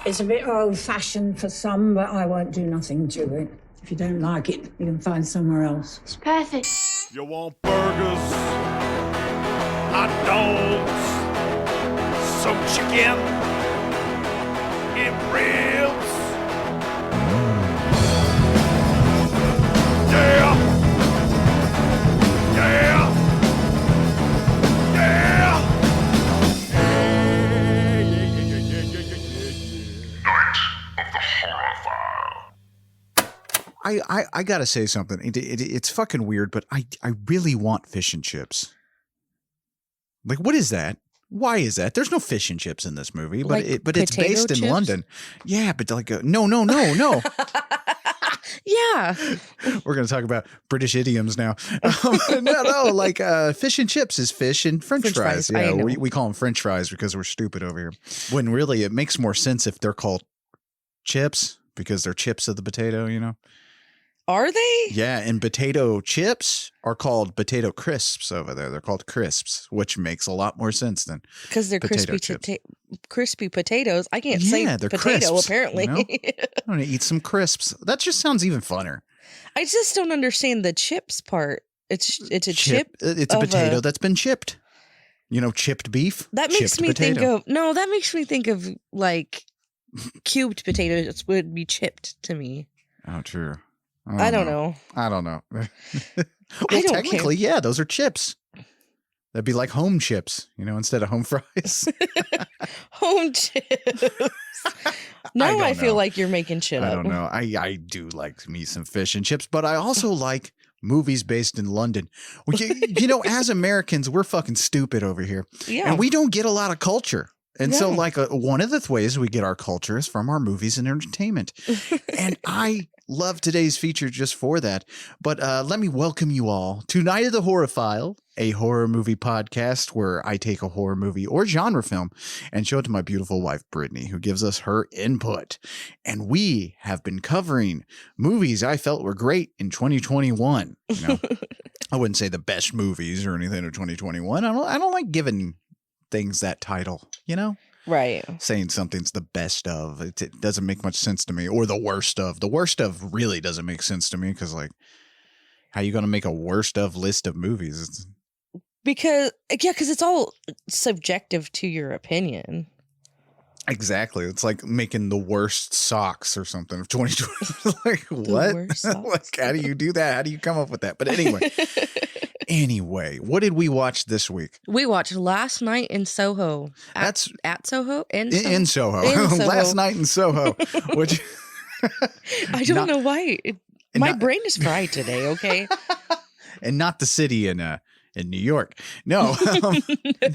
It's a bit old-fashioned for some, but I won't do nothing to it. If you don't like it, you can find somewhere else. It's perfect. You want burgers, hot dogs, some chicken, and ribs. Yeah! Yeah! Yeah! I gotta say something. It's fucking weird, but I really want fish and chips. Like, what is that? Why is that? There's no fish and chips in this movie, but Like it's based chips? in London. Yeah, but like no. Yeah. We're gonna talk about British idioms now. No, like fish and chips is fish and French fries. I Yeah, know. we call them French fries because we're stupid over here. When really it makes more sense if they're called chips because they're chips of the potato, you know. Are they? Yeah, and potato chips are called potato crisps over there. They're called crisps, which makes a lot more sense than Because they're potato crispy potatoes. I can't say they're potato, crisps, apparently. you know? I'm gonna eat some crisps. That just sounds even funner. I just don't understand the chips part. It's a chip. It's a of potato that's been chipped. You know, chipped beef. That makes chipped me potato. that makes me think of like cubed potatoes would be chipped to me. Oh, true. I don't know. I don't know. Well, I don't technically, yeah, those are chips. That'd be like home chips, you know, instead of home fries. Home chips. Now I feel know. like you're making shit I up. don't know. I do like me some fish and chips, but I also like movies based in London. Well, you know, as Americans, we're fucking stupid over here. Yeah. And we don't get a lot of culture. And so, Yeah. like, one of the ways we get our culture is from our movies and entertainment. And I love today's feature just for that. But let me welcome you all to Night of the Horrorphile, a horror movie podcast where I take a horror movie or genre film and show it to my beautiful wife, Brittany, who gives us her input. And we have been covering movies I felt were great in 2021. You know, I wouldn't say the best movies or anything of 2021. I don't like giving things that title, you know? Right. Saying something's the best of it doesn't make much sense to me, or the worst of really doesn't make sense to me because, like, how you gonna make a worst of list of movies? Because it's all subjective to your opinion. Exactly. It's like making the worst socks or something of 2020. Like, what? worst socks. Like, how do you do that? How do you come up with that? But anyway, what did we watch this week? We watched Last Night in Soho. At Soho? In Soho. In Soho. In Soho. Last Night in Soho. Which I don't Not- know why. My not- brain is fried today, okay? and not the city in New York. No.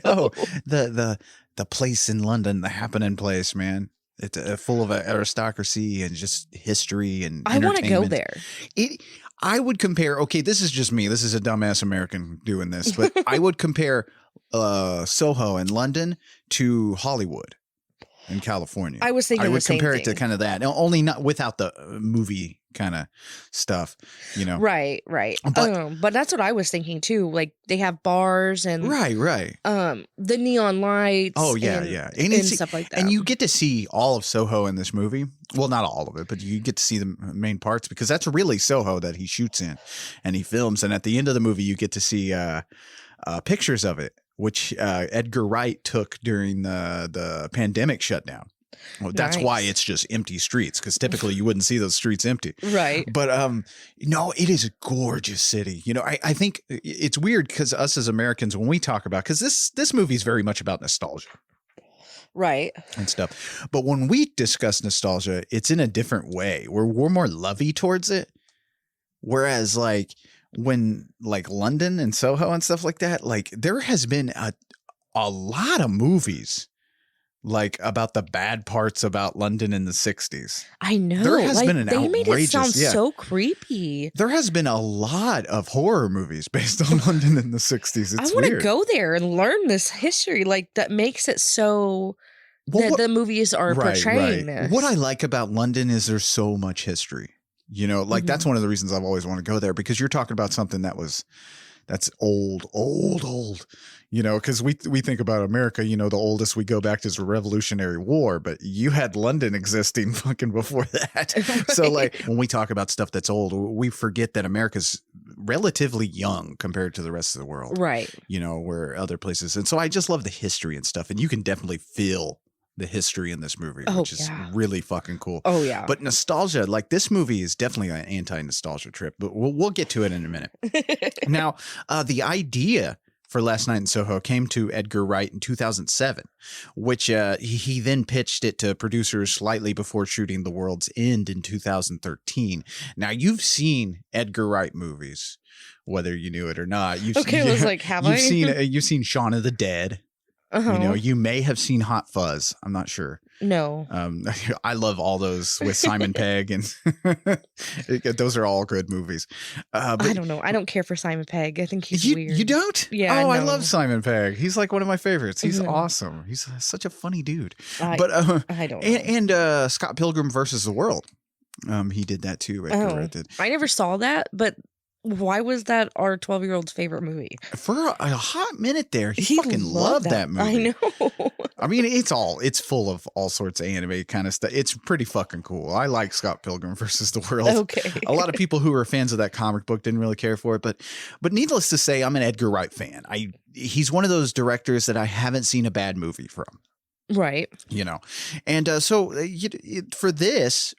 No. The place in London, the happening place, man. It's full of aristocracy and just history and I want to go entertainment. there. I would compare, okay, this is just me. This is a dumbass American doing this, but I would compare Soho in London to Hollywood in California. I was thinking I the would same compare it to thing. kind of that. Only not without the movie kind of stuff, you know? Right. But that's what I was thinking too. Like they have bars and Right. the neon lights. Oh, yeah. and it's- stuff like that. And you get to see all of Soho in this movie. Well, not all of it, but you get to see the main parts because that's really Soho that he shoots in and he films. And at the end of the movie, you get to see pictures of it, which Edgar Wright took during the pandemic shutdown. Well, that's why it's just empty streets, because typically you wouldn't see those streets empty. Right. But no, it is a gorgeous city. You know, I think it's weird because us as Americans, when we talk about, because this movie is very much about nostalgia. Right. And stuff. But when we discuss nostalgia, it's in a different way where we're more lovey towards it. Whereas like when like London and Soho and stuff like that, like there has been a lot of movies like about the bad parts about London in the 60s. I know. There has like, been an they made it sound outrageous- so creepy. There has been a lot of horror movies based on London in the 60s. It's I want to weird. go there and learn this history. Like that makes it so Well, that the movies are portraying this. What I like about London is there's so much history. You know, like that's one of the reasons I've always wanted to go there, because you're talking about something that was That's old, old, old. You know, because we think about America, you know, the oldest we go back to is the Revolutionary War, but you had London existing fucking before that. Right. So like when we talk about stuff that's old, we forget that America's relatively young compared to the rest of the world. Right. You know, where other places. And so I just love the history and stuff. And you can definitely feel the history in this movie, which is really fucking cool. Oh, yeah. But nostalgia, like this movie is definitely an anti-nostalgia trip, but we'll get to it in a minute. Now, the idea for Last Night in Soho came to Edgar Wright in 2007, which he then pitched it to producers slightly before shooting The World's End in 2013. Now, you've seen Edgar Wright movies, whether you knew it or not. I was like, have I? You've seen Shaun of the Dead. Uh-huh. You know, you may have seen Hot Fuzz. I'm not sure. No. I love all those with Simon Pegg, and those are all good movies. But I don't know. I don't care for Simon Pegg. I think he's weird. You don't? Yeah. Oh, I no. love Simon Pegg. He's like one of my favorites. He's Mhm. awesome. He's such a funny dude. I don't know. And Scott Pilgrim versus the World. He did that too. Edgar Wright did. I never saw that, but why was that our 12-year-old's favorite movie? For a hot minute there, he fucking loved that movie. I know. I mean, it's full of all sorts of anime kind of stuff. It's pretty fucking cool. I like Scott Pilgrim versus the World. Okay. A lot of people who were fans of that comic book didn't really care for it, but needless to say, I'm an Edgar Wright fan. He's one of those directors that I haven't seen a bad movie from. Right. You know, and so for this,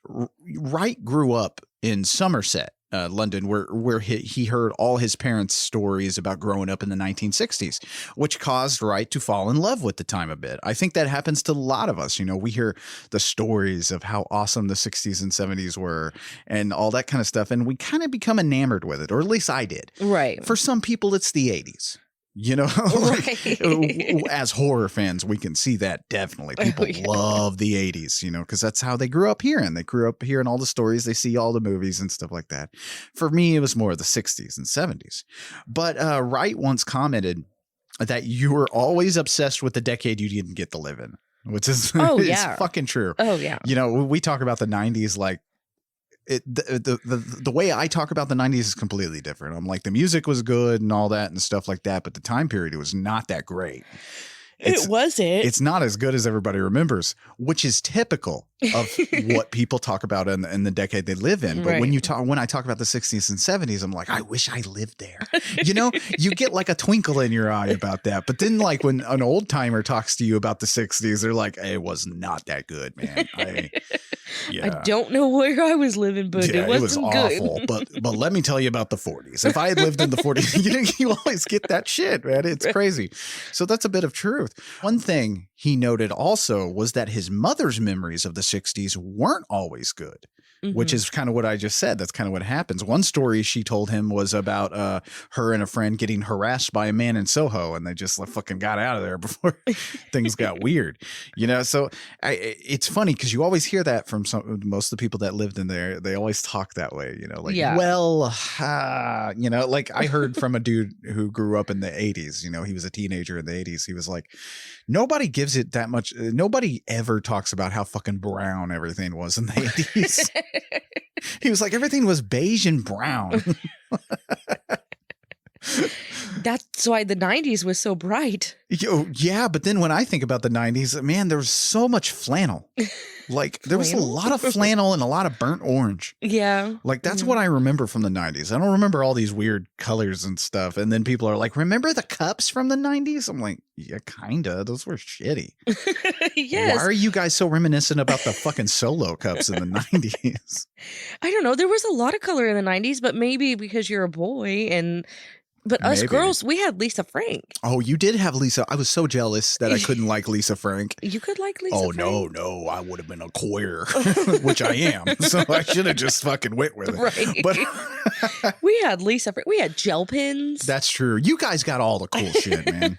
Wright grew up in Somerset, London, where he heard all his parents' stories about growing up in the 1960s, which caused Wright to fall in love with the time a bit. I think that happens to a lot of us. You know, we hear the stories of how awesome the 60s and 70s were and all that kind of stuff, and we kind of become enamored with it, or at least I did. Right. For some people, it's the 80s. You know, Right. As horror fans, we can see that definitely. People love the 80s, you know, because that's how they grew up hearing. They grew up hearing all the stories. They see all the movies and stuff like that. For me, it was more the 60s and 70s. But Wright once commented that you were always obsessed with the decade you didn't get to live in, which is, is fucking true. Oh, yeah. You know, we talk about the 90s like, the way I talk about the 90s is completely different. I'm like, the music was good and all that and stuff like that, but the time period, it was not that great. It wasn't. It's not as good as everybody remembers, which is typical of what people talk about in the decade they live in. But when I talk about the 60s and 70s, I'm like, I wish I lived there. You know, you get like a twinkle in your eye about that. But then like when an old timer talks to you about the 60s, they're like, hey, it was not that good, man. I don't know where I was living, but it wasn't awful. good. But let me tell you about the 40s. If I had lived in the 40s, you always get that shit, man. It's crazy. So that's a bit of truth. One thing he noted also was that his mother's memories of the 60s weren't always good. Which is kind of what I just said. That's kind of what happens. One story she told him was about her and a friend getting harassed by a man in Soho, and they just fucking got out of there before things got weird. You know, so it's funny because you always hear that from most of the people that lived in there. They always talk that way, you know, like, you know, like I heard from a dude who grew up in the 80s. You know, he was a teenager in the 80s. He was like, nobody gives it that much. Nobody ever talks about how fucking brown everything was in the 80s. He was like, everything was beige and brown. That's why the 90s was so bright. Yeah, but then when I think about the 90s, man, there was so much flannel. Like there was a lot of flannel and a lot of burnt orange. Yeah. Like that's what I remember from the 90s. I don't remember all these weird colors and stuff. And then people are like, remember the cups from the 90s? I'm like, yeah, kinda. Those were shitty. Yes. Why are you guys so reminiscent about the fucking Solo cups in the 90s? I don't know. There was a lot of color in the 90s, but maybe because you're a boy But us girls, we had Lisa Frank. Oh, you did have Lisa. I was so jealous that I couldn't like Lisa Frank. You could like Lisa Frank? Oh, no. I would have been a queer, which I am. So I should have just fucking went with it. Right. But we had Lisa Frank. We had gel pins. That's true. You guys got all the cool shit, man.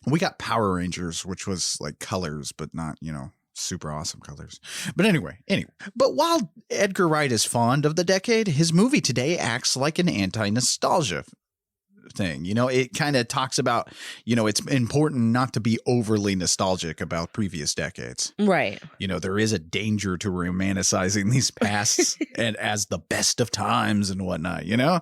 We got Power Rangers, which was like colors, but not, you know, super awesome colors. But anyway. But while Edgar Wright is fond of the decade, his movie today acts like an anti-nostalgia thing. You know, it kind of talks about, you know, it's important not to be overly nostalgic about previous decades. Right. You know, there is a danger to romanticizing these pasts and as the best of times and whatnot, you know?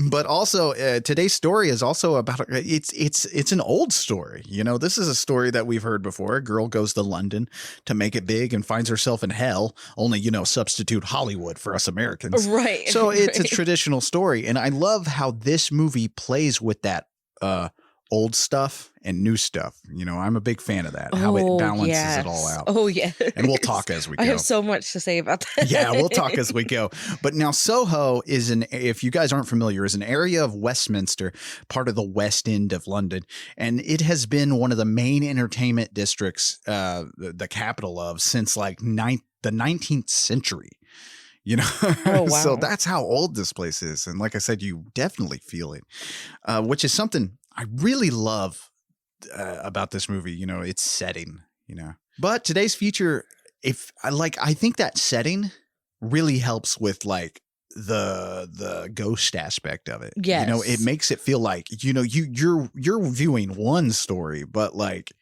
But also today's story is also about it's an old story. You know, this is a story that we've heard before. A girl goes to London to make it big and finds herself in hell. Only, you know, substitute Hollywood for us Americans. Right. So it's a traditional story. And I love how this movie plays with that old stuff and new stuff. You know, I'm a big fan of that, how it balances it all out. Oh, yeah. And we'll talk as we go. I have so much to say about that. Yeah, we'll talk as we go. But now Soho is if you guys aren't familiar, is an area of Westminster, part of the West End of London. And it has been one of the main entertainment districts, the capital of, since like the 19th century. You know, oh, wow. So that's how old this place is. And like I said, you definitely feel it, which is something I really love about this movie, you know, its setting, you know. But today's feature, I think that setting really helps with like the ghost aspect of it. Yes. You know, it makes it feel like, you know, you're viewing one story, but like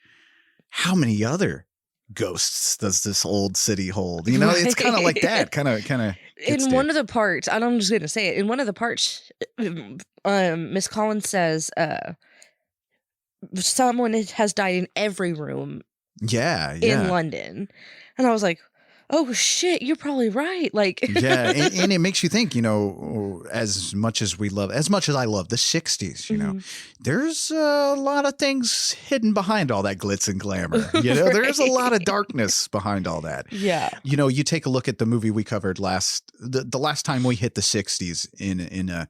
how many other ghosts does this old city hold? You know, It's kind of like that, kind of. In one of the parts, and I'm just going to say it, in one of the parts, Miss Collins says, someone has died in every room. Yeah. In London. And I was like, oh shit, you're probably right. Like, yeah. And it makes you think, you know, as much as I love the 60s, you know, there's a lot of things hidden behind all that glitz and glamour. You know, there's a lot of darkness behind all that. Yeah. You know, you take a look at the movie we covered the last time we hit the 60s in a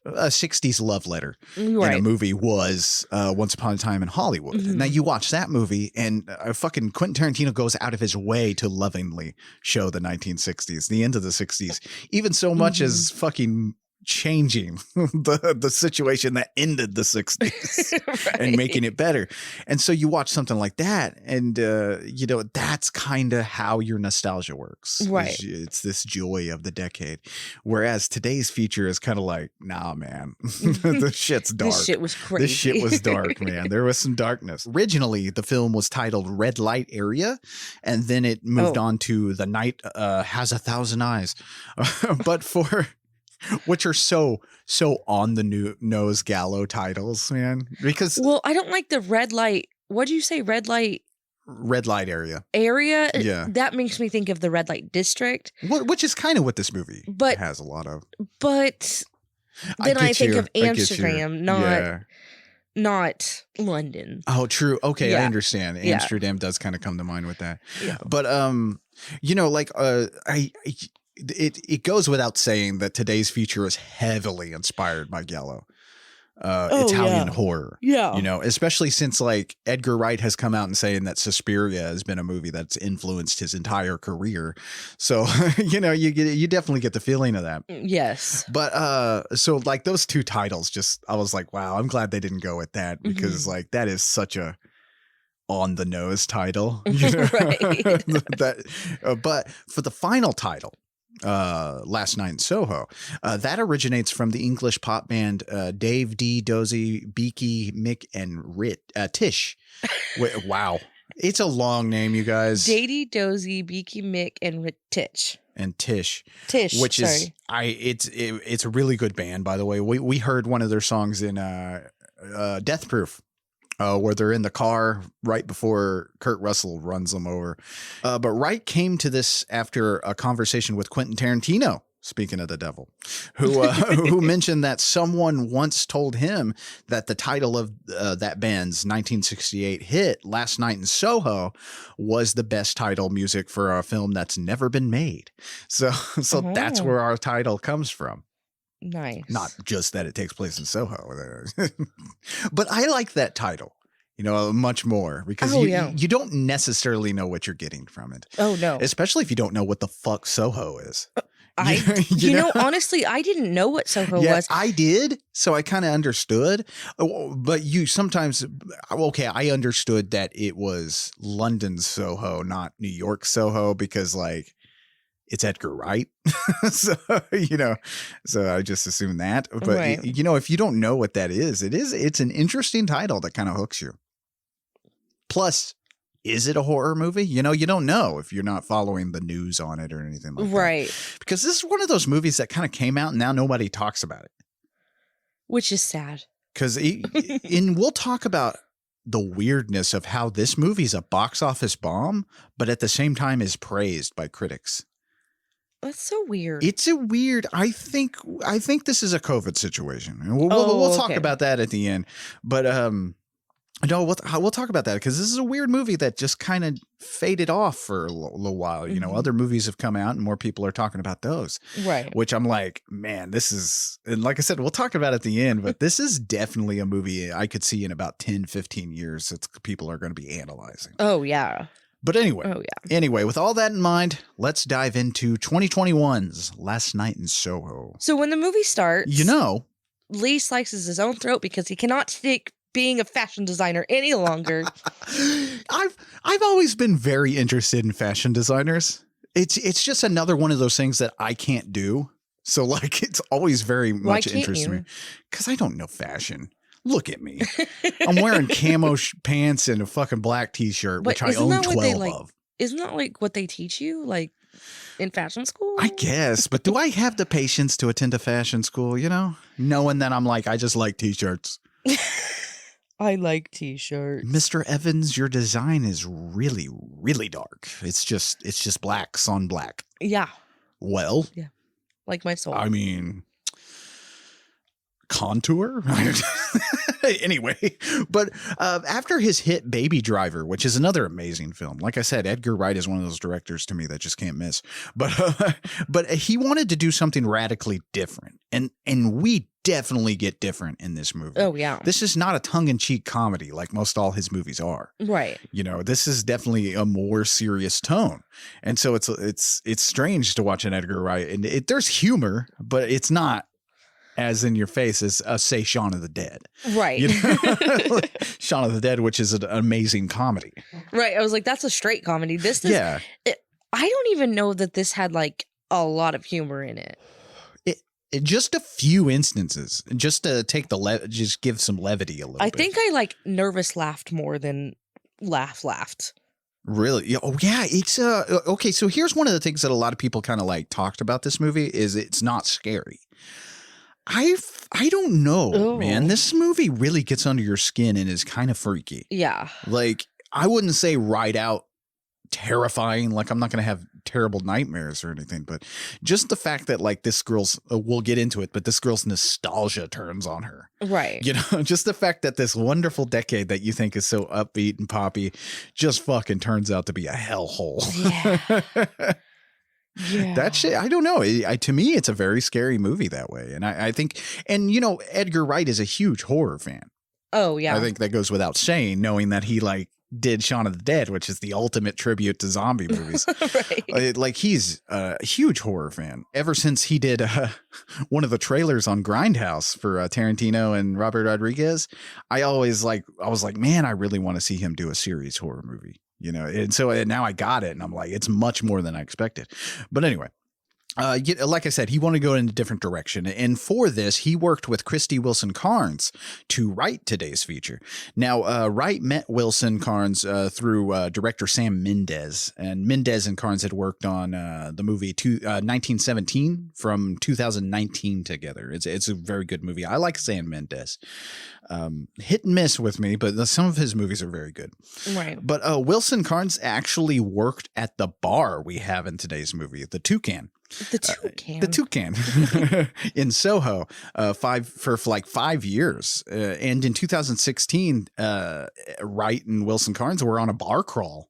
60s love letter in a movie was Once Upon a Time in Hollywood. Now you watch that movie and fucking Quentin Tarantino goes out of his way to lovingly show the 1960s, the end of the 60s, even so much as fucking changing the situation that ended the 60s and making it better. And so you watch something like that and you know, that's kind of how your nostalgia works. Right. It's this joy of the decade. Whereas today's feature is kind of like, nah, man, this shit's dark. This shit was crazy. This shit was dark, man. There was some darkness. Originally, the film was titled Red Light Area, and then it moved on to The Night Has a Thousand Eyes. But for which are so on the nose gallow titles, man. Because I don't like the red light. What do you say? Red light area. Yeah, that makes me think of the red light district, which is kind of what this movie has a lot of. But then I think of Amsterdam, not London. Oh, true. Okay, I understand. Amsterdam does kind of come to mind with that. Yeah. But you know, like It goes without saying that today's feature is heavily inspired by Giallo, Italian horror. Yeah, you know, especially since like Edgar Wright has come out and saying that Suspiria has been a movie that's influenced his entire career. So you know, you definitely get the feeling of that. Yes, but so like those two titles, I was like, wow, I'm glad they didn't go with that because like that is such a on the nose title, you know? Right? But for the final title. Last Night in Soho. That originates from the English pop band Dave D, Dozy, Beaky, Mick, and Tish. Wow. It's a long name, you guys. Dady, Dozy, Beaky, Mick, and Tish. And Tish. Which is it's a really good band, by the way. We heard one of their songs in Death Proof. Where they're in the car right before Kurt Russell runs them over. But Wright came to this after a conversation with Quentin Tarantino, speaking of the devil, who mentioned that someone once told him that the title of that band's 1968 hit, Last Night in Soho, was the best title music for a film that's never been made. So that's where our title comes from. Nice. Not just that it takes place in Soho. But I like that title, you know, much more because you don't necessarily know what you're getting from it. Oh, no. Especially if you don't know what the fuck Soho is. You know, honestly, I didn't know what Soho was. I did. So I kind of understood. But I understood that it was London Soho, not New York Soho, because like, it's Edgar Wright. So I just assumed that. But, you know, if you don't know what that is, it's an interesting title that kind of hooks you. Plus, is it a horror movie? You know, you don't know if you're not following the news on it or anything like that. Right. Because this is one of those movies that kind of came out and now nobody talks about it. Which is sad. Because we'll talk about the weirdness of how this movie's a box office bomb, but at the same time is praised by critics. That's so weird. It's a weird. I think this is a COVID situation. We'll talk about that at the end. But no, we'll talk about that because this is a weird movie that just kind of faded off for a little while. You know, other movies have come out and more people are talking about those. Right. Which I'm like, man, this is, and like I said, we'll talk about it at the end, but this is definitely a movie I could see in about 10, 15 years that people are going to be analyzing. Oh, yeah. But anyway, with all that in mind, let's dive into 2021's Last Night in Soho. So when the movie starts, Leigh slices his own throat because he cannot take being a fashion designer any longer. I've always been very interested in fashion designers. It's just another one of those things that I can't do. So like it's always very much interesting me because I don't know fashion. Look at me. I'm wearing camo pants and a fucking black t-shirt, which I own 12 of. Isn't that like what they teach you like in fashion school? I guess, but do I have the patience to attend a fashion school, knowing that I'm like, I just like t-shirts. I like t-shirts. Mr. Evans, your design is really, really dark. It's just black, sun black. Yeah. Well. Yeah. Like my soul. I mean, contour? Anyway, but after his hit Baby Driver, which is another amazing film, like I said, Edgar Wright is one of those directors to me that just can't miss. But he wanted to do something radically different, and we definitely get different in this movie. Oh yeah, this is not a tongue-in-cheek comedy like most all his movies are. Right. This is definitely a more serious tone, and so it's strange to watch an Edgar Wright, and there's humor, but it's not as in your face as say Shaun of the Dead. Right. Shaun of the Dead, which is an amazing comedy. Right. I was like, that's a straight comedy. This is, I don't even know that this had like a lot of humor in it. It just a few instances, just to take just give some levity a little bit. I think I like nervous laughed more than laughed. Really? Oh yeah. It's okay. So here's one of the things that a lot of people kind of like talked about this movie is it's not scary. I don't know, man. This movie really gets under your skin and is kind of freaky. Yeah. Like, I wouldn't say right out terrifying. Like, I'm not going to have terrible nightmares or anything, but just the fact that like this girl's, we'll get into it, but this girl's nostalgia turns on her. Right. Just the fact that this wonderful decade that you think is so upbeat and poppy just fucking turns out to be a hellhole. Yeah. Yeah. That shit, I don't know. To me, it's a very scary movie that way. And I think, and Edgar Wright is a huge horror fan. Oh, yeah. I think that goes without saying, knowing that he like did Shaun of the Dead, which is the ultimate tribute to zombie movies. Right. Like he's a huge horror fan ever since he did one of the trailers on Grindhouse for Tarantino and Robert Rodriguez. I was like, man, I really want to see him do a serious horror movie. And so now I got it and I'm like, it's much more than I expected. But anyway, like I said, he wanted to go in a different direction. And for this, he worked with Krysty Wilson-Cairns to write today's feature. Now, Wright met Wilson-Cairns through director Sam Mendes. And Mendes and Cairns had worked on the movie 1917 from 2019 together. It's a very good movie. I like Sam Mendes. Hit and miss with me, but some of his movies are very good. Right. But Wilson-Cairns actually worked at the bar we have in today's movie, the Toucan. The Toucan in Soho for like 5 years. And in 2016, Wright and Wilson-Cairns were on a bar crawl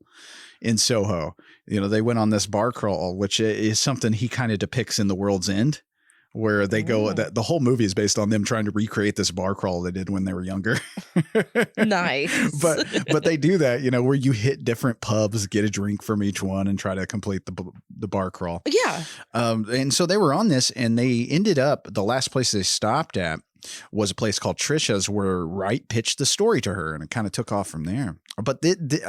in Soho. They went on this bar crawl, which is something he kind of depicts in The World's End, where they go, the whole movie is based on them trying to recreate this bar crawl they did when they were younger. Nice. But they do that, where you hit different pubs, get a drink from each one and try to complete the bar crawl. Yeah. And so they were on this and they ended up, the last place they stopped at was a place called Trisha's where Wright pitched the story to her and it kind of took off from there. But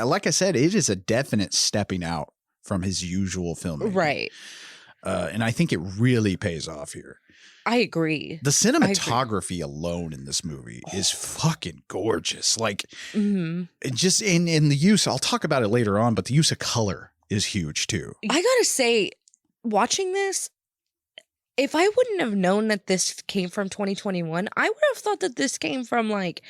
like I said, it is a definite stepping out from his usual filmmaking. Right. And I think it really pays off here. I agree. The cinematography alone in this movie is fucking gorgeous. Like, just in the use, I'll talk about it later on, but the use of color is huge too. I gotta say, watching this, if I wouldn't have known that this came from 2021, I would have thought that this came from like,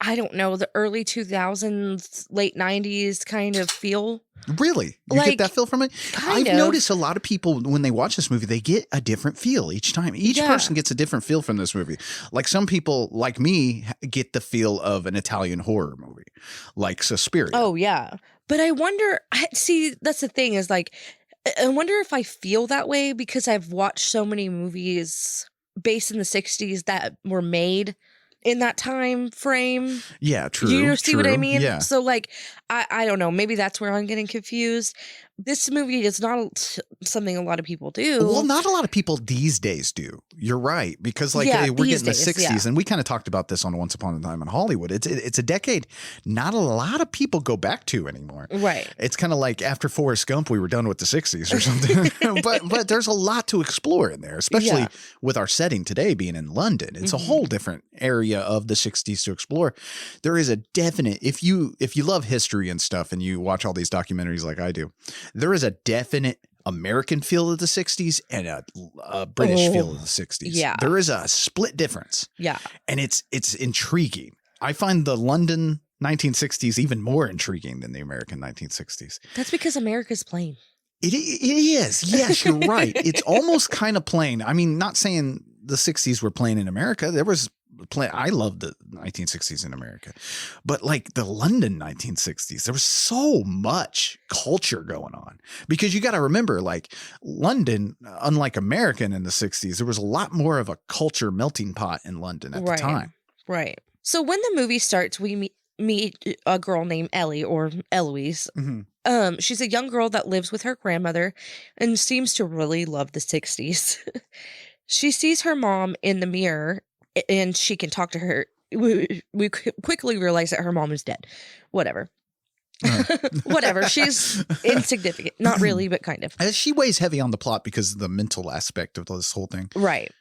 I don't know, the early 2000s, late 90s kind of feel. Really? You Like, get that feel from it? kind I've of. noticed a lot of people, when they watch this movie, they get a different feel each time. Each Yeah. person gets a different feel from this movie. Like some people, like me, get the feel of an Italian horror movie, like Suspiria. Oh, yeah. But I wonder, see, that's the thing is like, I wonder if I feel that way because I've watched so many movies based in the 60s that were made in that time frame. Yeah, true. You see what I true. mean? Yeah. So like, I don't know. Maybe that's where I'm getting confused. This movie is not something a lot of people do. Well, not a lot of people these days do. You're right. Because like Yeah, we're these getting the days, 60s yeah. and we kind of talked about this on Once Upon a Time in Hollywood. It's a decade not a lot of people go back to anymore. Right. It's kind of like after Forrest Gump, we were done with the 60s or something. but there's a lot to explore in there, especially Yeah. with our setting today being in London. It's a whole different area of the 60s to explore. There is a definite, if you love history and stuff and you watch all these documentaries like I do, there is a definite American feel of the 60s and a British feel of the 60s. yeah. There is a split difference. Yeah. And it's intriguing. I find the London 1960s even more intriguing than the American 1960s. That's because America's plain. It is. Yes, you're right. It's almost kind of plain. I mean, not saying the 60s were plain in America. There was I love the 1960s in America, but like the London 1960s, there was so much culture going on because you got to remember, like London, unlike American in the 60s, there was a lot more of a culture melting pot in London at the time. Right. So when the movie starts, we meet a girl named Ellie or Eloise. Mm-hmm. She's a young girl that lives with her grandmother and seems to really love the 60s. She sees her mom in the mirror and she can talk to her. We quickly realize that her mom is dead. Whatever. Whatever. She's insignificant. Not really, but kind of. She weighs heavy on the plot because of the mental aspect of this whole thing. Right.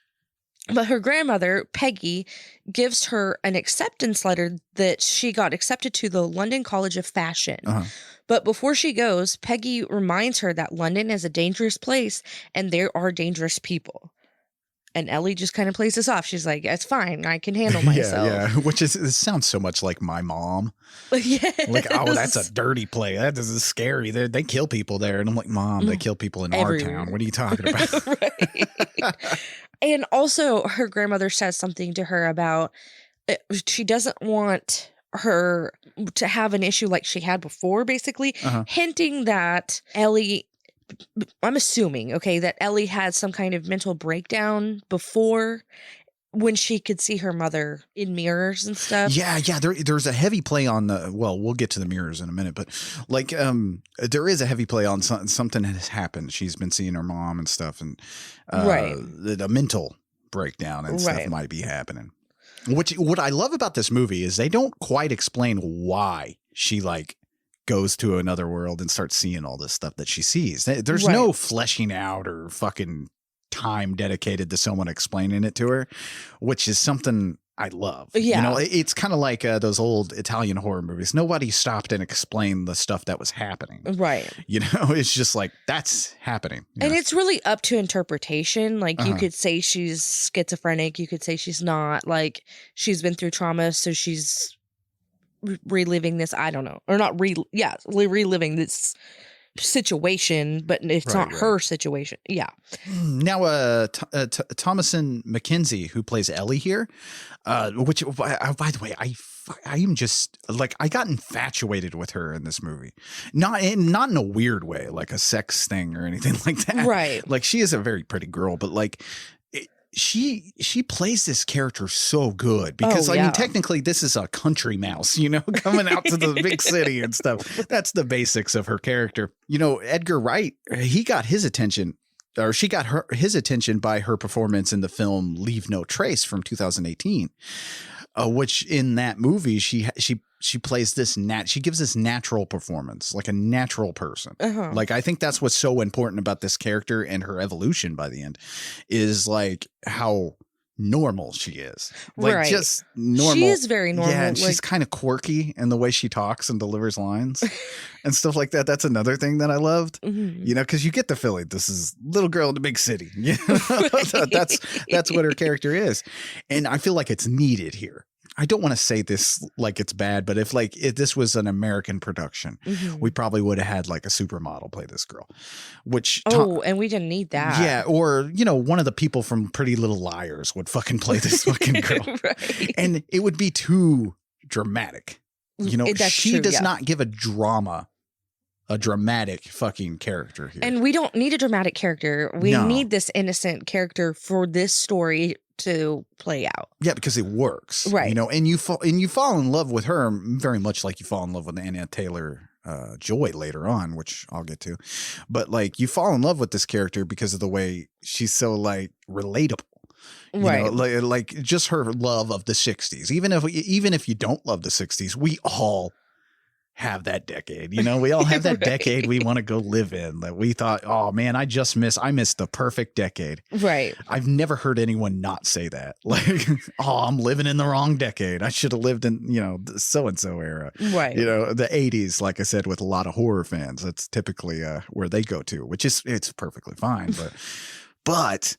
But her grandmother, Peggy, gives her an acceptance letter that she got accepted to the London College of Fashion. But before she goes, Peggy reminds her that London is a dangerous place and there are dangerous people. And Ellie just kind of plays this off. She's like, it's fine. I can handle myself. Yeah. Which it sounds so much like my mom. Yes. Like, oh, that's a dirty place. That is scary. They kill people there. And I'm like, Mom, they kill people in our town. What are you talking about? Right. And also her grandmother says something to her about she doesn't want her to have an issue like she had before, basically hinting that Ellie, I'm assuming, okay, that Ellie had some kind of mental breakdown before when she could see her mother in mirrors and stuff. Yeah. There's a heavy play on the, well, we'll get to the mirrors in a minute, but like, there is a heavy play on something has happened. She's been seeing her mom and stuff, and the mental breakdown and stuff might be happening. What I love about this movie is they don't quite explain why she like goes to another world and starts seeing all this stuff that she sees. There's no fleshing out or fucking time dedicated to someone explaining it to her, which is something I love. Yeah. You know, it's kind of like those old Italian horror movies. Nobody stopped and explained the stuff that was happening. Right. You know, it's just like, that's happening. And it's really up to interpretation. Like you could say she's schizophrenic. You could say she's not. Like she's been through trauma, so she's reliving this. I don't know. Or not reliving this situation, but it's not her situation. Yeah. Now, Thomasin McKenzie, who plays Ellie here, which, by the way, I am just like, I got infatuated with her in this movie, not in a weird way, like a sex thing or anything like that. Right. Like she is a very pretty girl, but like she plays this character so good because I mean, technically this is a country mouse, you know, coming out to the big city and stuff. That's the basics of her character. You know, Edgar Wright, he got his attention, or she got his attention by her performance in the film Leave No Trace from 2018, which in that movie, she plays this she gives this natural performance, like a natural person. Like, I think that's what's so important about this character and her evolution by the end is like how normal she is. Like, Right. just normal. She is very normal. Yeah, and she's like, kind of quirky in the way she talks and delivers lines and stuff like that. That's another thing that I loved. mhm. You know, because you get the feeling this is little girl in the big city. You know? That's what her character is. And I feel like it's needed here. I don't want to say this like it's bad, but if this was an American production, Mhm. we probably would have had like a supermodel play this girl, which and we didn't need that. yeah, or one of the people from Pretty Little Liars would fucking play this fucking girl, Right. and it would be too dramatic. That's She true, does yeah. not give a dramatic fucking character here. And we don't need a dramatic character. We No. need this innocent character for this story to play out. Yeah, because it works, Right. And you fall in love with her very much like you fall in love with Anya Taylor-Joy later on, which I'll get to. But like you fall in love with this character because of the way she's so like relatable, Right. like just her love of the '60s. Even if you don't love the '60s, we all have that decade. We all have that Right. decade we want to go live in. That we thought, oh man, I missed the perfect decade. Right. I've never heard anyone not say that. Like, oh, I'm living in the wrong decade. I should have lived in, the so-and-so era. Right. The 80s, like I said, with a lot of horror fans. That's typically where they go to, it's perfectly fine. But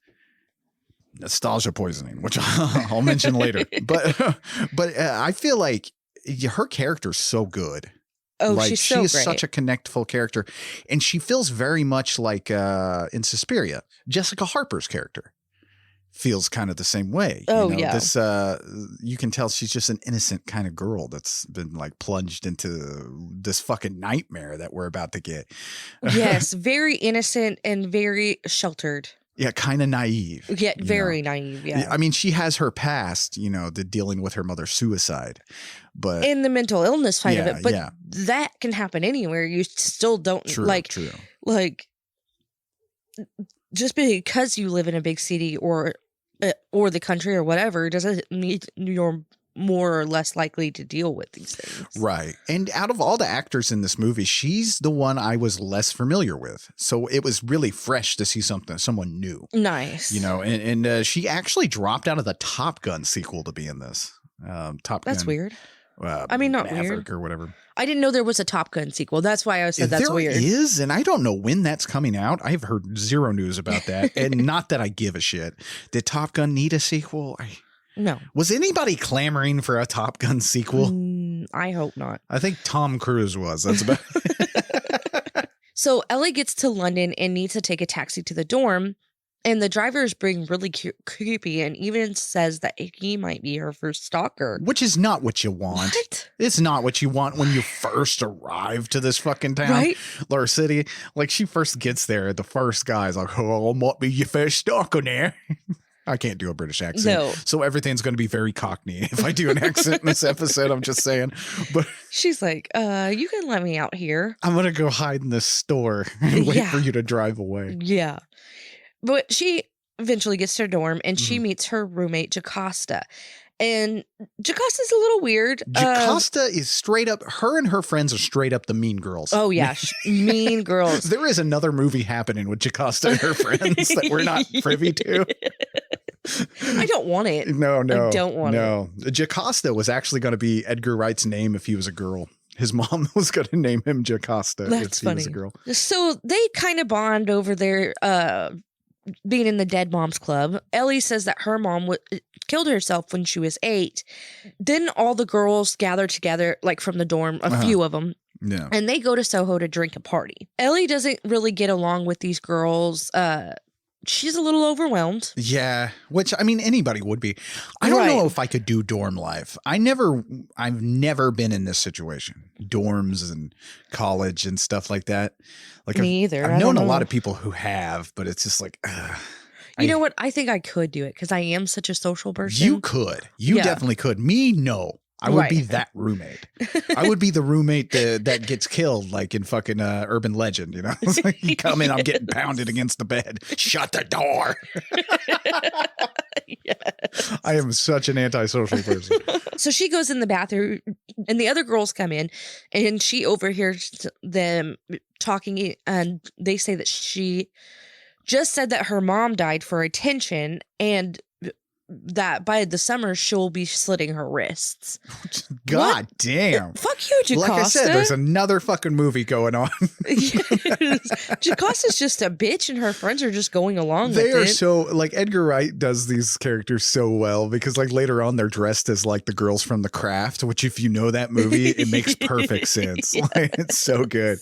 nostalgia poisoning, which I'll mention later. But I feel like her character's so good. Oh, Like, she's she so is great. such a connectful character, and she feels very much like in Suspiria, Jessica Harper's character feels kind of the same way. Oh, yeah. This you can tell she's just an innocent kind of girl that's been like plunged into this fucking nightmare that we're about to get. Yes, very innocent and very sheltered. Yeah, kind of naive. Yet you very know. naive. Yeah. I mean, she has her past, the dealing with her mother's suicide, but In the mental illness side of Yeah, it, but yeah. that can happen anywhere. You still don't true, true. like just because you live in a big city or the country or whatever doesn't mean you're more or less likely to deal with these things. Right. And out of all the actors in this movie, she's the one I was less familiar with. So it was really fresh to see someone new, Nice. and she actually dropped out of the Top Gun sequel to be in this. Top That's Gun. weird. Not Maverick weird or whatever. I didn't know there was a Top Gun sequel. That's why I said that's There weird. is, and I don't know when that's coming out. I've heard zero news about that, and not that I give a shit. Did Top Gun need a sequel? No. Was anybody clamoring for a Top Gun sequel? I hope not. I think Tom Cruise was. That's about. So Ellie gets to London and needs to take a taxi to the dorm. And the driver is being really creepy and even says that he might be her first stalker. Which is not what you want. What? It's not what you want when you first arrive to this fucking town Right? or city. Like, she first gets there, the first guy's like, oh, I might be your first stalker now. I can't do a British accent. No. So everything's going to be very Cockney if I do an accent in this episode. I'm just saying. But She's like, you can let me out here. I'm going to go hide in this store and wait Yeah. for you to drive away. Yeah. But she eventually gets to her dorm and she Mhm. meets her roommate, Jocasta. And Jocasta's a little weird. Jocasta is straight up, her and her friends are straight up the mean girls. Oh, yeah. Mean girls. There is another movie happening with Jocasta and her friends that we're not privy to. I don't want it. No. I don't want it. Jocasta was actually going to be Edgar Wright's name if he was a girl. His mom was going to name him Jocasta That's if he was a funny. girl. So they kind of bond over their being in the Dead Moms Club. Ellie says that her mom killed herself when she was 8. Then all the girls gather together, like from the dorm, a few of them, Yeah. and they go to Soho to drink a party. Ellie doesn't really get along with these girls. She's a little overwhelmed. Yeah, which I mean anybody would be. I don't know Right. if I could do dorm life. I've never been in this situation. Dorms and college and stuff like that. Like Me either. I've I known don't a lot know. of people who have, but it's just like You know what? I think I could do it because I am such a social person. You could. You Yeah. definitely could. Me, no. I would be Right. that roommate. I would be the roommate that gets killed, like in fucking Urban Legend, you know? It's like you come in, I'm getting pounded against the bed. Shut the door. Yes. I am such an antisocial person. So she goes in the bathroom and the other girls come in and she overhears them talking and they say that she just said that her mom died for attention and that by the summer she'll be slitting her wrists. God damn. Fuck you, Jocasta. Like I said, there's another fucking movie going on. Jocasta's just a bitch and her friends are just going along They with are it. so, like, Edgar Wright does these characters so well because, like, later on they're dressed as, like, the girls from The Craft, which if you know that movie, it makes perfect sense. Like, it's so good.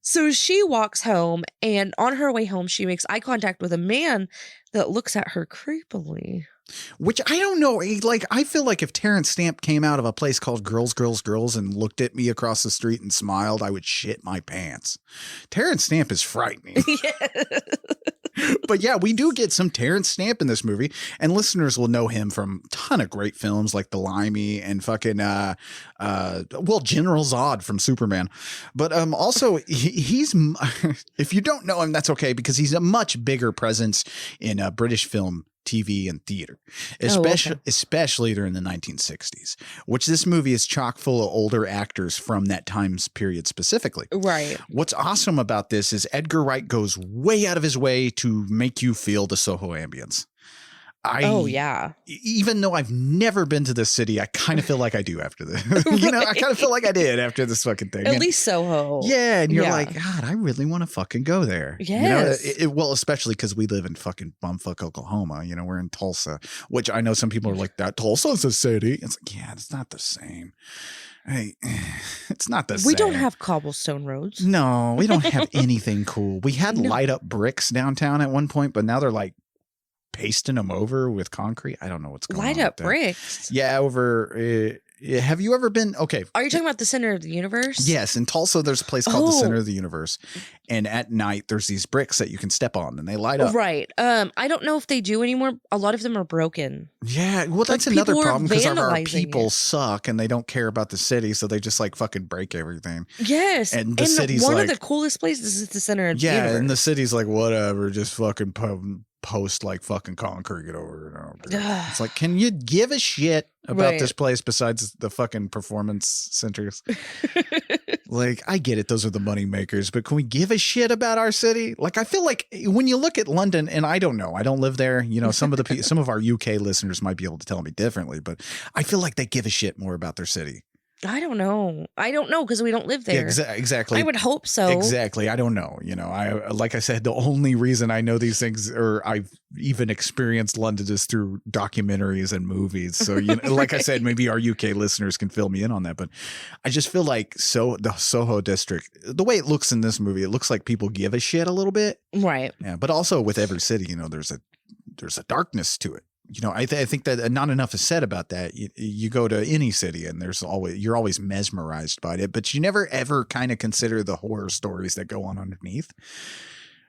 So she walks home, and on her way home, she makes eye contact with a man that looks at her creepily. Which I don't know. Like, I feel like if Terence Stamp came out of a place called Girls, Girls, Girls and looked at me across the street and smiled, I would shit my pants. Terence Stamp is frightening. But yeah, we do get some Terence Stamp in this movie, and listeners will know him from a ton of great films like The Limey and fucking General Zod from Superman. But also he's if you don't know him, that's okay, because he's a much bigger presence in British film, TV, and theater, especially during the 1960s, which this movie is chock full of older actors from that time's period specifically. Right. What's awesome about this is Edgar Wright goes way out of his way to make you feel the Soho ambience. Even though I've never been to this city, I kind of feel like I do after this. I kind of feel like I did after this fucking thing. At least Soho. Yeah, and you're like, God, I really want to fucking go there. Yes. Well, especially because we live in fucking bumfuck Oklahoma. We're in Tulsa, which I know some people are like, that Tulsa's a city. It's like, yeah, it's not the same. Hey, it's not the same. We don't have cobblestone roads. No, we don't have anything cool. We had light up bricks downtown at one point, but now they're like pasting them over with concrete. I don't know what's going on. Light up bricks. Yeah, over. Have you ever been? Okay. Are you talking about the center of the universe? Yes, in Tulsa, there's a place called the Center of the Universe, and at night there's these bricks that you can step on, and they light up. Right. I don't know if they do anymore. A lot of them are broken. Yeah. Well, that's another problem because our people it. suck and they don't care about the city, so they just like fucking break everything. Yes. And the city's one like, of the coolest places is the center of the universe. Yeah, and the city's like, whatever, just fucking post like fucking concrete over and over. It's like, can you give a shit about this place besides the fucking performance centers? Like, I get it, those are the money makers, but can we give a shit about our city? Like, I feel like when you look at London, and I don't know, I don't live there. Some of our UK listeners might be able to tell me differently, but I feel like they give a shit more about their city. I don't know because we don't live there. Yeah, exactly. I would hope so. Exactly. I don't know. Like I said, the only reason I know these things, or I've even experienced London, is through documentaries and movies. So, like I said, maybe our UK listeners can fill me in on that. But I just feel like the Soho district, the way it looks in this movie, it looks like people give a shit a little bit. Right. Yeah. But also with every city, there's a darkness to it. I think that not enough is said about that. You go to any city and you're always mesmerized by it, but you never ever kind of consider the horror stories that go on underneath.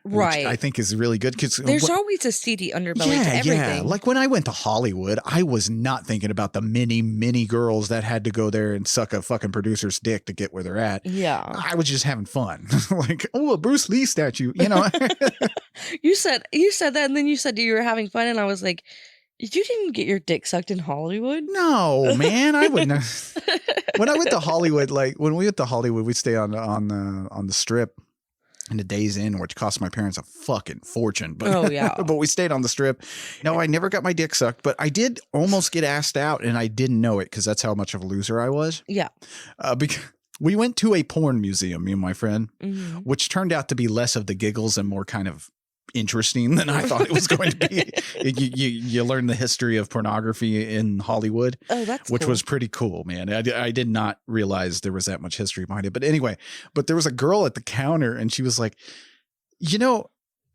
Right. I think is really good because there's always a seedy underbelly to everything. Yeah. Like when I went to Hollywood, I was not thinking about the many girls that had to go there and suck a fucking producer's dick to get where they're at. Yeah. I was just having fun. Like, a Bruce Lee statue, You said that, and then you said you were having fun, and I was like, you didn't get your dick sucked in Hollywood? No, man, I wouldn't. When I went to Hollywood, we stay on the Strip in the Days Inn, which cost my parents a fucking fortune. But, but we stayed on the Strip. No, I never got my dick sucked, but I did almost get asked out, and I didn't know it because that's how much of a loser I was. Yeah. Because we went to a porn museum, me and my friend, which turned out to be less of the giggles and more kind of interesting than I thought it was going to be. You learn the history of pornography in Hollywood, which was pretty cool, man. I did not realize there was that much history behind it. But anyway, there was a girl at the counter and she was like,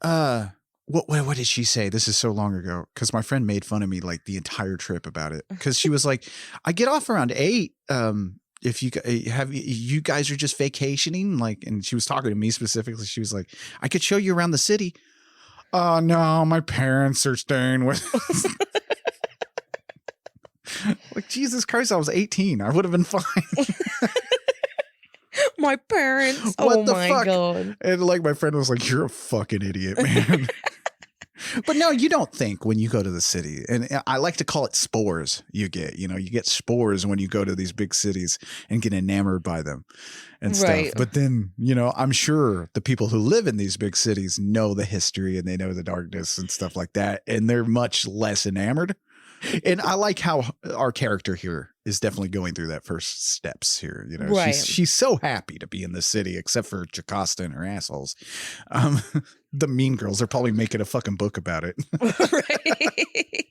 what did she say? This is so long ago because my friend made fun of me like the entire trip about it. Because she was like, I get off around 8. If you guys are just vacationing, like, and she was talking to me specifically. She was like, I could show you around the city. Oh no, my parents are staying with us. Like, Jesus Christ, I was 18. I would have been fine. My parents. What oh the my fuck? God. And like my friend was like, you're a fucking idiot, man. But no, you don't think when you go to the city, and I like to call it spores. You get spores when you go to these big cities and get enamored by them and stuff. But then, I'm sure the people who live in these big cities know the history and they know the darkness and stuff like that. And they're much less enamored. And I like how our character here is definitely going through that first steps here. She's so happy to be in the city, except for Jocasta and her assholes. The mean girls are probably making a fucking book about it. Right.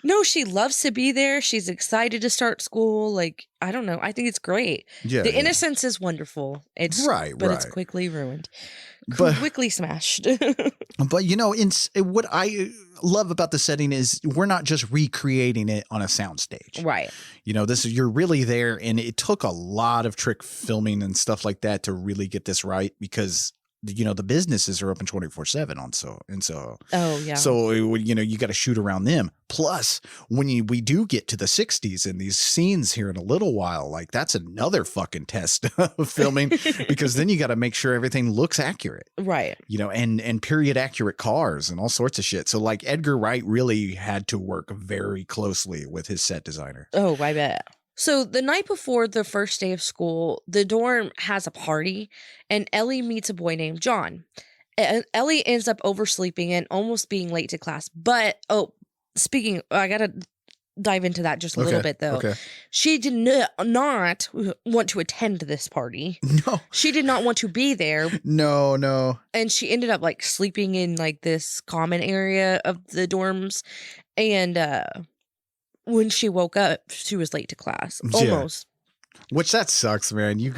No, she loves to be there. She's excited to start school. Like, I don't know. I think it's great. Yeah, the innocence is wonderful. It's it's quickly ruined. Quickly smashed. But what I love about the setting is we're not just recreating it on a soundstage. Right. You're really there, and it took a lot of trick filming and stuff like that to really get this right, because the businesses are open 24/7 on Soho. Oh yeah. So you got to shoot around them. Plus, when we do get to the 60s and these scenes here in a little while, like that's another fucking test of filming, because then you got to make sure everything looks accurate. Right. And period accurate cars and all sorts of shit. So like Edgar Wright really had to work very closely with his set designer. Oh, I bet. So the night before the first day of school, the dorm has a party, and Ellie meets a boy named John. And Ellie ends up oversleeping and almost being late to class. But, I got to dive into that just a little bit, though. Okay. She did not want to attend this party. No. She did not want to be there. No. And she ended up, sleeping in, this common area of the dorms. And, when she woke up, she was late to class. Almost. Yeah. Which that sucks, man. You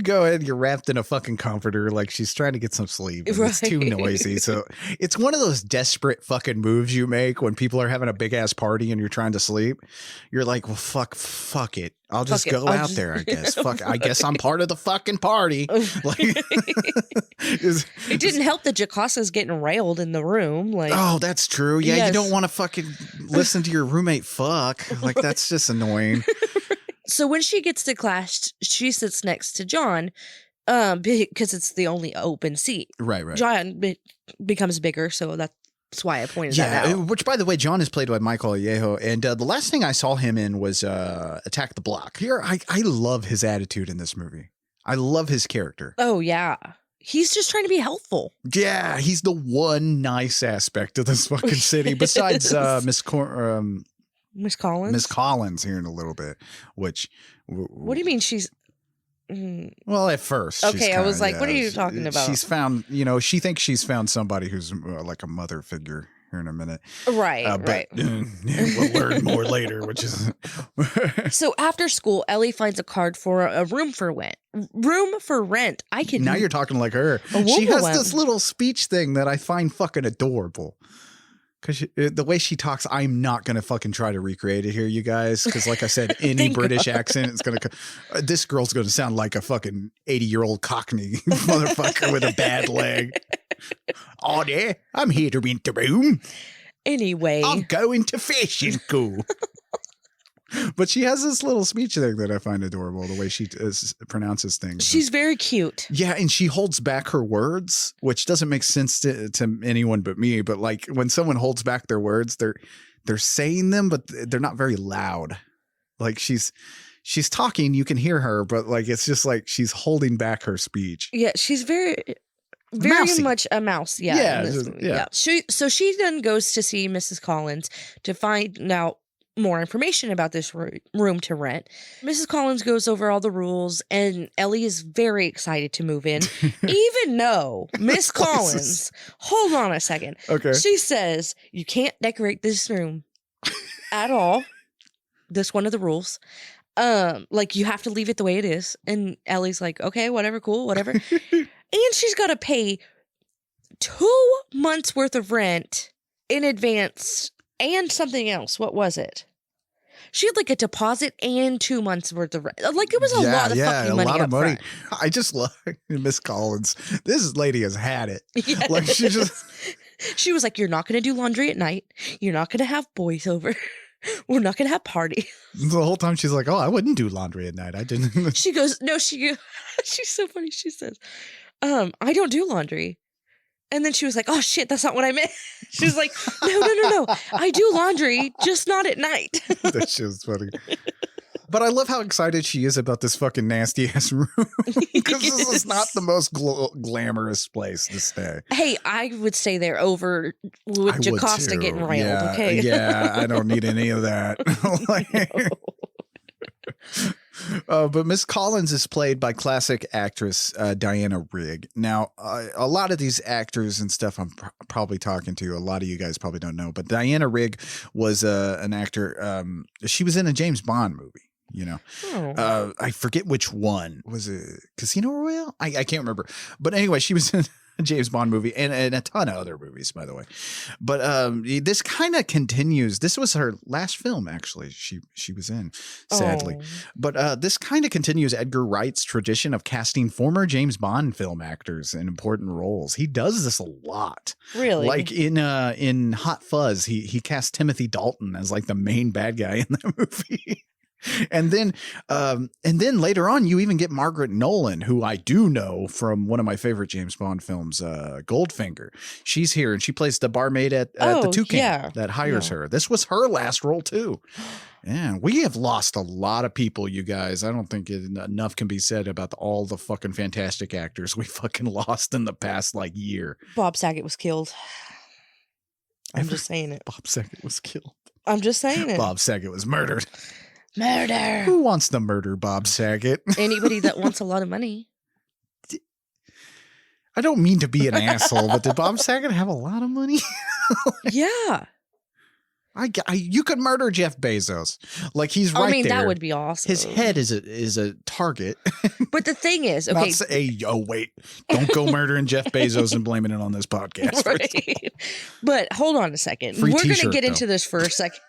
go in, you're wrapped in a fucking comforter, like she's trying to get some sleep. And It's too noisy. So it's one of those desperate fucking moves you make when people are having a big ass party and you're trying to sleep. You're like, well, fuck it. I'll just go out there, I guess. Fuck, I guess I'm part of the fucking party. It didn't help that Jocasta's getting railed in the room. Oh, that's true. Yeah, yes. You don't want to fucking listen to your roommate fuck. Like, that's just annoying. So when she gets to class, she sits next to John because it's the only open seat. Right. John becomes bigger, so that's why I pointed that out. Which, by the way, John is played by Michael Ajao, and the last thing I saw him in was Attack the Block. Here, I love his attitude in this movie. I love his character. Oh, yeah. He's just trying to be helpful. Yeah, he's the one nice aspect of this fucking city, besides Miss Collins. Miss Collins here in a little bit, which... What do you mean she's... Well, at first. Okay, I was like, what are you talking about? She's found, she thinks she's found somebody who's like a mother figure here in a minute. Right, right. We'll learn more later, which is... So after school, Ellie finds a card for a room for rent. Room for rent. Now you're talking like her. She has this little speech thing that I find fucking adorable. Because the way she talks, I'm not going to fucking try to recreate it here, you guys. Because like I said, any British accent, it's going to... this girl's going to sound like a fucking 80-year-old Cockney motherfucker with a bad leg. Oh, yeah, I'm here to rent the room. Anyway. I'm going to fishing school. But she has this little speech thing that I find adorable, the way she pronounces things. She's very cute. Yeah, and she holds back her words, which doesn't make sense to anyone but me. But like when someone holds back their words, they're saying them, but they're not very loud. Like she's talking, you can hear her, but like it's just like she's holding back her speech. Yeah, she's very Mousy. much a mouse. Yeah. She then goes to see Mrs. Collins to find out more information about this room to rent. Mrs. Collins goes over all the rules, and Ellie is very excited to move in, even though Miss Collins, hold on a second. Okay. She says, you can't decorate this room at all. That's one of the rules. Like you have to leave it the way it is. And Ellie's like, okay, whatever, cool, whatever. And she's got to pay 2 months worth of rent in advance and something else. What was it? She had like a deposit and 2 months worth of rent. Like it was a lot of fucking money. A lot of money. I just love Miss Collins. This lady has had it. Yes. Like she was like, you're not going to do laundry at night. You're not going to have boys over. We're not going to have party. The whole time she's like, oh, I wouldn't do laundry at night. I didn't. She goes, no, she's so funny. She says, I don't do laundry. And then she was like, oh shit, that's not what I meant. She was like, no. I do laundry, just not at night. That shit was funny. But I love how excited she is about this fucking nasty ass room. Because this is not the most glamorous place to stay. Hey, I would stay there over with Jocasta getting railed, okay? Yeah, I don't need any of that. But Miss Collins is played by classic actress Diana Rigg. Now, a lot of these actors and stuff I'm probably talking to, a lot of you guys probably don't know, but Diana Rigg was an actor. She was in a James Bond movie. You know, I forget which one. Was it Casino Royale? I can't remember. But anyway, she was in a James Bond movie and a ton of other movies, by the way. But this kind of continues. This was her last film, actually. She was in, sadly. But this kind of continues Edgar Wright's tradition of casting former James Bond film actors in important roles. He does this a lot. Really? Like in Hot Fuzz, he cast Timothy Dalton as like the main bad guy in the movie. And then later on, you even get Margaret Nolan, who I do know from one of my favorite James Bond films, Goldfinger. She's here and she plays the barmaid at the Toucan that hires her. This was her last role too. Yeah, we have lost a lot of people, you guys. I don't think enough can be said about all the fucking fantastic actors we fucking lost in the past like year. Bob Saget was killed. I'm just saying it. Bob Saget was killed. I'm just saying it. Bob Saget was murdered. Murder. Who wants to murder Bob Saget? Anybody that wants a lot of money. I don't mean to be an asshole, but did Bob Saget have a lot of money? Yeah. You could murder Jeff Bezos. Like he's right there. I mean, that would be awesome. His head is a target. But the thing is, okay. Wait. Don't go murdering Jeff Bezos and blaming it on this podcast. Right. But hold on a second. We're going to get into this for a second.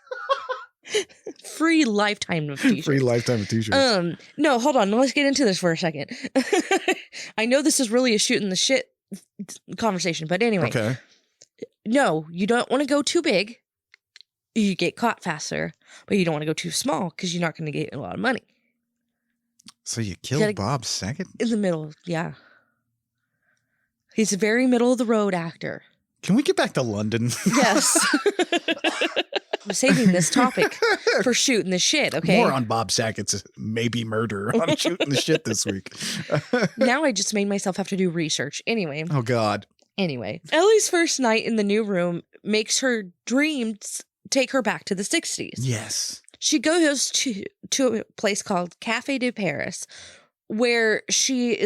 Free lifetime of t-shirts. Free lifetime of t-shirts. No, hold on. Let's get into this for a second. I know this is really a shooting the shit conversation, but anyway. Okay. No, you don't want to go too big. You get caught faster, but you don't want to go too small because you're not going to get a lot of money. So you killed Bob Saget? In the middle, yeah. He's a very middle of the road actor. Can we get back to London? Yes. I'm saving this topic for shooting the shit, okay? More on Bob Saget's maybe murder on shooting the shit this week. Now I just made myself have to do research. Anyway. Oh, God. Anyway. Ellie's first night in the new room makes her dreams take her back to the 60s. Yes. She goes to a place called Café de Paris, where she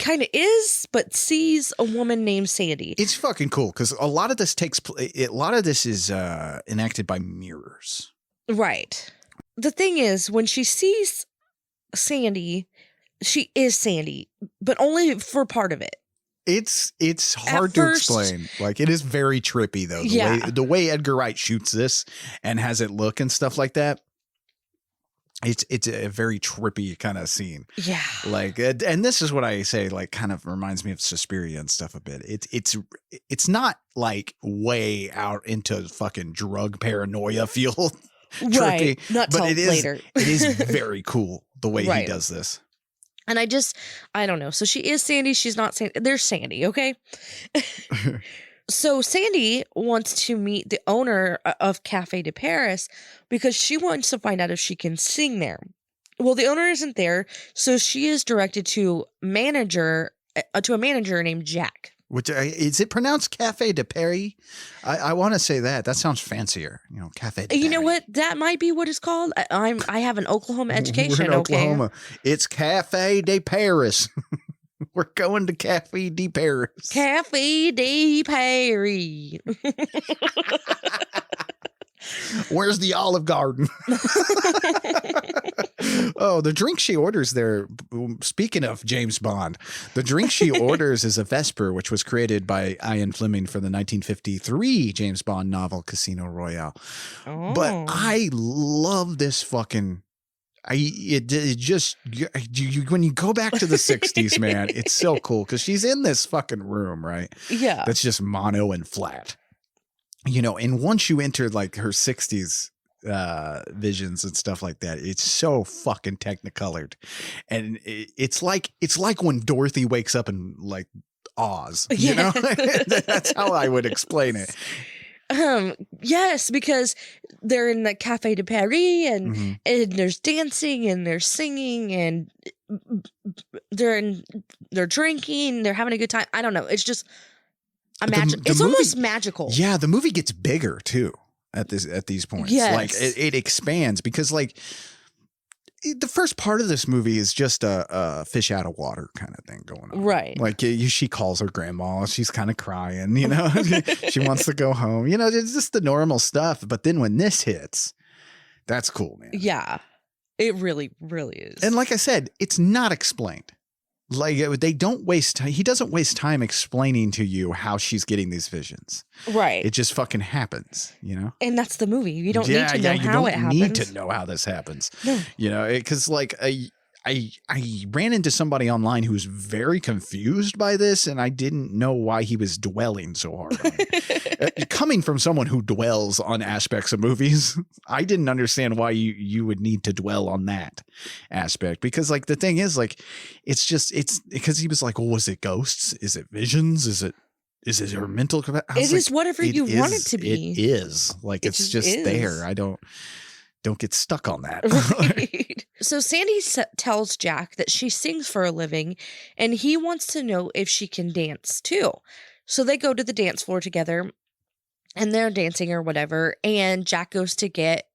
kind of is, but sees a woman named Sandy. It's fucking cool because a lot of this is enacted by mirrors. Right. The thing is, when she sees Sandy, she is Sandy, but only for part of it. It's hard to explain. Like it is very trippy though. The way Edgar Wright shoots this and has it look and stuff like that. It's a very trippy kind of scene. Yeah. Like, and this is what I say, like, kind of reminds me of Suspiria and stuff a bit. It's not like way out into fucking drug paranoia feel. Right. Not till later. It is very cool the way he does this. And I don't know. So she is Sandy. She's not Sandy. There's Sandy. Okay. So Sandy wants to meet the owner of Café de Paris because she wants to find out if she can sing there. Well, the owner isn't there, so she is directed to a manager named Jack. Which is it pronounced Café de Paris? I want to say that. That sounds fancier. You know, Café de Paris. You know what? That might be what it's called. I have an Oklahoma education. We're in Oklahoma. It's Café de Paris. We're going to Café de Paris. Café de Paris. Where's the Olive Garden? Oh, the drink she orders there. Speaking of James Bond, the drink she orders is a Vesper, which was created by Ian Fleming for the 1953 James Bond novel Casino Royale. Oh. But I love this fucking. When you go back to the 60s, man, it's so cool because she's in this fucking room, right? Yeah. That's just mono and flat. You know, and once you enter like her 60s visions and stuff like that, it's so fucking technicolored. And it's like when Dorothy wakes up and like Oz. You know, that's how I would explain it. Yes, because they're in the Cafe de Paris and there's dancing and there's singing and they're drinking, they're having a good time. I don't know. It's just it's almost magical. Yeah, the movie gets bigger too at these points. Yes. Like it expands because like the first part of this movie is just a fish out of water kind of thing going on. Right. Like she calls her grandma. She's kind of crying, you know, she wants to go home. You know, it's just the normal stuff. But then when this hits, that's cool, man. Yeah, it really, really is. And like I said, it's not explained. Like they don't waste time. He doesn't waste time explaining to you how she's getting these visions. Right. It just fucking happens, you know? And that's the movie. You don't need to know how it happens. You don't need to know how this happens. No. You know, because like I ran into somebody online who was very confused by this, and I didn't know why he was dwelling so hard on it. Coming from someone who dwells on aspects of movies, I didn't understand why you would need to dwell on that aspect. Because like the thing is, like, it's because he was like, well, was it ghosts? Is it visions? Is it her mental capacity? It is whatever you want it to be. It is. Like, it's just there. I don't get stuck on that. Right. So Sandy tells Jack that she sings for a living and he wants to know if she can dance too. So they go to the dance floor together and they're dancing or whatever. And Jack goes to get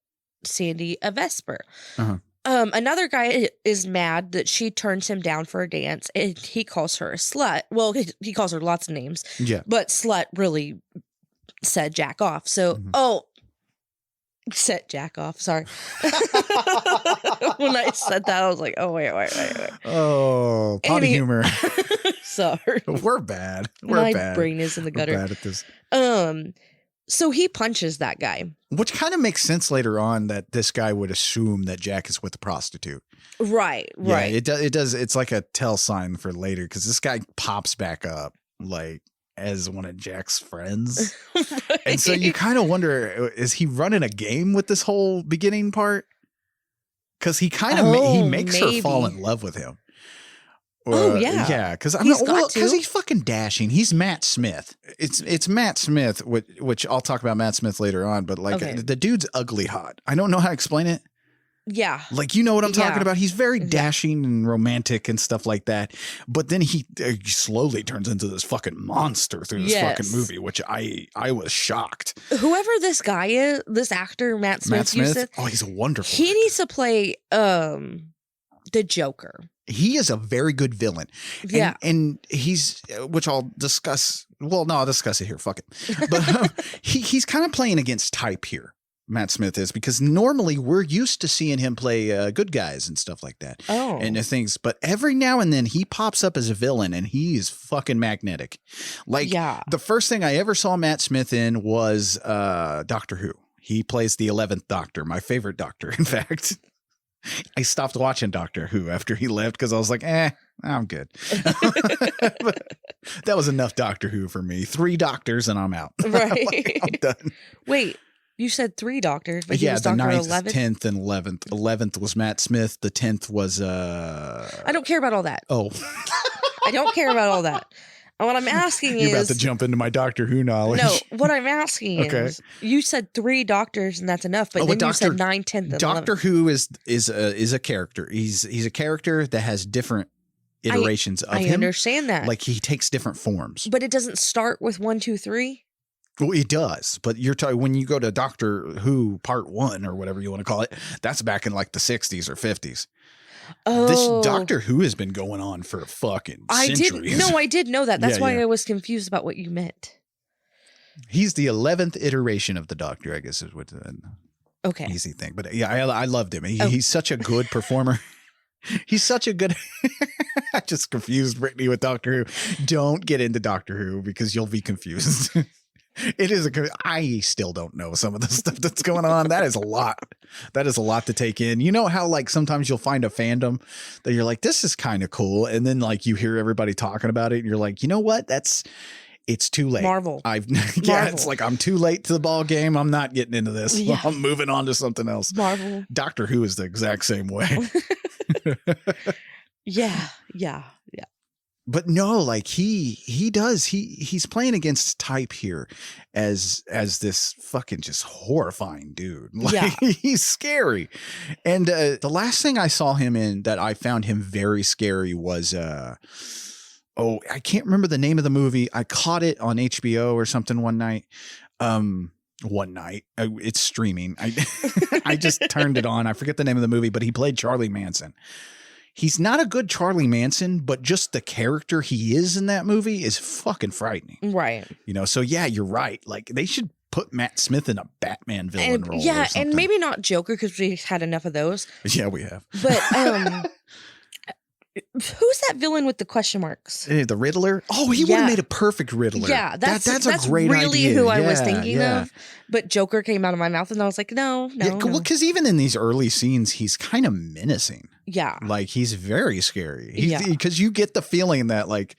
Sandy a Vesper. Uh-huh. Another guy is mad that she turns him down for a dance and he calls her a slut. Well, he calls her lots of names. Yeah. But slut really set Jack off. So, set Jack off. Sorry. When I said that, I was like, oh, wait. Oh, potty humor. Sorry. We're bad. My brain is in the gutter. We're bad at this. So he punches that guy. Which kind of makes sense later on that this guy would assume that Jack is with a prostitute. Right. Yeah, it does. It's like a tell sign for later because this guy pops back up like as one of Jack's friends. Right. And so you kind of wonder, is he running a game with this whole beginning part? Because he kind of he makes her fall in love with him. Yeah, because he's fucking dashing. He's Matt Smith. It's Matt Smith, which I'll talk about Matt Smith later on. But like the dude's ugly hot. I don't know how to explain it. Yeah, like you know what I'm talking about. He's very dashing and romantic and stuff like that. But then he slowly turns into this fucking monster through this fucking movie, which I was shocked. Whoever this guy is, this actor Matt Smith, he's a wonderful. He needs to play the Joker. He is a very good villain. Yeah. And he's, which I'll discuss. Well, no, I'll discuss it here. Fuck it. But he's kind of playing against type here. Matt Smith is, because normally we're used to seeing him play good guys and stuff like that. Oh. And things. But every now and then he pops up as a villain and he's fucking magnetic. Like the first thing I ever saw Matt Smith in was Doctor Who. He plays the 11th Doctor, my favorite Doctor, in fact. I stopped watching Doctor Who after he left because I was like, I'm good. But that was enough Doctor Who for me. 3 doctors and I'm out. Right. Like, I'm done. Wait, you said 3 doctors, but he was Doctor 11th? 10th, and 11th. 11th was Matt Smith. The 10th was... I don't care about all that. Oh. I don't care about all that. And what I'm asking You're about to jump into my Doctor Who knowledge. No, what I'm asking is, you said 3 doctors and that's enough, but then you said 9, 10th, and 11th. Doctor Who is a character. He's a character that has different iterations of him. I understand that. Like he takes different forms. But it doesn't start with 1, 2, 3? Well, it does, but you're talking when you go to Doctor Who Part 1 or whatever you want to call it, that's back in like the 60s or 50s. Oh. This Doctor Who has been going on for fucking centuries. I did know that. That's why I was confused about what you meant. He's the 11th iteration of the Doctor, I guess is what easy thing. But yeah, I loved him. He's such a good performer. He's such a good. I just confused Brittany with Doctor Who. Don't get into Doctor Who because you'll be confused. It is I still don't know some of the stuff that's going on. That is a lot. That is a lot to take in. You know how like sometimes you'll find a fandom that you're like, this is kind of cool. And then like you hear everybody talking about it and you're like, you know what? It's too late. Marvel. It's like I'm too late to the ball game. I'm not getting into this. Yeah. I'm moving on to something else. Marvel. Doctor Who is the exact same way. Yeah. But no, like he does. He's playing against type here as this fucking just horrifying dude. Like he's scary. And the last thing I saw him in that I found him very scary was I can't remember the name of the movie. I caught it on HBO or something one night. It's streaming. I just turned it on. I forget the name of the movie, but he played Charlie Manson. He's not a good Charlie Manson, but just the character he is in that movie is fucking frightening. Right. You know, so yeah, you're right. Like they should put Matt Smith in a Batman villain role. Yeah, or something. and maybe not Joker because we've had enough of those. Yeah, we have. But who's that villain with the question marks? The Riddler? Oh, he would have made a perfect Riddler. Yeah, that's a great really idea. who I was thinking of. But Joker came out of my mouth and I was like, no. Well, because even in these early scenes, he's kind of menacing. Yeah. Like he's very scary. Because you get the feeling that like,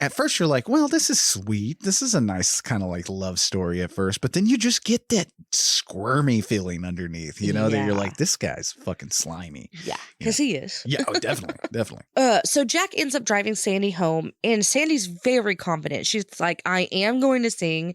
at first you're like, well, this is sweet. This is a nice kind of like love story at first. But then you just get that squirmy feeling underneath, you know, that you're like, this guy's fucking slimy. Yeah, because he is. Yeah, definitely. So Jack ends up driving Sandy home and Sandy's very confident. She's like, I am going to sing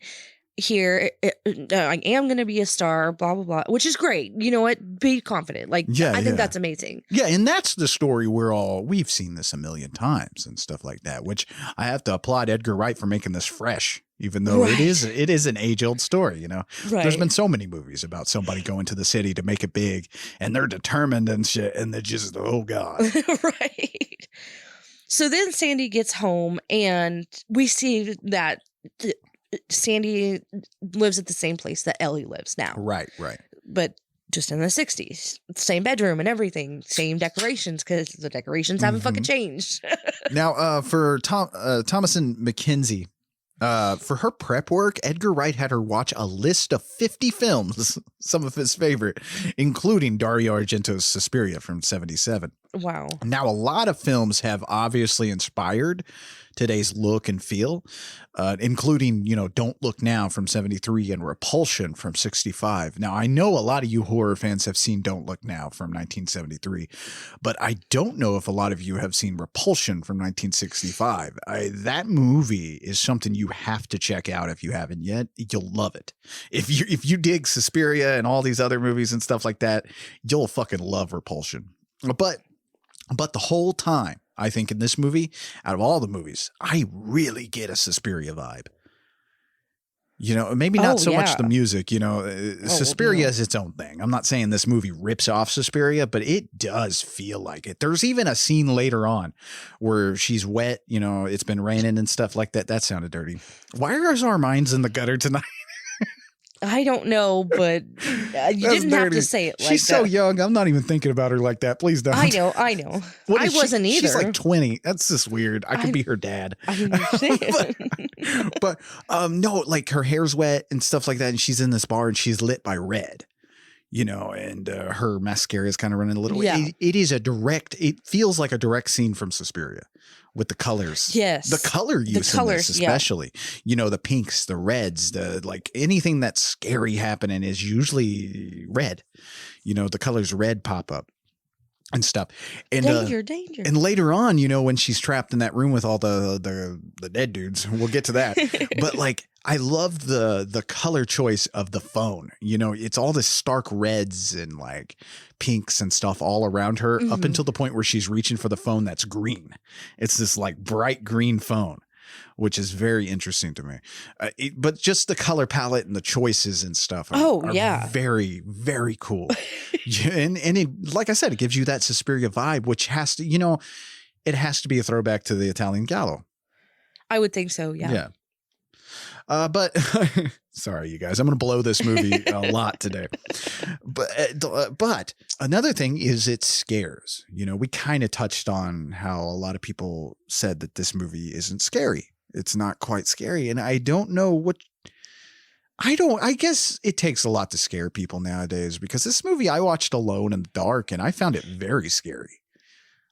here. I am going to be a star, blah, blah, blah, which is great. You know what? Be confident. Like, I think that's amazing. Yeah. And that's the story we've seen this a million times and stuff like that, which I have to applaud Edgar Wright for making this fresh, even though it is an age old story. You know, there's been so many movies about somebody going to the city to make it big and they're determined and shit. And they're just, oh God. Right. So then Sandy gets home and we see that Sandy lives at the same place that Ellie lives now. Right. But just in the 60s. Same bedroom and everything. Same decorations because the decorations haven't fucking changed. Now, for Thomasin McKenzie, for her prep work, Edgar Wright had her watch a list of 50 films, some of his favorite, including Dario Argento's Suspiria from 1977. Wow. Now, a lot of films have obviously inspired today's look and feel, including, you know, Don't Look Now from 1973 and Repulsion from 1965. Now, I know a lot of you horror fans have seen Don't Look Now from 1973, but I don't know if a lot of you have seen Repulsion from 1965. That movie is something you have to check out if you haven't yet. You'll love it. If you dig Suspiria and all these other movies and stuff like that, you'll fucking love Repulsion. But the whole time, I think in this movie, out of all the movies, I really get a Suspiria vibe. You know, maybe not so much the music, you know, Suspiria is its own thing. I'm not saying this movie rips off Suspiria, but it does feel like it. There's even a scene later on where she's wet, you know, it's been raining and stuff like that. That sounded dirty. Why are our minds in the gutter tonight? I don't know, but you didn't have to say it like that. She's so young. I'm not even thinking about her like that. Please don't. I know. I wasn't either. She's like 20. That's just weird. I could be her dad. I understand. but no, like her hair's wet and stuff like that. And she's in this bar and she's lit by red, you know, and her mascara is kind of running a little. Yeah. It feels like a direct scene from Suspiria. With the colors. Yes. The color use in this especially. You know, the pinks, the reds, like anything that's scary happening is usually red. You know, the colors red pop up and stuff. And danger. And later on, you know, when she's trapped in that room with all the dead dudes, we'll get to that. But like I love the color choice of the phone. You know, it's all this stark reds and like pinks and stuff all around her up until the point where she's reaching for the phone that's green. It's this like bright green phone, which is very interesting to me. But just the color palette and the choices and stuff are very, very cool. and it, like I said, it gives you that Suspiria vibe, which has to, you know, it has to be a throwback to the Italian Giallo. I would think so, yeah. Yeah. But sorry, you guys, I'm going to blow this movie a lot today. But another thing is it scares. You know, we kind of touched on how a lot of people said that this movie isn't scary. It's not quite scary. And I don't know I guess it takes a lot to scare people nowadays because this movie I watched alone in the dark and I found it very scary.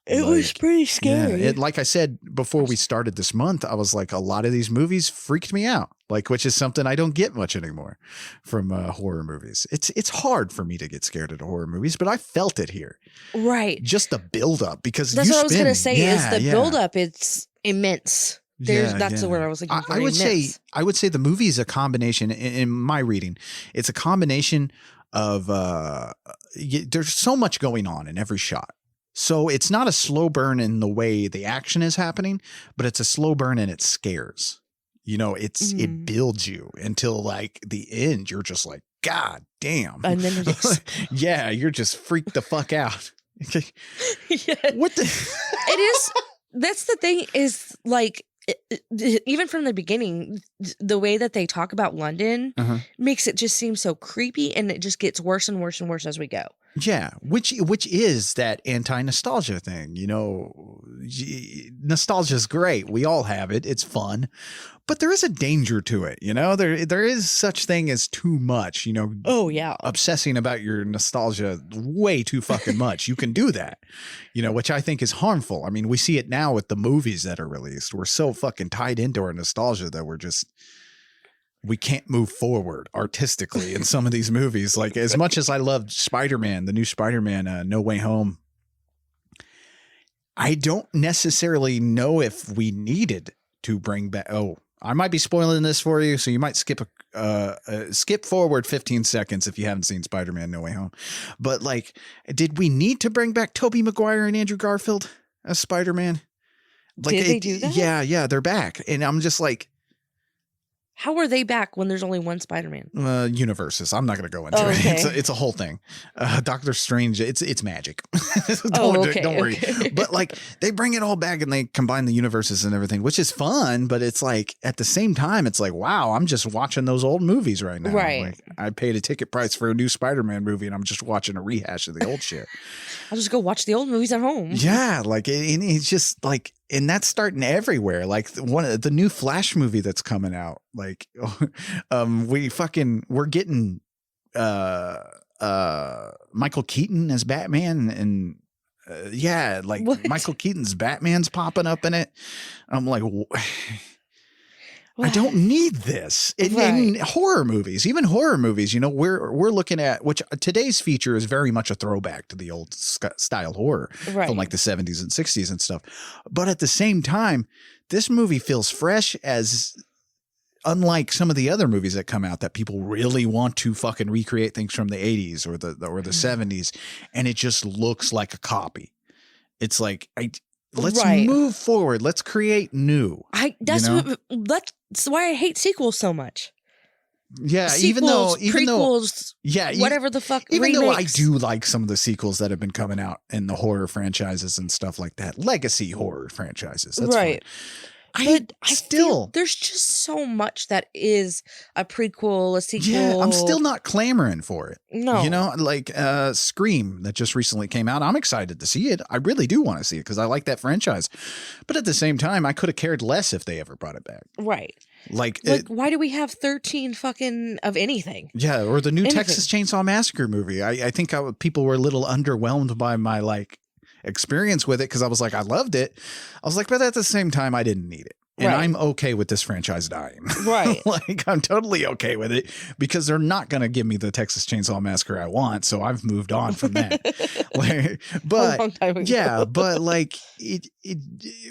It was pretty scary. Yeah, like I said before we started this month, I was like, a lot of these movies freaked me out, like, which is something I don't get much anymore from horror movies. It's hard for me to get scared at horror movies, but I felt it here. Right. Just the buildup, because that's what I was going to say is the yeah. buildup. It's immense. That's the word I was looking for. I would say the movie is a combination, in my reading, it's a combination of there's so much going on in every shot. So it's not a slow burn in the way the action is happening, but it's a slow burn and it scares. You know, it builds you until like the end. You're just like, God damn. And then yeah, you're just freaked the fuck out. Yeah. What the? It is. That's the thing is like, even from the beginning, the way that they talk about London makes it just seem so creepy, and it just gets worse and worse and worse as we go. Yeah, which is that anti-nostalgia thing. You know, nostalgia is great. We all have it. It's fun. But there is a danger to it, you know? There is such thing as too much, you know? Oh, yeah. Obsessing about your nostalgia way too fucking much. You can do that, you know, which I think is harmful. I mean, we see it now with the movies that are released. We're so fucking tied into our nostalgia that we can't move forward artistically in some of these movies. Like, as much as I loved Spider-Man, the new Spider-Man, No Way Home, I don't necessarily know if we needed to bring back. Oh, I might be spoiling this for you, so you might skip forward 15 seconds if you haven't seen Spider-Man No Way Home. But like, did we need to bring back Tobey Maguire and Andrew Garfield as Spider-Man? Like, did they do that? Yeah, they're back, and I'm just like, how are they back when there's only one Spider-Man? Universes. I'm not going to go into it. Okay. It's a whole thing. Doctor Strange. It's magic. Don't worry. But like, they bring it all back and they combine the universes and everything, which is fun. But it's like, at the same time, it's like, wow, I'm just watching those old movies right now. Right. Like, I paid a ticket price for a new Spider-Man movie, and I'm just watching a rehash of the old shit. I'll just go watch the old movies at home. Yeah, like, it's just like, and that's starting everywhere. Like, one of the new Flash movie that's coming out. Like, we're getting Michael Keaton as Batman, and What? Michael Keaton's Batman's popping up in it. I'm like, I don't need this in horror movies. Even horror movies, you know, we're looking at, which today's feature is very much a throwback to the old style horror from like the 70s and 60s and stuff. But at the same time, this movie feels fresh, as unlike some of the other movies that come out that people really want to fucking recreate things from the 80s or the 70s, and it just looks like a copy. It's like, let's move forward. Let's create new. That's why I hate sequels so much. Yeah, sequels, even prequels, though whatever the fuck. Even remakes. though I do like some of the sequels that have been coming out in the horror franchises and stuff like that, legacy horror franchises. That's right. Fine. But I feel there's just so much that is a prequel, a sequel. Yeah, I'm still not clamoring for it. No. You know, like Scream that just recently came out. I'm excited to see it. I really do want to see it because I like that franchise. But at the same time, I could have cared less if they ever brought it back. Right. Like why do we have 13 fucking of anything? Yeah, or the new Texas Chainsaw Massacre movie. I think people were a little underwhelmed by my experience with it, because I was like, I loved it. I was like, but at the same time, I didn't need it. And I'm okay with this franchise dying. Right. Like, I'm totally okay with it, because they're not going to give me the Texas Chainsaw Massacre I want. So I've moved on from that. But a long time ago. Yeah, but like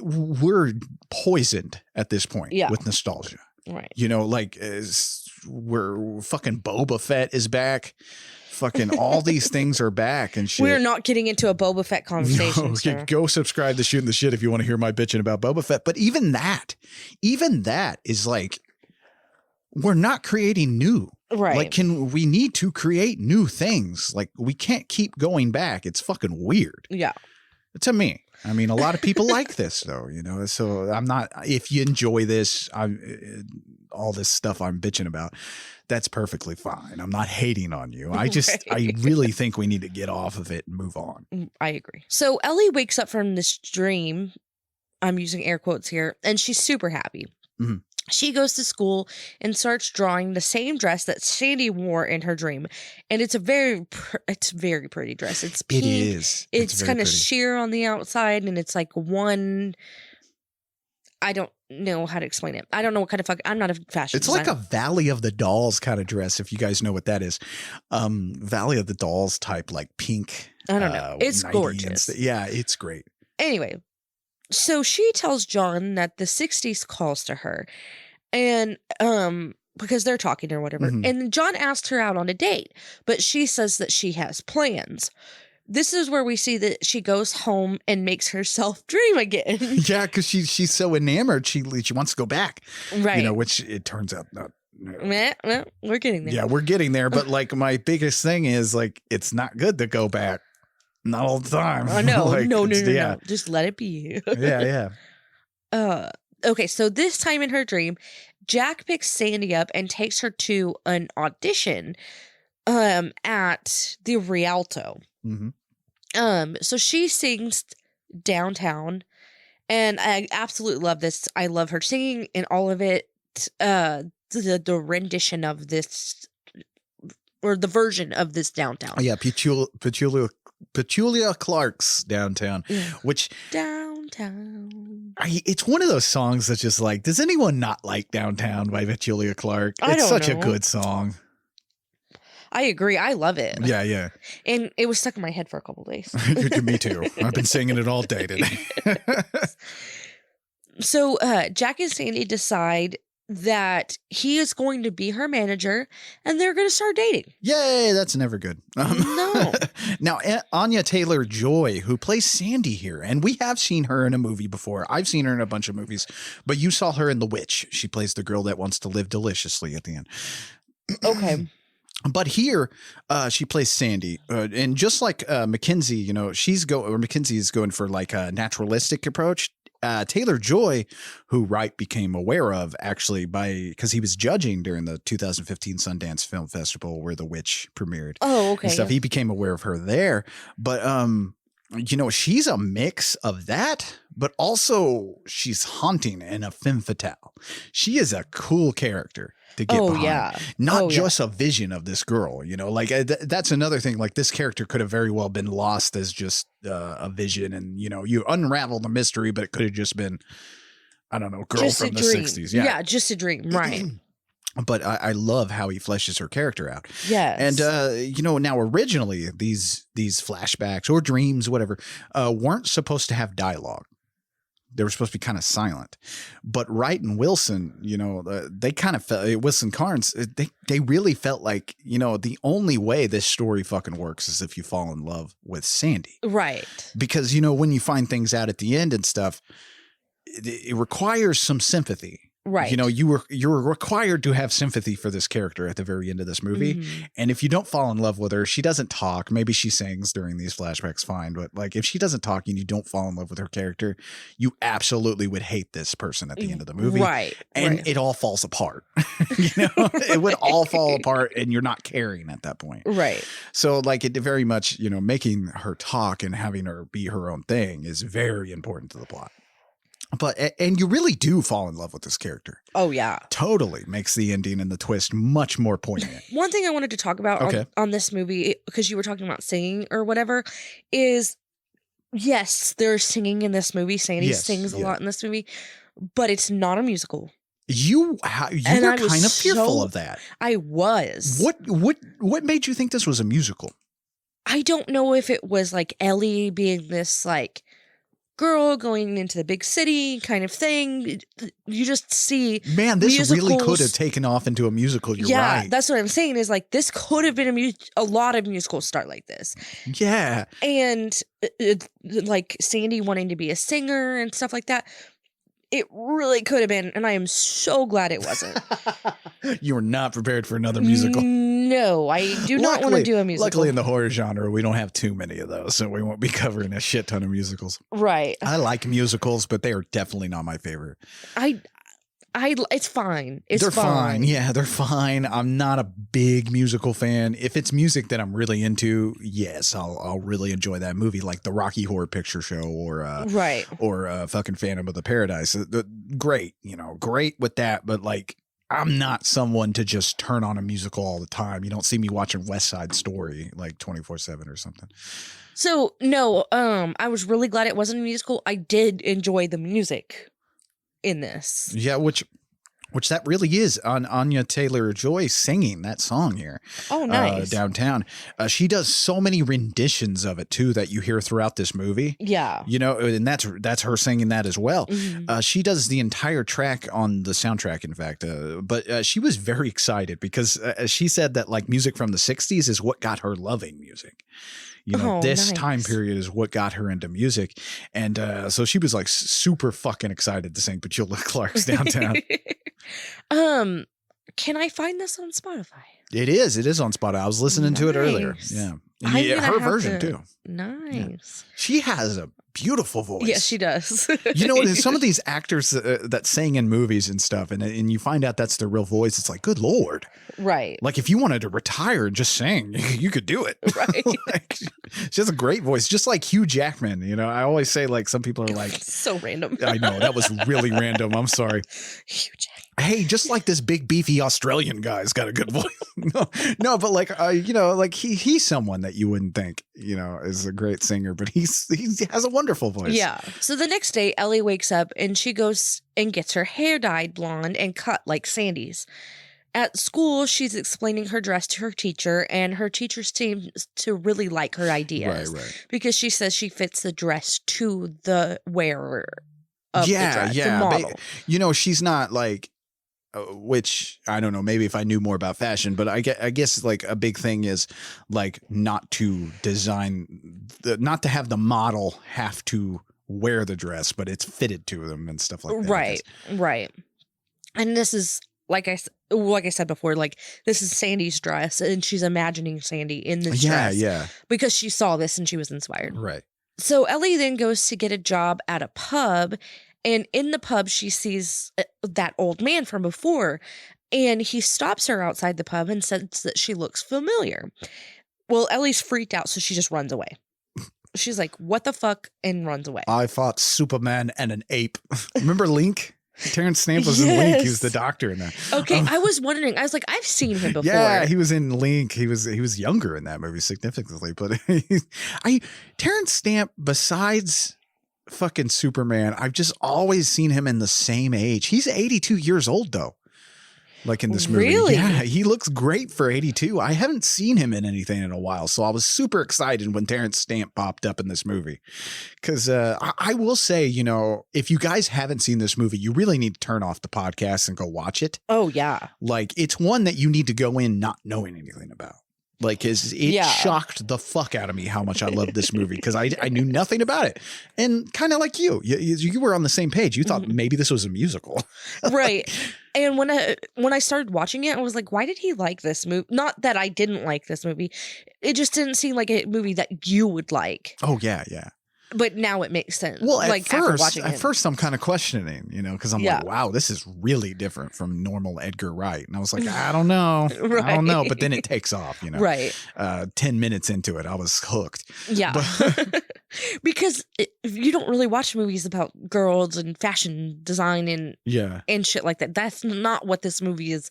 we're poisoned at this point with nostalgia. Right. You know, like we're fucking Boba Fett is back. Fucking all these things are back and shit. We're not getting into a Boba Fett conversation. No, go subscribe to Shooting the Shit if you want to hear my bitching about Boba Fett. But even that is like, we're not creating new. Right. Like, we need to create new things. Like, we can't keep going back. It's fucking weird. Yeah. To me. I mean, a lot of people like this though, you know, so I'm not, if you enjoy this, all this stuff I'm bitching about, that's perfectly fine. I'm not hating on you. I really think we need to get off of it and move on. I agree. So Ellie wakes up from this dream, I'm using air quotes here, and she's super happy. Mm-hmm. She goes to school and starts drawing the same dress that Sandy wore in her dream. And it's a very pretty dress. It's pink. It is. It's kind of pretty. sheer on the outside, and it's like one. I don't know how to explain it. I don't know what kind of I'm not a fashion It's designer. like a Valley of the Dolls kind of dress, if you guys know what that is. Valley of the Dolls type, like pink. I don't know. It's 90s and gorgeous. Yeah, it's great. Anyway, so she tells John that the 60s calls to her, and because they're talking or whatever. Mhm. And John asked her out on a date, but she says that she has plans. This is where we see that she goes home and makes herself dream again. Yeah, because she's so enamored, she wants to go back. Right. You know, which it turns out not. Well, we're getting there. Yeah, we're getting there, but like my biggest thing is like it's not good to go back. Not all the time. No, Like, no. yeah. Just let it be. Yeah. Okay, so this time in her dream, Jack picks Sandy up and takes her to an audition at the Rialto. Mm-hmm. So she sings downtown, and I absolutely love this. I love her singing and all of it. The rendition of this, or the version of this downtown. Oh, yeah, Petulia Clark's Downtown, which Downtown. it's one of those songs that's just like, does anyone not like Downtown by Petulia Clark? I It's don't such know. a good song. I agree. I love it. Yeah. And it was stuck in my head for a couple days. Me too. I've been singing it all day today. So Jack and Sandy decide that he is going to be her manager, and they're going to start dating. Yay, that's never good. No. Now, Anya Taylor-Joy, who plays Sandy here, and we have seen her in a movie before. I've seen her in a bunch of movies, but you saw her in The Witch. She plays the girl that wants to live deliciously at the end. Okay. But here, she plays Sandy, and just like McKenzie, you know, McKenzie is going for like a naturalistic approach. Taylor-Joy, who Wright became aware of actually because he was judging during the 2015 Sundance Film Festival where The Witch premiered. Oh, okay. And stuff. He became aware of her there, but you know, she's a mix of that, but also she's haunting and a femme fatale. She is a cool character to get behind. Yeah. Not just a vision of this girl, you know, like that's another thing. Like this character could have very well been lost as just a vision, and you know, you unravel the mystery, but it could have just been, I don't know, girl Just from a the dream. 60s. Yeah, just a dream. Right. But I love how he fleshes her character out. Yes. And, you know, now originally these flashbacks or dreams, whatever, weren't supposed to have dialogue. They were supposed to be kind of silent. But Wright and Wilson, you know, they kind of felt, Wilson-Cairns, they really felt like, you know, the only way this story fucking works is if you fall in love with Sandy. Right. Because, you know, when you find things out at the end and stuff, it requires some sympathy. Right. You know, you're required to have sympathy for this character at the very end of this movie. Mhm. And if you don't fall in love with her, she doesn't talk. Maybe she sings during these flashbacks, fine. But like if she doesn't talk and you don't fall in love with her character, you absolutely would hate this person at the end of the movie. Right. And right. it all falls apart. You know, it would all fall apart and you're not caring at that point. Right. So like it very much, you know, making her talk and having her be her own thing is very important to the plot. But, and you really do fall in love with this character. Oh, yeah. Totally makes the ending and the twist much more poignant. One thing I wanted to talk about on this movie, because you were talking about singing or whatever, is yes, there's singing in this movie. Sandy sings a lot in this movie, but it's not a musical. You were kind of fearful of that. I was. What made you think this was a musical? I don't know if it was like Ellie being this like girl going into the big city kind of thing. You just see, man, this musicals, really could have taken off into a musical. You're right. That's what I'm saying is like this could have been a lot of musicals start like this. Yeah. And like Sandy wanting to be a singer and stuff like that. It really could have been, and I am so glad it wasn't. You were not prepared for another musical. No, I do not want to do a musical. Luckily, in the horror genre, we don't have too many of those, so we won't be covering a shit ton of musicals. Right. I like musicals, but they are definitely not my favorite. It's fine. It's They're fine. Yeah, they're fine. I'm not a big musical fan. If it's music that I'm really into, yes, I'll really enjoy that movie, like the Rocky Horror Picture Show or fucking Phantom of the Paradise. Great, great with that. But like, I'm not someone to just turn on a musical all the time. You don't see me watching West Side Story like 24/7 or something. So no, I was really glad it wasn't a musical. I did enjoy the music in this. Yeah, which that really is on Anya Taylor-Joy singing that song here. Oh, nice. Downtown. She does so many renditions of it too that you hear throughout this movie. Yeah. And that's her singing that as well. Mm-hmm. She does the entire track on the soundtrack, in fact. But she was very excited because she said that like music from the 60s is what got her loving music. This time period is what got her into music. And so she was like super fucking excited to sing Petula Clark's Downtown. Can I find this on Spotify? It is on Spotify. I was listening to it earlier. Yeah. And her version too. Nice. Yeah. She has a beautiful voice. Yes, she does. Some of these actors that sing in movies and stuff, and you find out that's their real voice. It's like, good Lord. Right. Like if you wanted to retire and just sing, you could do it. Right. Like, she has a great voice, just like Hugh Jackman. I always say like some people are like, so random. I know that was really random. I'm sorry. Hugh Jackman. Hey, just like this big beefy Australian guy's got a good voice. no, but like like he's someone that you wouldn't think is a great singer, but he has a wonderful voice. Yeah. So the next day, Ellie wakes up and she goes and gets her hair dyed blonde and cut like Sandy's. At school, she's explaining her dress to her teacher, and her teacher seems to really like her ideas. Right. Because she says she fits the dress to the wearer of the dress, yeah. the model. She's not like, which I don't know, maybe if I knew more about fashion, but I guess like a big thing is like not to not to have the model have to wear the dress, but it's fitted to them and stuff like that. Right. And this is like I said before, like this is Sandy's dress, and she's imagining Sandy in this dress. Yeah. Because she saw this and she was inspired. Right. So Ellie then goes to get a job at a pub, and in the pub she sees that old man from before, and he stops her outside the pub and says that she looks familiar. Well, Ellie's freaked out, so she just runs away. She's like, what the fuck, and runs away. I fought Superman and an ape. Remember Link? Terrence Stamp was in Link. He was the doctor in that. Okay, I was wondering. I was like, I've seen him before. Yeah, he was in Link. He was younger in that movie significantly. But Terrence Stamp, besides fucking Superman, I've just always seen him in the same age. He's 82 years old though. Like in this movie. Really? Yeah, he looks great for 82. I haven't seen him in anything in a while, so I was super excited when Terrence Stamp popped up in this movie. Because I will say, if you guys haven't seen this movie, you really need to turn off the podcast and go watch it. Oh, yeah. Like, it's one that you need to go in not knowing anything about. Like, it shocked the fuck out of me how much I loved this movie because I knew nothing about it. And kind of like you were on the same page. You thought maybe this was a musical. Right. And when I started watching it, I was like, why did he like this movie? Not that I didn't like this movie. It just didn't seem like a movie that you would like. Oh, yeah. But now it makes sense. Well, after watching at first I'm kind of questioning, because I'm like, wow, this is really different from normal Edgar Wright. And I was like, I don't know. Right. I don't know. But then it takes off, Right. 10 minutes into it, I was hooked. Yeah. Because you don't really watch movies about girls and fashion design and shit like that. That's not what this movie is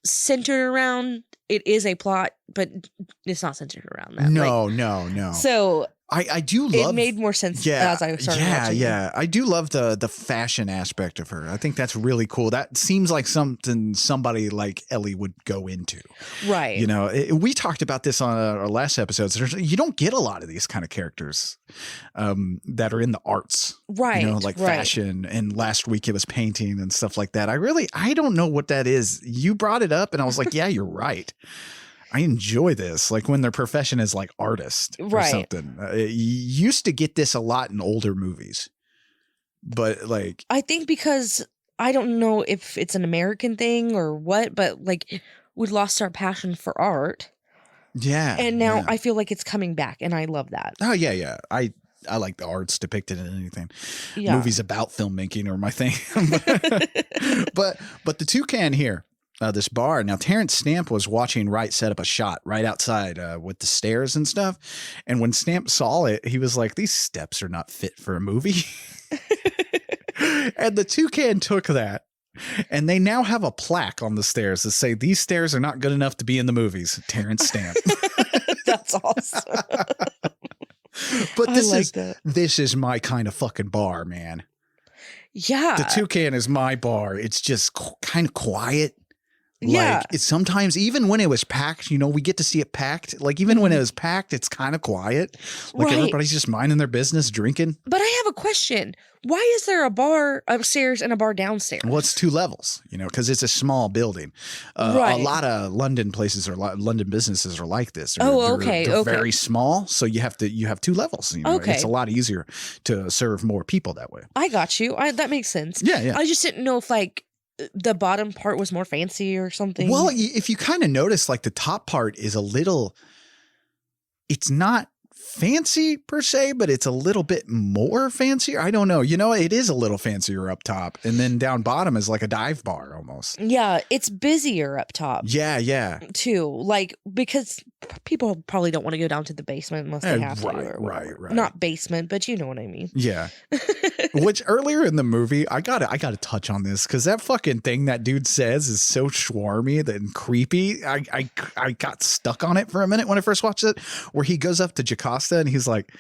centered around. It is a plot, but it's not centered around that. No. So I do love. It made more sense as I started watching. Yeah. I do love the fashion aspect of her. I think that's really cool. That seems like something somebody like Ellie would go into. Right. We talked about this on our last episodes. You don't get a lot of these kind of characters that are in the arts. Right. Like fashion. And last week it was painting and stuff like that. I don't know what that is. You brought it up and I was like, yeah, you're right. I enjoy this, like when their profession is like artist or something. You used to get this a lot in older movies, but like I think because I don't know if it's an American thing or what, but like we lost our passion for art. Yeah, and now I feel like it's coming back, and I love that. Oh yeah. like the arts depicted in anything. Yeah. Movies about filmmaking are my thing. but the toucan here, this bar. Now, Terence Stamp was watching Wright set up a shot right outside with the stairs and stuff. And when Stamp saw it, he was like, these steps are not fit for a movie. And the toucan took that. And they now have a plaque on the stairs that say, these stairs are not good enough to be in the movies. Terence Stamp. That's awesome. But this is my kind of fucking bar, man. Yeah. The toucan is my bar. It's just kind of quiet. Yeah. Like, it's sometimes, even when it was packed, you know, we get to see it packed. Like, even when it was packed, it's kind of quiet. Like, Right. everybody's just minding their business, drinking. But I have a question. Why is there a bar upstairs and a bar downstairs? Well, it's 2 levels, you know, because it's a small building. Right. A lot of London places London businesses are like this. Okay. They're very small, so you have 2 levels. You know? Okay. It's a lot easier to serve more people that way. I got you. That makes sense. Yeah. I just didn't know if like the bottom part was more fancy or something. Well, if you kind of notice, like the top part is a little, it's not fancy per se, but it's a little bit more fancier. I don't know. You know, it is a little fancier up top. And then down bottom is like a dive bar almost. Yeah, it's busier up top. Yeah. Too. Like, because people probably don't want to go down to the basement unless they have to. Right. Not basement, but you know what I mean. Yeah. Which earlier in the movie, I gotta touch on this because that fucking thing that dude says is so schwarmy and creepy. I got stuck on it for a minute when I first watched it, where he goes up to Jocasta and he's like,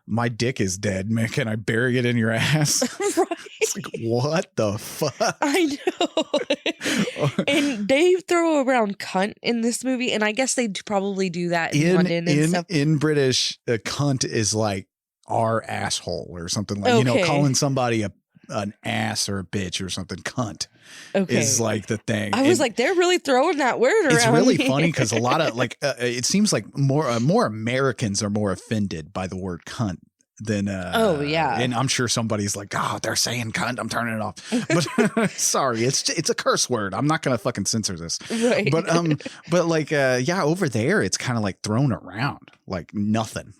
my dick is dead, man. Can I bury it in your ass? Right. It's like, what the fuck? I know. And they throw around cunt in this movie, and I guess they probably do that in London and stuff. In British, cunt is like our asshole or something, like, you know, calling somebody an ass or a bitch or something. Cunt is like the thing. I was like, they're really throwing that word around. It's really funny because a lot of like it seems like more Americans are more offended by the word cunt than and I'm sure somebody's like, oh, they're saying cunt, I'm turning it off. But sorry, it's a curse word. I'm not gonna fucking censor this. Right. But like over there it's kind of like thrown around like nothing.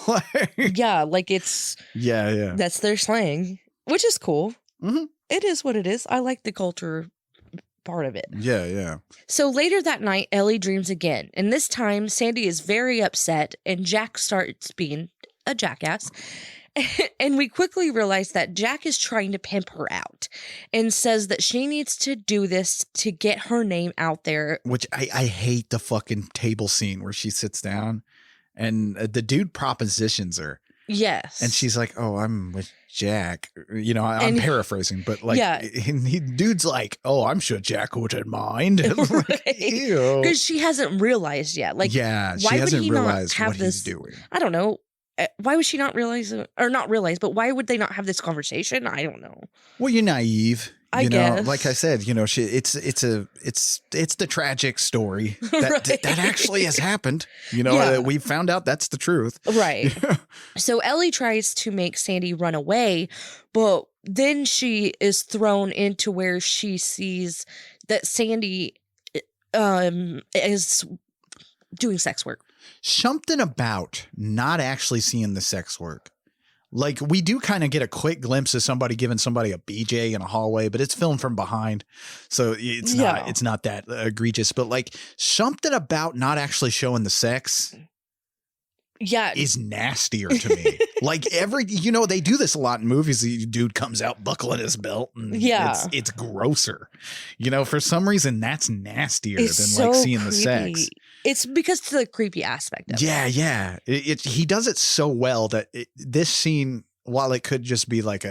Like it's that's their slang, which is cool. Mm-hmm. It is what it is. I like the culture part of it. Yeah. So later that night, Ellie dreams again, and this time Sandy is very upset and Jack starts being a jackass. And we quickly realize that Jack is trying to pimp her out and says that she needs to do this to get her name out there. Which I hate the fucking table scene where she sits down and the dude propositions her. Yes. And she's like, oh, I'm with Jack. You know, I'm paraphrasing, but like, dude's like, oh, I'm sure Jack wouldn't mind. Because she hasn't realized yet. Like, she hasn't realized what he's doing. I don't know. Why would she not realize, or not realize, but why would they not have this conversation? I don't know. Well, you're naive. I guess. Know, like I said, you know, it's the tragic story that actually has happened. You know, we found out that's the truth. Right. So Ellie tries to make Sandy run away, but then she is thrown into where she sees that Sandy is doing sex work. Something about not actually seeing the sex work. Like, we do kind of get a quick glimpse of somebody giving somebody a BJ in a hallway, but it's filmed from behind. So it's not that egregious, but like something about not actually showing the sex is nastier to me. Like they do this a lot in movies. The dude comes out buckling his belt and it's grosser. You know, for some reason that's nastier than so like seeing creepy. the sex. It's because of the creepy aspect of it. Yeah. He does it so well that this scene, while it could just be like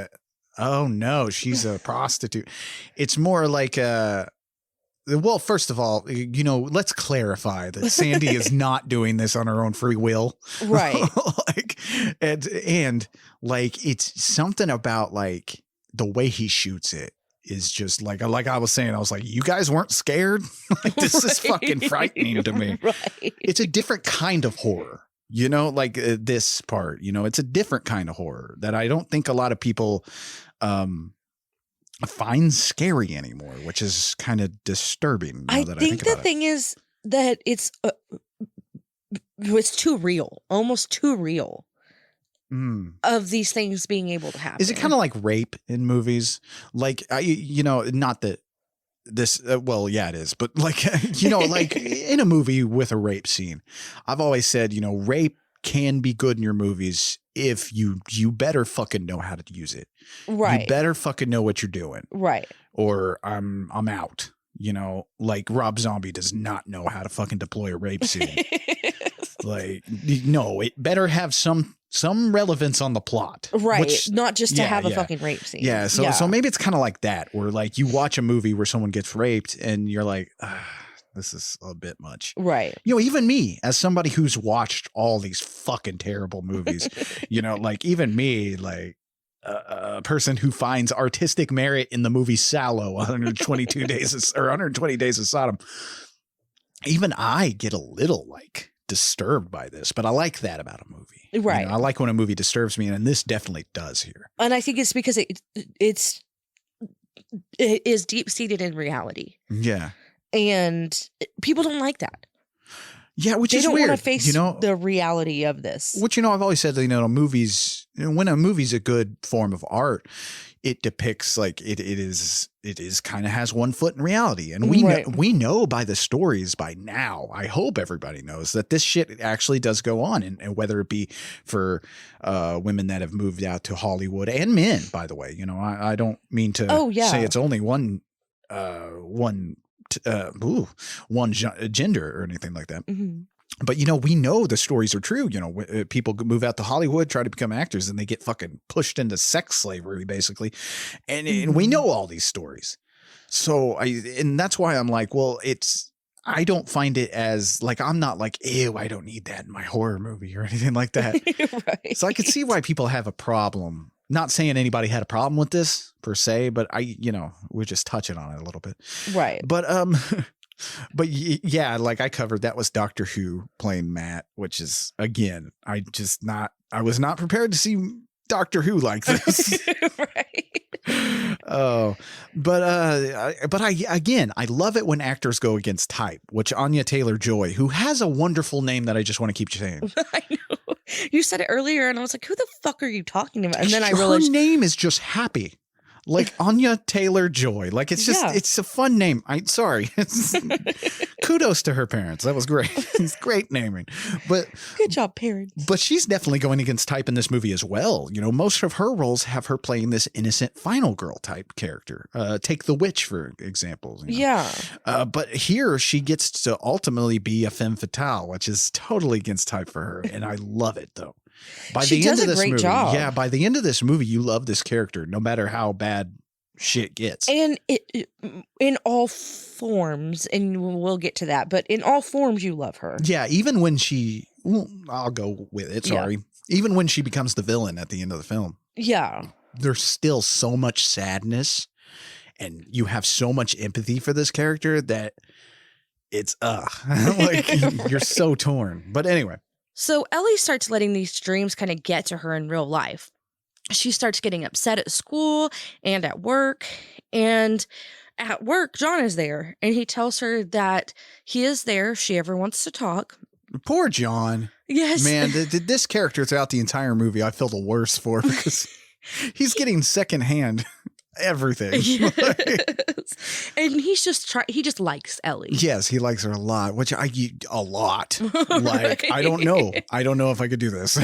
oh no, she's a prostitute, it's more like well, first of all, you know, let's clarify that Sandy is not doing this on her own free will. Right. and like, it's something about like the way he shoots it is just like I was saying, I was like, you guys weren't scared? Like, this is fucking frightening to me. Right. It's a different kind of horror, you know, like this part, you know, it's a different kind of horror that I don't think a lot of people find scary anymore, which is kind of disturbing. I think the thing is that it's too real, almost too real. of these things being able to happen. Is it kind of like rape in movies? Like, not that this, well, yeah, it is. But like, like in a movie with a rape scene, I've always said, rape can be good in your movies if you better fucking know how to use it. Right. You better fucking know what you're doing. Right. Or I'm out. Like Rob Zombie does not know how to fucking deploy a rape scene. Like, no, it better have some relevance on the plot. Right. Not just to have a fucking rape scene. Yeah. So maybe it's kind of like that, where like you watch a movie where someone gets raped and you're like, this is a bit much. Right. Even me, as somebody who's watched all these fucking terrible movies, like even me, like a person who finds artistic merit in the movie Sallow, 120 Days of Sodom, even I get a little like disturbed by this, but I like that about a movie. Right. I like when a movie disturbs me, and this definitely does here. And I think it's because it is deep seated in reality. Yeah. And people don't like that. Yeah, which they is don't weird. want to face the reality of this. Which, I've always said that, movies, when a movie's a good form of art, it depicts like it is kind of has one foot in reality. And we know by the stories by now, I hope everybody knows that this shit actually does go on. And whether it be for women that have moved out to Hollywood and men, by the way, I don't mean to say it's only one gender or anything like that. Mm-hmm. But, we know the stories are true. People move out to Hollywood, try to become actors, and they get fucking pushed into sex slavery, basically. And we know all these stories. So and that's why I'm like, well, I don't find it as like, I'm not like, ew, I don't need that in my horror movie or anything like that. Right. So I could see why people have a problem. Not saying anybody had a problem with this per se, but we're just touching on it a little bit. Right. But, yeah, like I covered, that was Doctor Who playing Matt, which is, again, I was not prepared to see Doctor Who like this. Right. Oh, but I love it when actors go against type, which Anya Taylor-Joy, who has a wonderful name that I just want to keep saying. I know. You said it earlier and I was like, who the fuck are you talking about? And then I realized her name is just happy. Like Anya Taylor-Joy. Like it's just, it's a fun name. Sorry. Kudos to her parents. That was great. It's great naming. But good job, parents. But she's definitely going against type in this movie as well. Most of her roles have her playing this innocent final girl type character. Take The Witch, for example. Yeah. But here she gets to ultimately be a femme fatale, which is totally against type for her. And I love it though. By the end of this movie, by the end of this movie, you love this character, no matter how bad shit gets. And it in all forms, and we'll get to that, but in all forms, you love her. Yeah, even when I'll go with it, sorry. Yeah. Even when she becomes the villain at the end of the film. Yeah. There's still so much sadness, and you have so much empathy for this character that it's, like, you're so torn. But anyway. So Ellie starts letting these dreams kind of get to her in real life. She starts getting upset at school and at work. And at work, John is there. And he tells her that he is there if she ever wants to talk. Poor John. Yes. Man, this character throughout the entire movie, I feel the worst for because he's getting secondhand everything. Yes. And he just likes Ellie. Yes, he likes her a lot, which a lot. Like, I don't know if I could do this.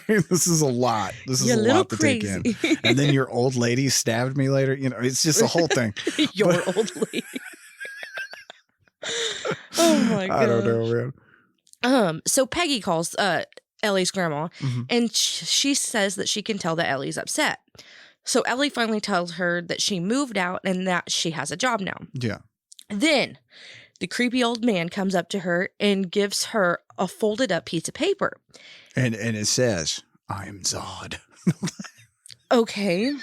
This is a lot. This is a lot to take in. And then your old lady stabbed me later. It's just a whole thing. Old lady. Oh my God. I don't know, man. So Peggy calls Ellie's grandma, and she says that she can tell that Ellie's upset. So Ellie finally tells her that she moved out and that she has a job now. Yeah. Then the creepy old man comes up to her and gives her a folded up piece of paper. And it says, "I am Zod." Okay.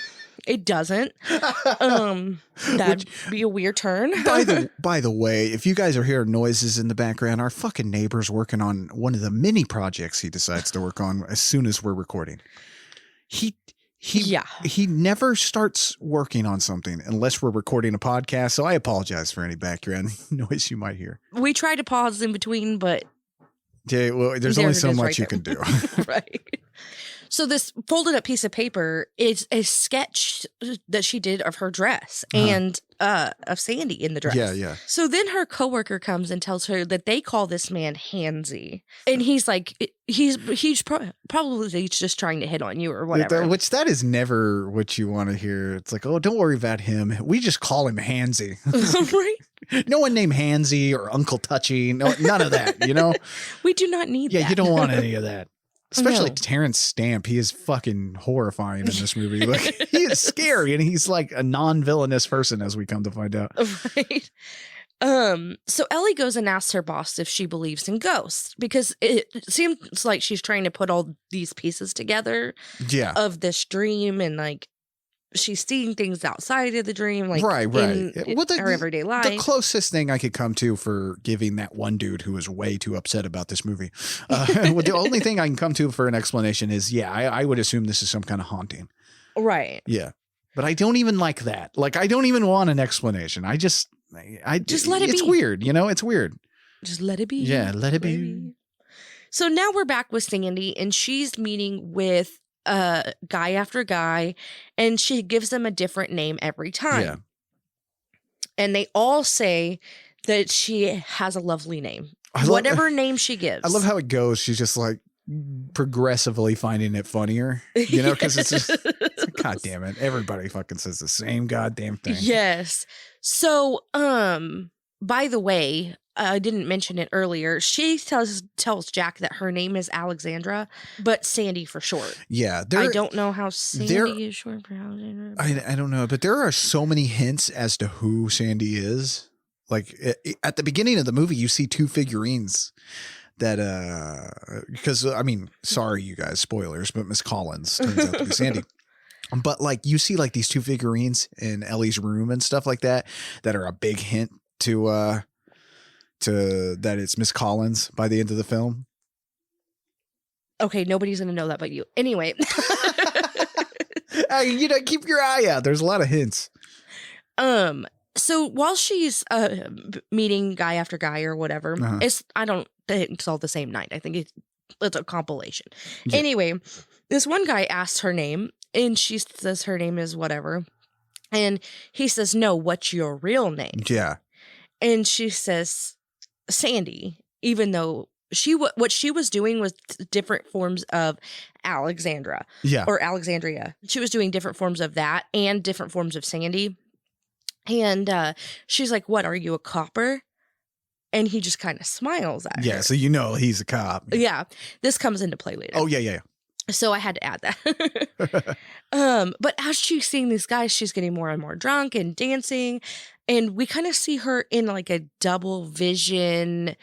It doesn't. That'd be a weird turn. By the way, if you guys are hearing noises in the background, our fucking neighbor's working on one of the mini projects he decides to work on as soon as we're recording. He never starts working on something unless we're recording a podcast. So I apologize for any background noise you might hear. We try to pause in between, but well, there's only so much you can do. Right. So this folded up piece of paper is a sketch that she did of her dress and of Sandy in the dress. Yeah. So then her coworker comes and tells her that they call this man Handsy. And he's like, he's probably just trying to hit on you or whatever. Which that is never what you want to hear. It's like, oh, don't worry about him. We just call him Handsy. Right? No one named Handsy or Uncle Touchy. No, none of that, you know? We do not need that. Yeah, you don't want any of that. Especially No. Terence Stamp. He is fucking horrifying in this movie. Like, he is scary, and he's like a non-villainous person, as we come to find out. Right. So Ellie goes and asks her boss if she believes in ghosts, because it seems like she's trying to put all these pieces together Yeah. of this dream, and like she's seeing things outside of the dream, like Right. in Well, her everyday life. The closest thing I could come to for giving that one dude who was way too upset about this movie. Well, the only thing I can come to for an explanation is, I would assume this is some kind of haunting. Right. Yeah. But I don't even like that. Like, I don't even want an explanation. I just let it be. It's weird. You know, it's weird. Just let it be. Yeah. Let it be. Baby. So now we're back with Sandy, and she's meeting with guy after guy, and she gives them a different name every time. Yeah. And they all say that she has a lovely name. Whatever name she gives. I love how it goes. She's just like progressively finding it funnier, you know, because it's just, God damn it. Everybody fucking says the same goddamn thing. Yes. So, by the way, I didn't mention it earlier. She tells Jack that her name is Alexandra, but Sandy for short. Yeah. I don't know how Sandy is short for Alexandra. I don't know, but there are so many hints as to who Sandy is. Like at the beginning of the movie, you see two figurines that, because I mean, sorry, you guys, spoilers, but Miss Collins turns out to be Sandy. But like you see like these two figurines in Ellie's room and stuff like that are a big hint to that it's Miss Collins by the end of the film. Okay, nobody's gonna know that but you. Anyway. You know, keep your eye out. There's a lot of hints. So while she's meeting guy after guy or whatever, I don't think it's all the same night. I think it's a compilation. Yeah. Anyway, this one guy asks her name, and she says her name is whatever. And he says, no, what's your real name? Yeah. And she says Sandy, even though what she was doing was different forms of Alexandra. Yeah. Or Alexandria. She was doing different forms of that and different forms of Sandy. And she's like, what, are you a copper? And he just kind of smiles at her. Yeah, so you know he's a cop. Yeah. This comes into play later. Oh, yeah. So I had to add that. But as she's seeing these guys, she's getting more and more drunk and dancing. And we kind of see her in like a double vision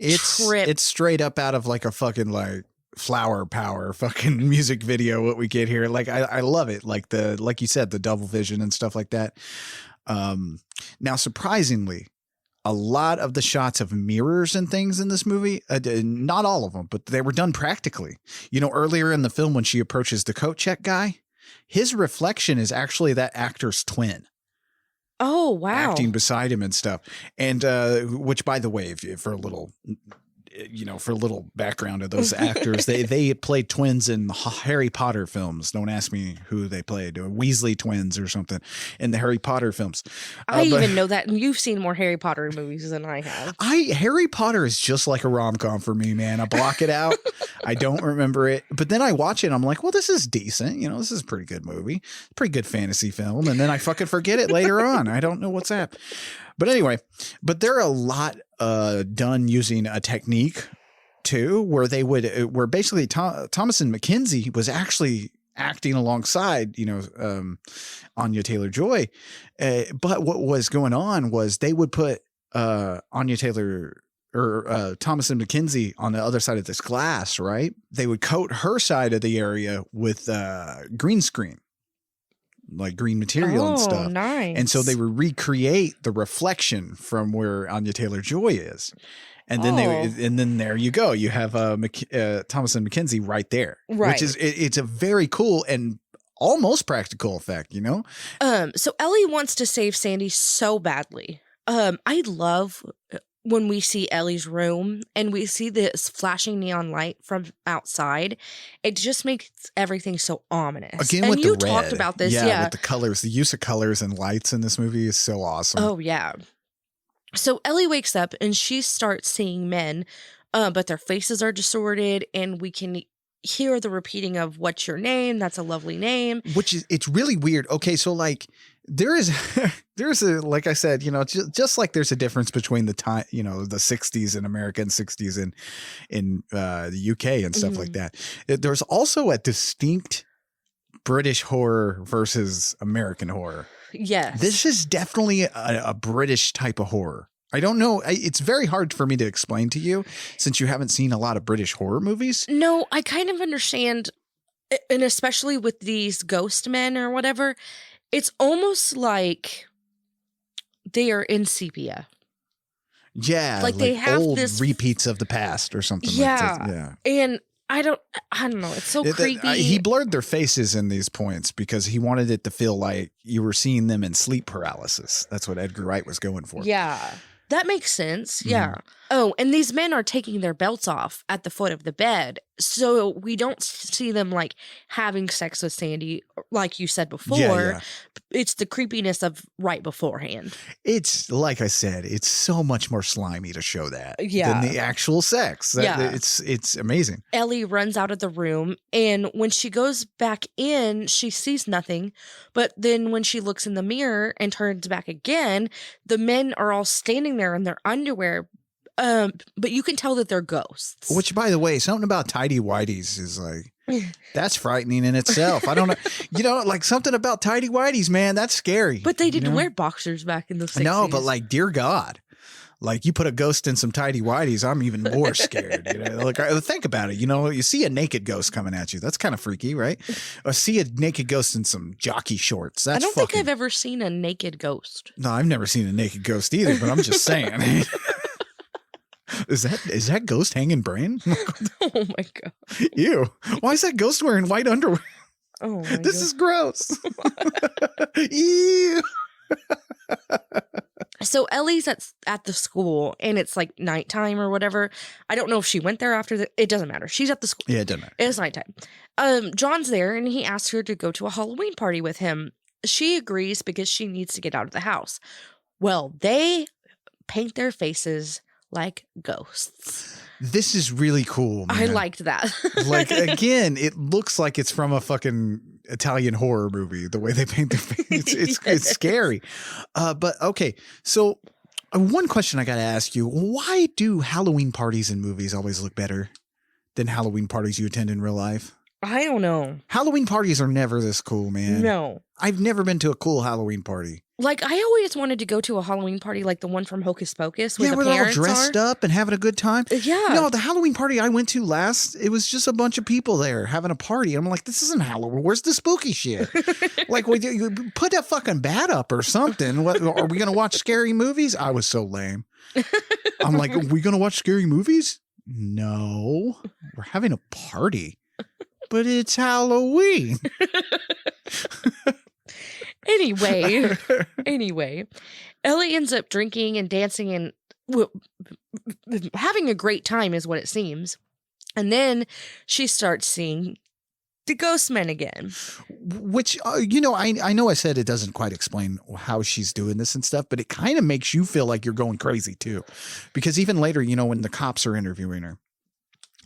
trip. It's straight up out of like a fucking like Flower Power fucking music video what we get here. Like I love it. Like you said, the double vision and stuff like that. Now, surprisingly, a lot of the shots of mirrors and things in this movie, not all of them, but they were done practically. You know, earlier in the film when she approaches the coat check guy, his reflection is actually that actor's twin. Oh, wow. Acting beside him and stuff. And which, by the way, for a little background of those actors, they played twins in Harry Potter films. Don't ask me who they played. Weasley twins or something in the Harry Potter films. I even know that. And you've seen more Harry Potter movies than I have. Harry Potter is just like a rom-com for me, man. I block it out. I don't remember it. But then I watch it and I'm like, well, this is decent. You know, this is a pretty good movie. Pretty good fantasy film. And then I fucking forget it later on. I don't know what's that. But anyway, there are a lot done using a technique too, where basically Thomasin McKenzie was actually acting alongside, Anya Taylor-Joy. But what was going on was they would put Anya Taylor or Thomasin McKenzie on the other side of this glass, right? They would coat her side of the area with green screen. Like green material and stuff. Nice. And so they would recreate the reflection from where Anya Taylor-Joy is. And then then there you go. You have Thomasin McKenzie right there. Right. Which is it's a very cool and almost practical effect, you know? So Ellie wants to save Sandy so badly. I love when we see Ellie's room and we see this flashing neon light from outside, it just makes everything so ominous. Again, and with you the red. talked about this, with the colors. The use of colors and lights in this movie is so awesome. Oh, yeah. So Ellie wakes up and she starts seeing men, but their faces are distorted, and we can hear the repeating of "What's your name? That's a lovely name." It's really weird. Okay, so like there's a, like I said, just like there's a difference between the time, the 60s in America and 60s in the UK and stuff like that. There's also a distinct British horror versus American horror. Yes. This is definitely a British type of horror. I don't know. It's very hard for me to explain to you since you haven't seen a lot of British horror movies. No, I kind of understand. And especially with these ghost men or whatever, it's almost like they are in sepia. Yeah. Like they have old this repeats of the past or something like that. Yeah. And I don't know. It's so creepy. He blurred their faces in these points because he wanted it to feel like you were seeing them in sleep paralysis. That's what Edgar Wright was going for. Yeah. That makes sense. Yeah. Oh, and these men are taking their belts off at the foot of the bed. So we don't see them like having sex with Sandy, like you said before. Yeah. It's the creepiness of right beforehand. It's like I said, it's so much more slimy to show that Yeah. than the actual sex. It's amazing. Ellie runs out of the room, and when she goes back in, she sees nothing. But then when she looks in the mirror and turns back again, the men are all standing there in their underwear. But you can tell that they're ghosts. Which, by the way, something about tidy whities is like, that's frightening in itself. I don't know. Like something about tidy whities, man, that's scary. But they didn't wear boxers back in the 60s. No, but like, dear God. Like you put a ghost in some tidy whities, I'm even more scared. Like think about it. You see a naked ghost coming at you. That's kind of freaky, right? Or see a naked ghost in some jockey shorts. That's I don't think I've ever seen a naked ghost. No, I've never seen a naked ghost either. But I'm just saying. Is that ghost hanging brain? Oh my God. Ew. Why is that ghost wearing white underwear? Oh my This God. is gross. Ew. So Ellie's at the school, and it's like nighttime or whatever. I don't know if she went there after it doesn't matter. She's at the school. Yeah, it doesn't matter. It's nighttime. John's there, and he asks her to go to a Halloween party with him. She agrees because she needs to get out of the house. Well, they paint their faces like ghosts. This is really cool, man. I liked that. Like, again, it looks like it's from a fucking Italian horror movie, the way they paint their face. It's scary. But okay, so one question I got to ask you. Why do Halloween parties in movies always look better than Halloween parties you attend in real life? I don't know. Halloween parties are never this cool, man. No. I've never been to a cool Halloween party. Like, I always wanted to go to a Halloween party like the one from Hocus Pocus where the where they're all parents dressed are. up and having a good time. Yeah. No, the Halloween party I went to last, it was just a bunch of people there having a party. I'm like, this isn't Halloween. Where's the spooky shit? Like, you put that fucking bat up or something. What, are we going to watch scary movies? I was so lame. I'm like, are we going to watch scary movies? No, we're having a party. But it's Halloween. Anyway, Ellie ends up drinking and dancing and having a great time is what it seems. And then she starts seeing the ghost men again. Which, I know I said it doesn't quite explain how she's doing this and stuff, but it kind of makes you feel like you're going crazy too. Because even later, when the cops are interviewing her,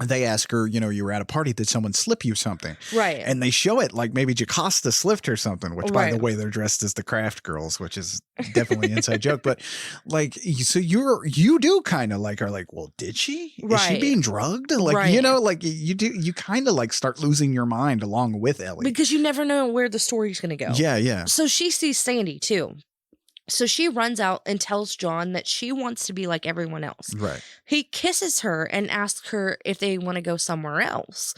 they ask her, you were at a party, did someone slip you something? Right. And they show it like maybe Jocasta slipped her something, which by the way, they're dressed as the Craft Girls, which is definitely an inside joke. But like, so you do kind of like are like, well, did she? Is she being drugged? Like, like you kind of like start losing your mind along with Ellie. Because you never know where the story's going to go. Yeah, yeah. So she sees Sandy too. So she runs out and tells John that she wants to be like everyone else. Right. He kisses her and asks her if they want to go somewhere else.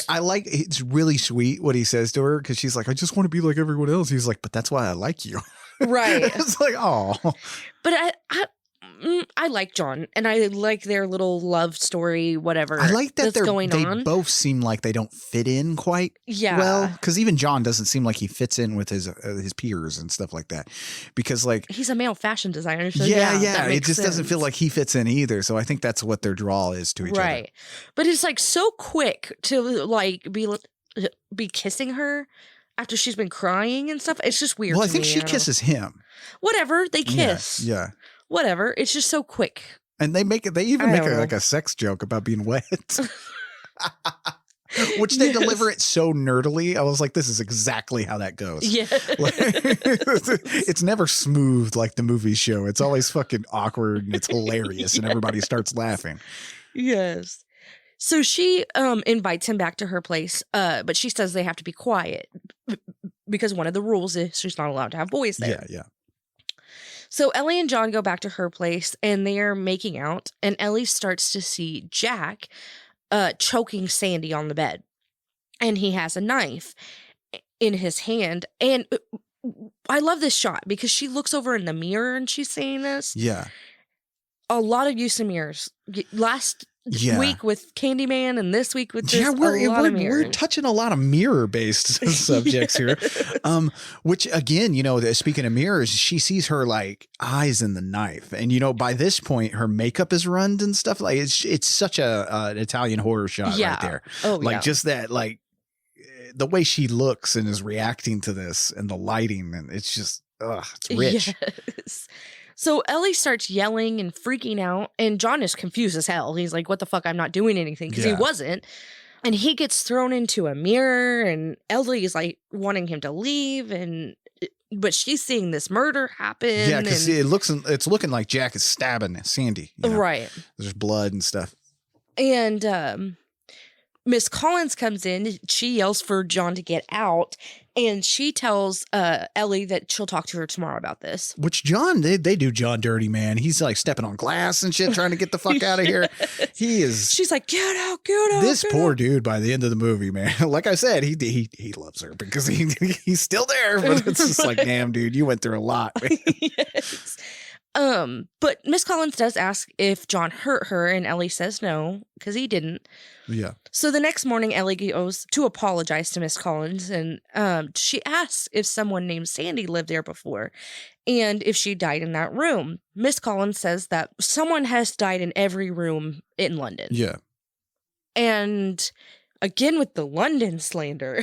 I like, it's really sweet what he says to her because she's like, I just want to be like everyone else. He's like, but that's why I like you. Right. It's like, oh. But I like John, and I like their little love story, whatever. I like that they both seem like they don't fit in quite well, because even John doesn't seem like he fits in with his peers and stuff like that, because like he's a male fashion designer. So yeah, it just doesn't feel like he fits in either. So I think that's what their draw is to each other. Right, but it's like so quick to like be kissing her after she's been crying and stuff. It's just weird. Well, I think she kisses him. Whatever, they kiss. Yeah. Whatever. It's just so quick. And they even make like a sex joke about being wet. Which they deliver it so nerdily. I was like, this is exactly how that goes. Yeah. It's never smooth like the movie show. It's always fucking awkward and it's hilarious and everybody starts laughing. Yes. So she invites him back to her place, but she says they have to be quiet because one of the rules is she's not allowed to have boys there. Yeah. So Ellie and John go back to her place and they are making out, and Ellie starts to see Jack choking Sandy on the bed, and he has a knife in his hand. And I love this shot because she looks over in the mirror and she's saying this. Yeah. A lot of use of mirrors. Last week with Candyman and this week with this, we're touching a lot of mirror-based subjects here. Which again, speaking of mirrors, she sees her like eyes in the knife, and by this point her makeup is ruined and stuff. Like it's such an Italian horror shot right there. Oh, like just that, like the way she looks and is reacting to this and the lighting, and it's just it's rich. Yes. So Ellie starts yelling and freaking out, and John is confused as hell. He's like, what the fuck? I'm not doing anything, because he wasn't. And he gets thrown into a mirror, and Ellie is like wanting him to leave, but she's seeing this murder happen. Yeah, because it's looking like Jack is stabbing Sandy. Right. There's blood and stuff. And Miss Collins comes in. She yells for John to get out, and she tells Ellie that she'll talk to her tomorrow about this. Which John, they do John dirty, man. He's like stepping on glass and shit, trying to get the fuck out of here. He is. She's like, get out. This poor dude by the end of the movie, man. Like I said, he loves her because he's still there. But it's just like, damn, dude, you went through a lot. Yes. But Miss Collins does ask if John hurt her, and Ellie says no, because he didn't. Yeah. So the next morning, Ellie goes to apologize to Miss Collins, and she asks if someone named Sandy lived there before, and if she died in that room. Miss Collins says that someone has died in every room in London. Yeah. And again with the London slander.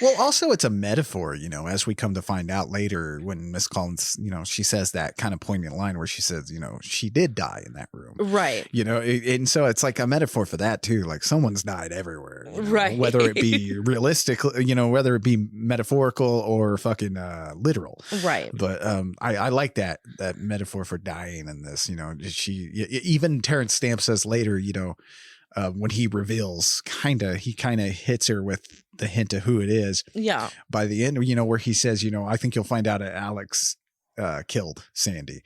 Well, also it's a metaphor, as we come to find out later when Miss Collins, she says that kind of poignant line where she says, she did die in that room. Right. And so it's like a metaphor for that too. Like someone's died everywhere. Right. Whether it be realistic, whether it be metaphorical or fucking literal. Right. But I like that metaphor for dying in this, even Terence Stamp says later, when he reveals, he kind of hits her with the hint of who it is. Yeah. By the end, where he says, I think you'll find out that Alex killed Sandy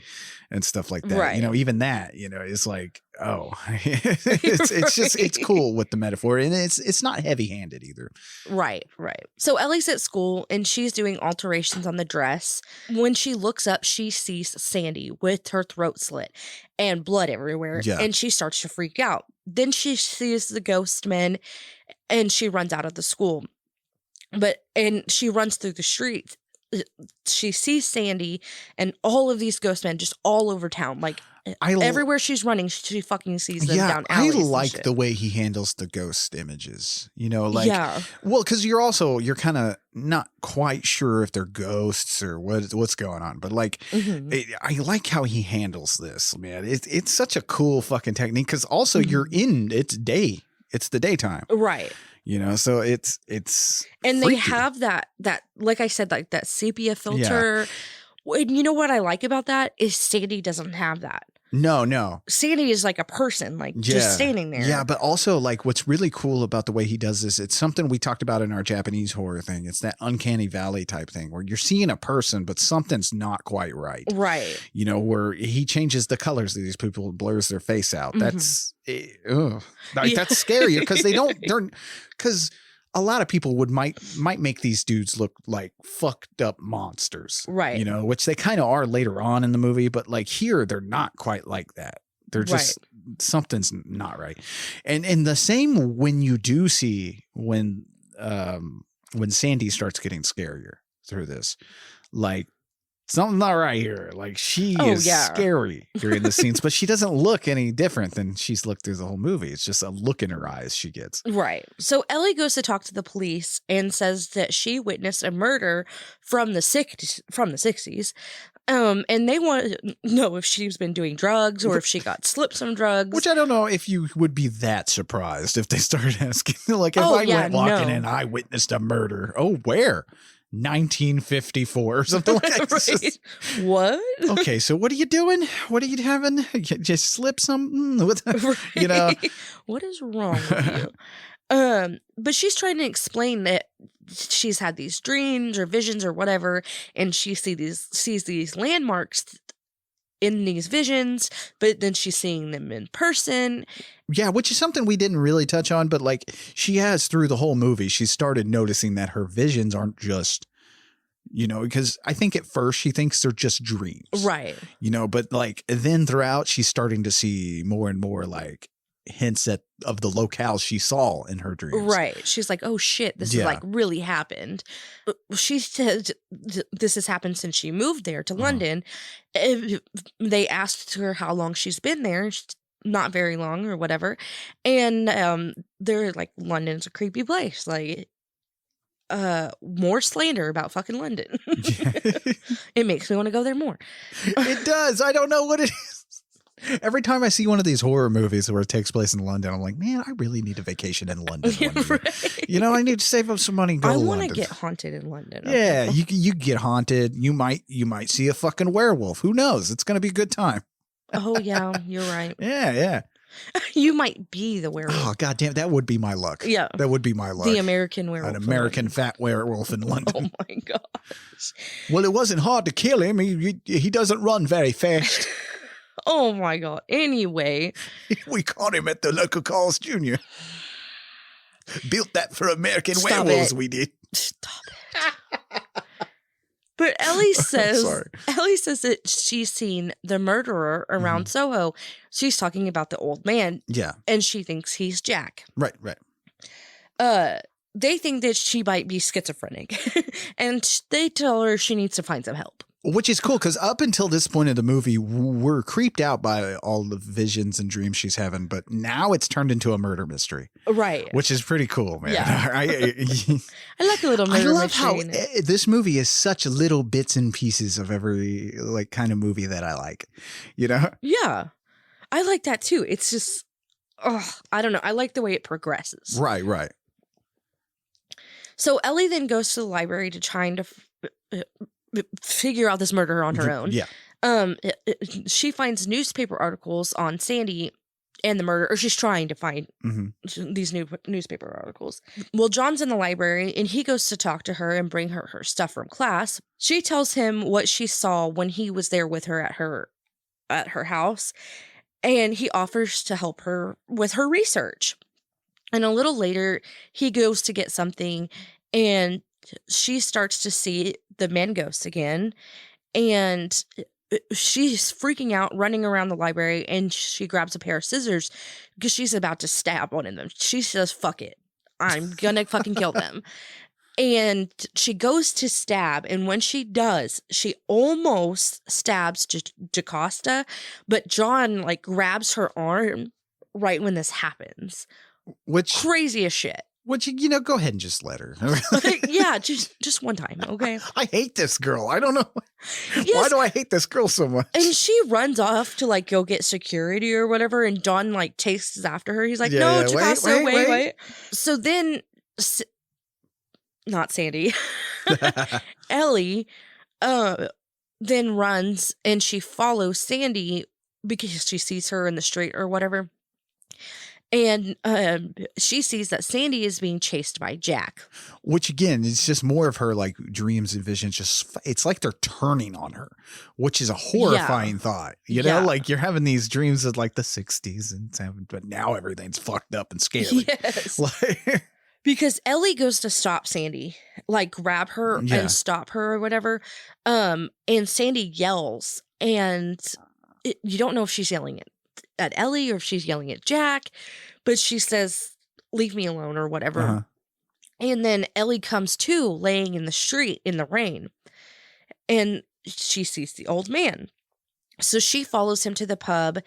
and stuff like that. Right. Even that, is like, oh, it's cool with the metaphor, and it's not heavy handed either. Right. So Ellie's at school and she's doing alterations on the dress. When she looks up, she sees Sandy with her throat slit and blood everywhere. Yeah. And she starts to freak out. Then she sees the ghost men and she runs out of the school. And she runs through the streets. She sees Sandy and all of these ghost men just all over town. Like everywhere she's running, she fucking sees them down alleys. I like the way he handles the ghost images. Yeah. Well, because you're kind of not quite sure if they're ghosts or what's going on, but like, I like how he handles this, man. It's such a cool fucking technique because also it's the daytime, right? So it's and freaky. they have that like I said, like that sepia filter. Yeah. And you know what I like about that is Sandy doesn't have that. No. Sandy is like a person, like just standing there. Yeah, but also like what's really cool about the way he does this, it's something we talked about in our Japanese horror thing. It's that uncanny valley type thing where you're seeing a person, but something's not quite right. Right. Where he changes the colors of these people, blurs their face out. That's that's scary because because a lot of people might make these dudes look like fucked up monsters. Right. You know, which they kind of are later on in the movie, but like here they're not quite like that. They're just something's not right. And the same when you do see when Sandy starts getting scarier through this, like something's not right here. Like she is scary during the scenes, but she doesn't look any different than she's looked through the whole movie. It's just a look in her eyes she gets. Right. So Ellie goes to talk to the police and says that she witnessed a murder from the 60s. And they want to know if she's been doing drugs or if she got slipped some drugs. Which I don't know if you would be that surprised if they started asking. Like if I went walking in, I witnessed a murder. Oh, where? 1954 or something like that. Right. What? Okay, so what are you doing? What are you having? You just slip something? You know? What is wrong with you? But she's trying to explain that she's had these dreams or visions or whatever, and she sees these landmarks in these visions, but then she's seeing them in person. Yeah, which is something we didn't really touch on, but like she has through the whole movie, she started noticing that her visions aren't just, you know, because I think at first she thinks they're just dreams. Right. You know, but like then throughout she's starting to see more and more like hints of the locales she saw in her dreams. Right. She's like, oh shit, this has like really happened. She said this has happened since she moved there to London. They asked her how long she's been there. Not very long or whatever. And they're like, London's a creepy place. Like, more slander about fucking London. It makes me want to go there more. It does. I don't know what it is. Every time I see one of these horror movies where it takes place in London, I'm like, man, I really need a vacation in London. Right. You know, I need to save up some money and go to London. I want to get haunted in London. Yeah, you get haunted. You might see a fucking werewolf. Who knows? It's going to be a good time. Oh, yeah, you're right. Yeah. You might be the werewolf. Oh, goddamn, that would be my luck. Yeah. That would be my luck. The American werewolf. An American fat werewolf in London. Oh, my gosh. Well, it wasn't hard to kill him. He doesn't run very fast. Oh, my God. Anyway. We caught him at the local Carl's Jr. Built that for American werewolves, we did. Stop it. But Ellie says that she's seen the murderer around Soho. She's talking about the old man. Yeah. And she thinks he's Jack. Right. They think that she might be schizophrenic. And they tell her she needs to find some help. Which is cool because up until this point of the movie, we're creeped out by all the visions and dreams she's having. But now it's turned into a murder mystery. Right. Which is pretty cool, man. Yeah. I like a little murder mystery. I love how this movie is such little bits and pieces of every like kind of movie that I like. You know? Yeah. I like that too. It's just, I don't know. I like the way it progresses. Right. So Ellie then goes to the library to try and figure out this murder on her own. Yeah. She finds newspaper articles on Sandy and the murder, or she's trying to find these new newspaper articles. Well, John's in the library and he goes to talk to her and bring her stuff from class. She tells him what she saw when he was there with her at her house, and he offers to help her with her research. And a little later, he goes to get something and she starts to see the men ghosts again, and she's freaking out, running around the library, and she grabs a pair of scissors because she's about to stab one of them. She says, fuck it. I'm gonna fucking kill them. And she goes to stab, and when she does, she almost stabs Jocasta, but John like grabs her arm right when this happens. Which crazy as shit. Which, you know, go ahead and just let her. Yeah, just one time, okay? I hate this girl. I don't know. Yes. Why do I hate this girl so much? And she runs off to, like, go get security or whatever, and Don, like, chases after her. He's like, no, Jocasta, wait. So then, not Sandy, Ellie then runs, and she follows Sandy because she sees her in the street or whatever. And she sees that Sandy is being chased by Jack. Which, again, it's just more of her, like, dreams and visions. It's like they're turning on her, which is a horrifying thought. You know, like, you're having these dreams of, like, the 60s and 70s, but now everything's fucked up and scary. Yes. Because Ellie goes to stop Sandy, like grab her and stop her or whatever. And Sandy yells, and you don't know if she's yelling at Ellie or if she's yelling at Jack, but she says, leave me alone or whatever. Uh-huh. And then Ellie comes to laying in the street in the rain, and she sees the old man. So she follows him to the pub.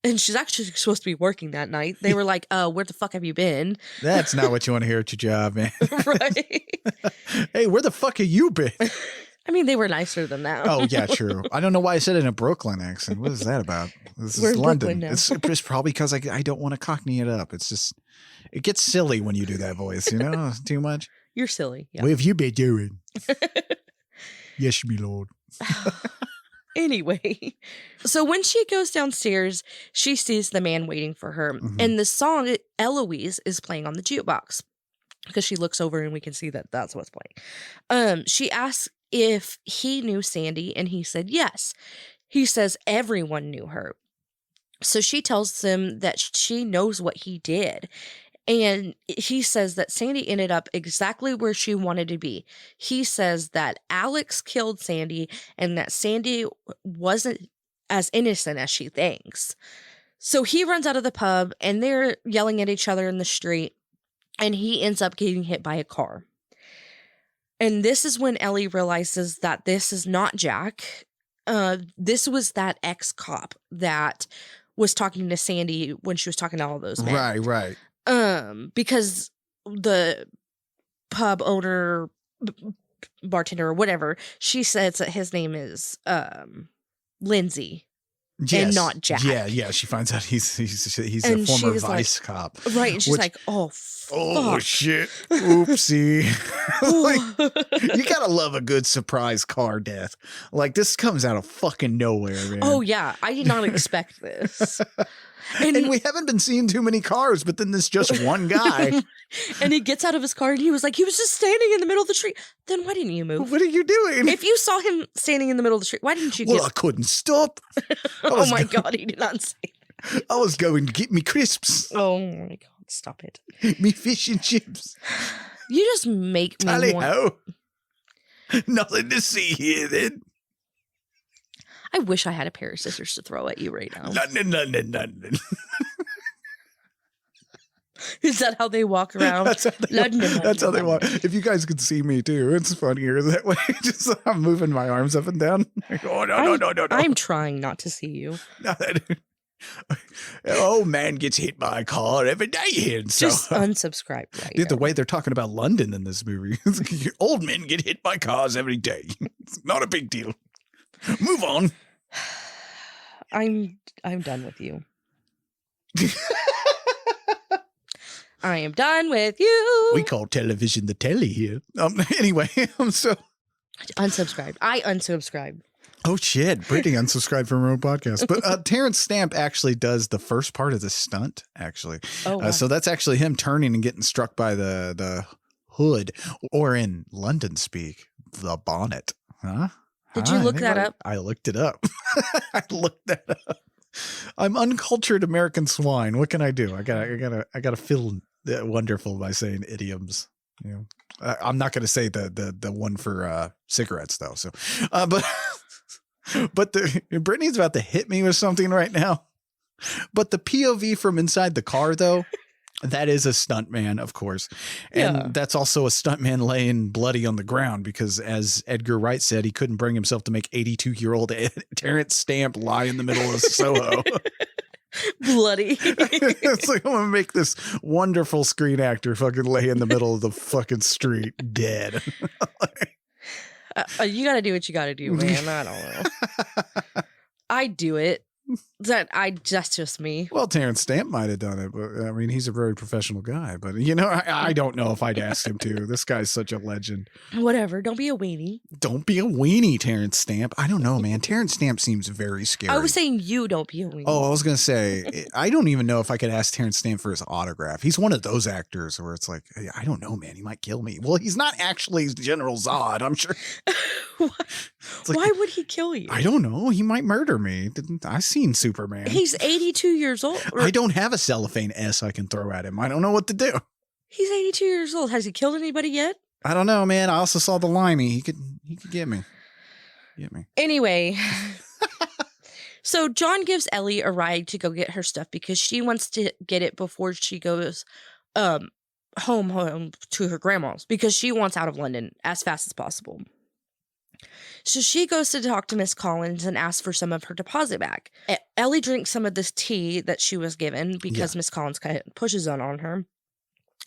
And she's actually supposed to be working that night. They were like, where the fuck have you been? That's not what you want to hear at your job, man. Right. Hey, where the fuck have you been? I mean, they were nicer than that. Oh, yeah, true. I don't know why I said it in a Brooklyn accent. What is that about? This We're is in London. Brooklyn now. It's probably because I don't want to cockney it up. It's just, it gets silly when you do that voice, you know? Too much. You're silly. Yeah. What have you been doing? Yes, me lord. Anyway, so when she goes downstairs, she sees the man waiting for her. Mm-hmm. And the song Eloise is playing on the jukebox because she looks over and we can see that that's what's playing. She asks if he knew Sandy, and he said yes. He says everyone knew her. So she tells him that she knows what he did. And he says that Sandy ended up exactly where she wanted to be. He says that Alex killed Sandy and that Sandy wasn't as innocent as she thinks. So he runs out of the pub and they're yelling at each other in the street, and he ends up getting hit by a car. And this is when Ellie realizes that this is not Jack. This was that ex-cop that was talking to Sandy when she was talking to all those men. Right. Because the pub owner, bartender or whatever, she says that his name is Lindsay. Yes. And not Jack. Yeah. She finds out he's And a she former was vice cop. Right. And she's like, oh, fuck. Oh, shit. Oopsie. Like, you gotta love a good surprise car death. Like, this comes out of fucking nowhere, man. Oh, yeah. I did not expect this. And we haven't been seeing too many cars, but then there's just one guy. And he gets out of his car and he was like, he was just standing in the middle of the street. Then why didn't you move? What are you doing? If you saw him standing in the middle of the street, why didn't you Well, I couldn't stop. Oh my God, he did not say that. I was going to get me crisps. Oh my God, stop it. Me fish and chips. You just make me Tally want... ho. Nothing to see here then. I wish I had a pair of scissors to throw at you right now. London. Is that how they walk around? That's how they walk. If you guys could see me too, it's funnier that way. Just I'm moving my arms up and down. Oh, no. I'm trying not to see you. Oh, man gets hit by a car every day here. So. Just unsubscribe right Dude, the now. way they're talking about London in this movie. Old men get hit by cars every day. It's not a big deal. Move on. I'm done with you. I am done with you. We call television the telly here. Anyway, so Unsubscribed. I unsubscribed. oh shit, Brittany unsubscribed from her own podcast. But Terence Stamp actually does the first part of the stunt. Actually, Oh, wow. so that's actually him turning and getting struck by the hood, or in London speak, the bonnet. Huh? Did you look that up? I looked it up. I looked that up. I'm uncultured American swine. What can I do? I gotta feel wonderful by saying idioms. You know, I'm not gonna say the one for cigarettes though. So, but Brittany's about to hit me with something right now. But the POV from inside the car though. That is a stuntman, of course. And that's also a stuntman laying bloody on the ground because, as Edgar Wright said, he couldn't bring himself to make 82-year-old Terence Stamp lie in the middle of Soho. Bloody. It's like, I'm going to make this wonderful screen actor fucking lay in the middle of the fucking street dead. You got to do what you got to do, man. I don't know. I do it. That's just me. Well, Terence Stamp might have done it, but I mean, he's a very professional guy. But you know, I don't know if I'd ask him to. This guy's such a legend. Whatever. Don't be a weenie. Don't be a weenie, Terence Stamp. I don't know, man. Terence Stamp seems very scary. I was saying you don't be a weenie. Oh, I was gonna say I don't even know if I could ask Terence Stamp for his autograph. He's one of those actors where it's like, I don't know, man. He might kill me. Well, he's not actually General Zod. I'm sure. Why would he kill you? I don't know. He might murder me. I've seen Superman. He's 82 years old. I don't have a cellophane S I can throw at him. I don't know what to do. He's 82 years old. Has he killed anybody yet? I don't know, man. I also saw the limey. He could get me. Get me. Anyway. So John gives Ellie a ride to go get her stuff because she wants to get it before she goes home to her grandma's because she wants out of London as fast as possible. So she goes to talk to Miss Collins and asks for some of her deposit back. Ellie drinks some of this tea that she was given because Miss Collins kind of pushes on her.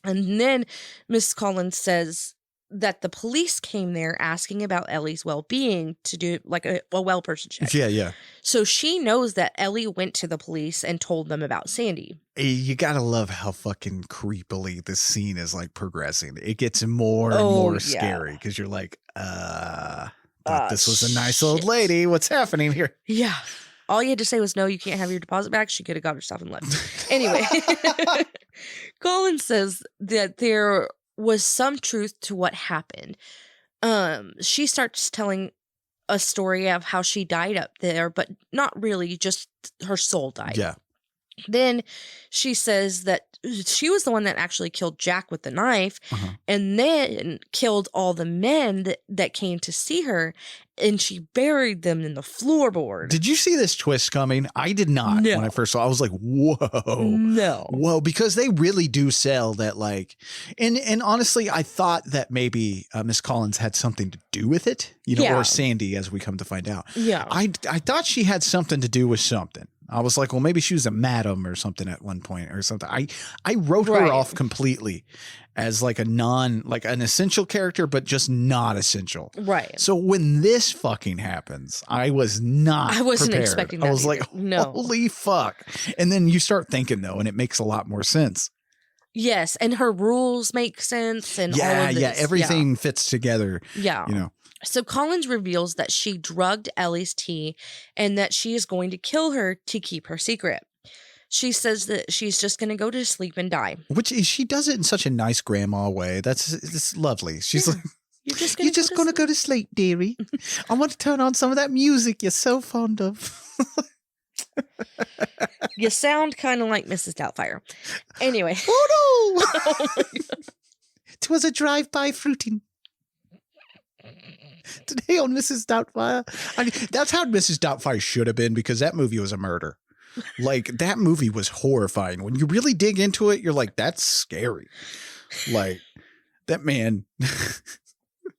And then Miss Collins says that the police came there asking about Ellie's well-being to do like a well person check. Yeah. So she knows that Ellie went to the police and told them about Sandy. You gotta love how fucking creepily this scene is like progressing. It gets more and more scary because you're like, thought this was a nice old lady. What's happening here? Yeah. All you had to say was, no, you can't have your deposit back. She could have got her stuff and left. Anyway, Collins says that there was some truth to what happened. She starts telling a story of how she died up there, but not really, just her soul died. Yeah. Then she says that she was the one that actually killed Jack with the knife and then killed all the men that came to see her, and she buried them in the floorboard. Did you see this twist coming? I did not. No. When I first saw it, I was like, whoa. No. Whoa, because they really do sell that, like, and honestly, I thought that maybe Miss Collins had something to do with it, or Sandy, as we come to find out. Yeah. I thought she had something to do with something. I was like, well, maybe she was a madam or something at one point or something. I wrote her off completely as like an essential character, but just not essential. Right. So when this fucking happens, I wasn't prepared. Expecting that. I was either. like, no. Holy fuck. And then you start thinking though, and it makes a lot more sense. Yes. And her rules make sense. And all of this. Yeah. Everything fits together. Yeah. So Collins reveals that she drugged Ellie's tea and that she is going to kill her to keep her secret. She says that she's just going to go to sleep and die. Which she does it in such a nice grandma way. It's lovely. She's like, you're just going to go to sleep, dearie. I want to turn on some of that music you're so fond of. You sound kind of like Mrs. Doubtfire. Anyway. Oh, no. Oh, my God. 'Twas a drive-by fruiting. Today on Mrs. Doubtfire. I mean, that's how Mrs. Doubtfire should have been, because that movie was a murder. Like, that movie was horrifying. When you really dig into it, you're like, that's scary. Like, that man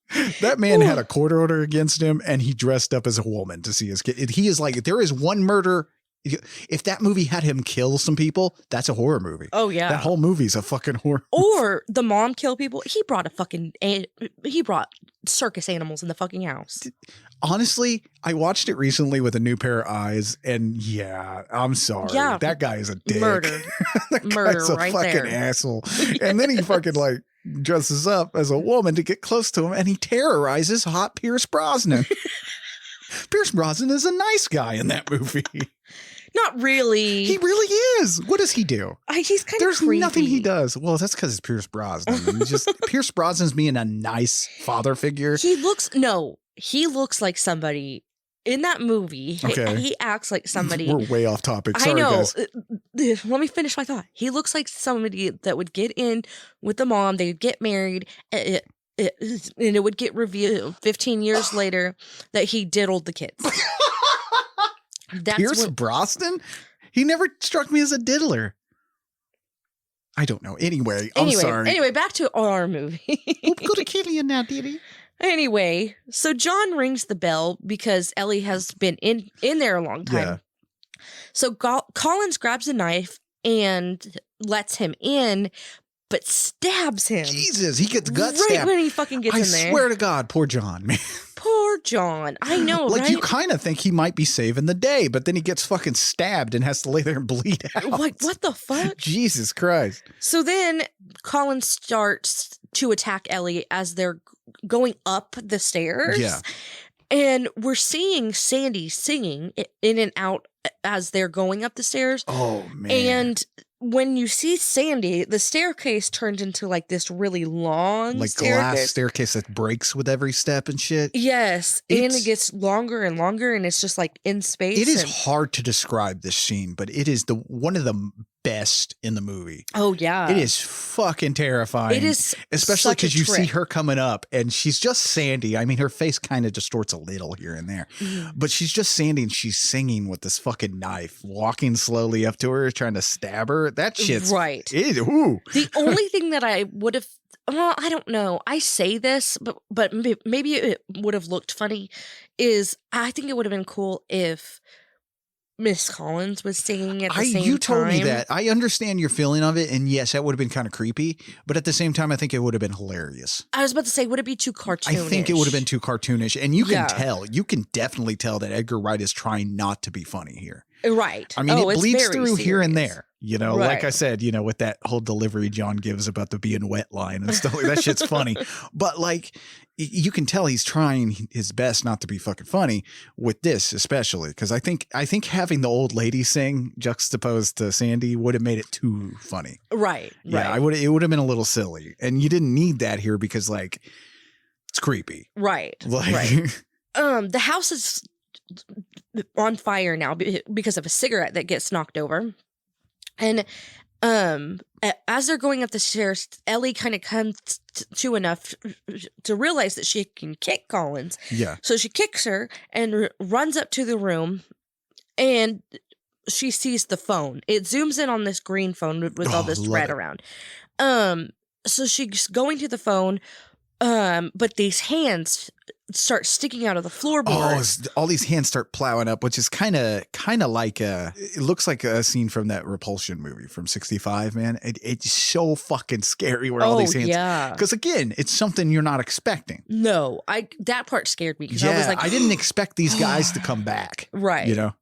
had a court order against him, and he dressed up as a woman to see his kid. He is like, there is one murder. If that movie had him kill some people, that's a horror movie. Oh, yeah. That whole movie's a fucking horror. Or the mom kill people. He brought circus animals in the fucking house. Honestly, I watched it recently with a new pair of eyes, and yeah, I'm sorry. Yeah. That guy is a dick. Murder Guy's a right fucking there. asshole. And then he fucking like dresses up as a woman to get close to him, and he terrorizes hot Pierce Brosnan. Pierce Brosnan is a nice guy in that movie. Not really. He really is. What does he do? He's kind of There's creepy. nothing he does. Well, that's because it's Pierce Brosnan. He's just Pierce Brosnan's being a nice father figure. He looks like somebody in that movie. Okay. He acts like somebody. We're way off topic. Sorry, I know. guys. Let me finish my thought. He looks like somebody that would get in with the mom. They'd get married. And it would get revealed 15 years later that he diddled the kids. Pierce Brosnan? He never struck me as a diddler. I don't know. Anyway, I'm sorry. Anyway, back to our movie. We'll go to kill you now, dearie. Anyway, so John rings the bell because Ellie has been in there a long time. Yeah. So Collins grabs a knife and lets him in, but stabs him. Jesus, he gets gut right stabbed. when he fucking gets in there. I swear to God, poor John, man. Poor John. I know, like, right? you kind of think he might be saving the day, but then he gets fucking stabbed and has to lay there and bleed out. Like, what the fuck? Jesus Christ. So then Collins starts to attack Ellie as they're going up the stairs. Yeah. And we're seeing Sandy singing in and out as they're going up the stairs. Oh, man. And when you see Sandy, the staircase turns into like this really long like staircase. glass staircase that breaks with every step and shit. Yes. And it gets longer and longer, and it's just like in space. It is hard to describe this scene, but it is one of the best in the movie. Oh yeah. It is fucking terrifying. It is, especially because you see trick. her coming up and she's just Sandy. I mean, her face kind of distorts a little here and there, but she's just Sandy and she's singing with this fucking knife, walking slowly up to her, trying to stab her. That shit's right. The only thing that I would have, well, I don't know. I say this, but maybe it would have looked funny. Is I think it would have been cool if Miss Collins was singing at the same time. You told me that. I understand your feeling of it, and yes, that would have been kind of creepy, but at the same time, I think it would have been hilarious. I was about to say, would it be too cartoonish? I think it would have been too cartoonish, and you can definitely tell that Edgar Wright is trying not to be funny here. Right. I mean, it bleeds through serious. here and there. You know, right. Like I said, you know, with that whole delivery John gives about the being wet line and stuff like that shit's funny. But like, you can tell he's trying his best not to be fucking funny with this, especially because I think having the old lady sing juxtaposed to Sandy would have made it too funny. Right. Yeah, right. It would have been a little silly, and you didn't need that here because like it's creepy. Right. Like, right. The house is on fire now because of a cigarette that gets knocked over. And as they're going up the stairs, Ellie kind of comes to enough to realize that she can kick Collins. Yeah. So she kicks her and runs up to the room, and she sees the phone. It zooms in on this green phone with all this red around. So she's going to the phone, but these hands start sticking out of the floorboard. All these hands start plowing up, which is kind of like it looks like a scene from that Repulsion movie from '65, man. It's so fucking scary where all these hands. Yeah. Because again, it's something you're not expecting. No, that part scared me because I was like, I didn't expect these guys to come back. Right. You know.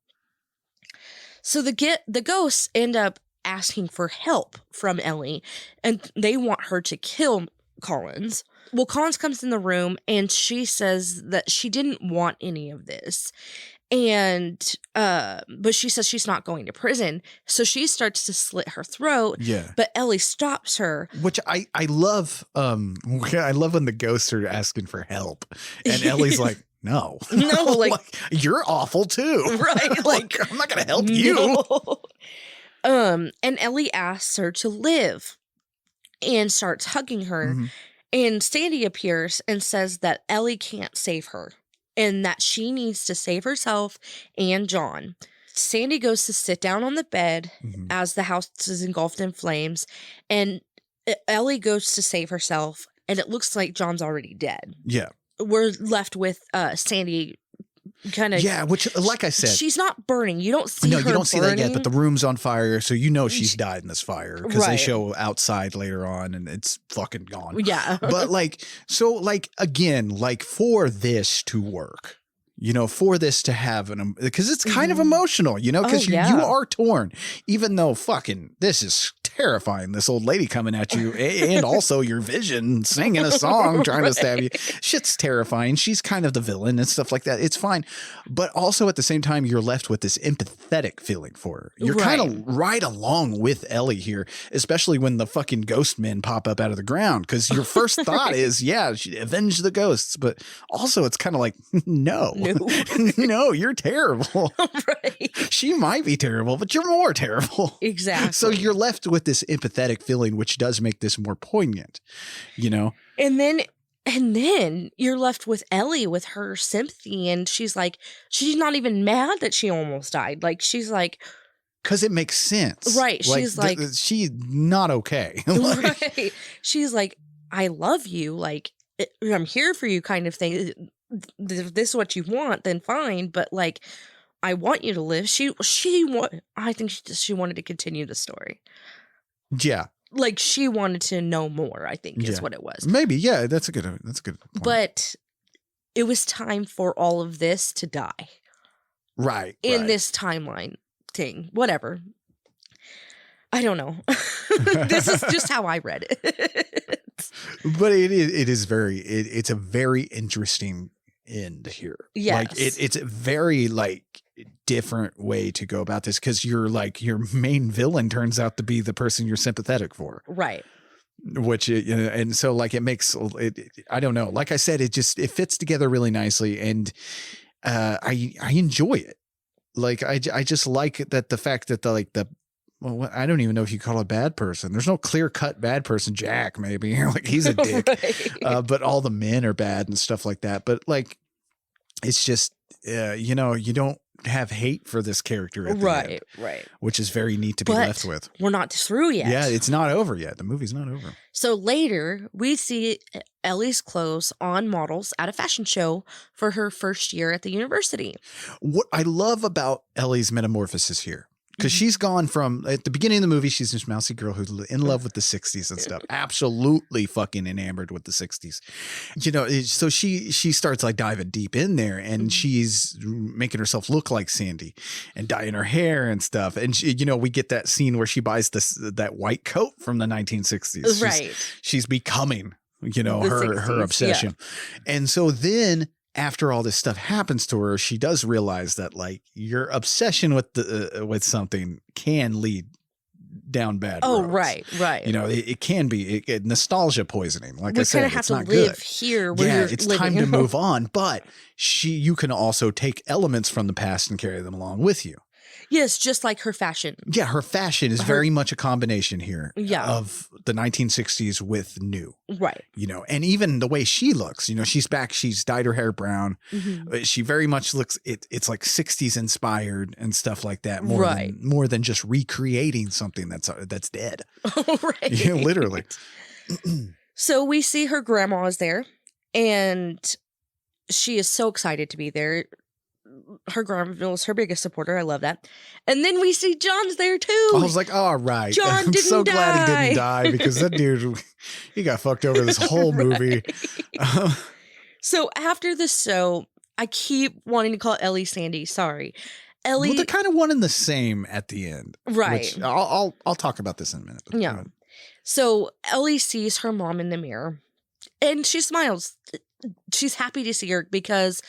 So the ghosts end up asking for help from Ellie, and they want her to kill Collins. Well, Collins comes in the room and she says that she didn't want any of this. And, but she says she's not going to prison. So she starts to slit her throat. Yeah. But Ellie stops her. Which I love. I love when the ghosts are asking for help and Ellie's like, no, like you're awful too. Right. Like, I'm not going to help you. No. And Ellie asks her to live and starts hugging her. Mm-hmm. And Sandy appears and says that Ellie can't save her and that she needs to save herself and John. Sandy goes to sit down on the bed as the house is engulfed in flames, and Ellie goes to save herself, and it looks like John's already dead. Yeah. We're left with Sandy kind of, which, like I said, she's not burning. You don't see her. No, you don't see burning. that yet, but the room's on fire, so you know she's died in this fire because Right. they show outside later on and it's fucking gone. Yeah. But again, for this to work, you know, for this to have because it's kind of emotional, you know, because you are torn, even though fucking this is terrifying, this old lady coming at you and also your vision singing a song trying to stab you. Shit's terrifying. She's kind of the villain and stuff like that. It's fine. But also at the same time, you're left with this empathetic feeling for her. You're kind of right along with Ellie here, especially when the fucking ghost men pop up out of the ground, because your first thought is, avenge the ghosts. But also it's kind of like, no, you're terrible. Right. She might be terrible, but you're more terrible. Exactly. So you're left with this empathetic feeling, which does make this more poignant, you know? And then you're left with Ellie with her sympathy, and she's like, she's not even mad that she almost died. Like, she's like, because it makes sense. Right. She's like, she's not okay. Right. She's like, I love you. Like, I'm here for you kind of thing. If this is what you want, then fine. But like, I want you to live. I think she wanted to continue the story. Yeah. Like, she wanted to know more, I think is what it was. Maybe. Yeah. That's a good point. But it was time for all of this to die. Right. In this timeline thing. Whatever. I don't know. This is just how I read it. But it's a very interesting end here. Yes. Like it's a very different way to go about this, because your main villain turns out to be the person you're sympathetic for. Right. Which, and so it makes it, I don't know. Like I said, it fits together really nicely, and I enjoy it. Like I just like that the fact that the well, I don't even know if you call a bad person. There's no clear cut bad person. Jack, maybe like he's a dick, Right. but all the men are bad and stuff like that. But like, it's just, you know, you don't have hate for this character at the end, Right. which is very neat to be But left with. we're not through yet. Yeah, it's not over yet. The movie's not over. So later, we see Ellie's clothes on models at a fashion show for her first year at the university. What I love about Ellie's metamorphosis here, because she's gone from, at the beginning of the movie, she's this mousy girl who's in love with the 60s and stuff. Absolutely fucking enamored with the 60s. You know, so she starts like diving deep in there, and she's making herself look like Sandy and dyeing her hair and stuff. And she, you know, we get that scene where she buys that white coat from the 1960s. Right. She's becoming, you know, The her 60s, obsession. And so then after all this stuff happens to her, she does realize that like your obsession with something can lead down bad Oh, roads. right. You know, it can be nostalgia poisoning. Like We I said, kind of have it's to not live good. here where Yeah, you're it's living. time to move on. But you can also take elements from the past and carry them along with you. Yes, just like her fashion. Yeah, her fashion is very much a combination here Yeah. of the 1960s with new. Right. You know, and even the way she looks, you know, she's dyed her hair brown. Mhm. She very much looks, it's like 60s inspired and stuff like that. Right. More than just recreating something that's dead. Right. Yeah, literally. So we see her grandma is there, and she is so excited to be there. Her grandma is her biggest supporter. I love that. And then we see John's there too. I was like, all right. John I'm so didn't glad he die. didn't die, because that dude, he got fucked over this whole movie. So after the show, I keep wanting to call Ellie Sandy. Sorry. Ellie. Well, they're kind of one and the same at the end. Right. Which I'll talk about this in a minute. but Yeah. go ahead. So Ellie sees her mom in the mirror and she smiles. She's happy to see her because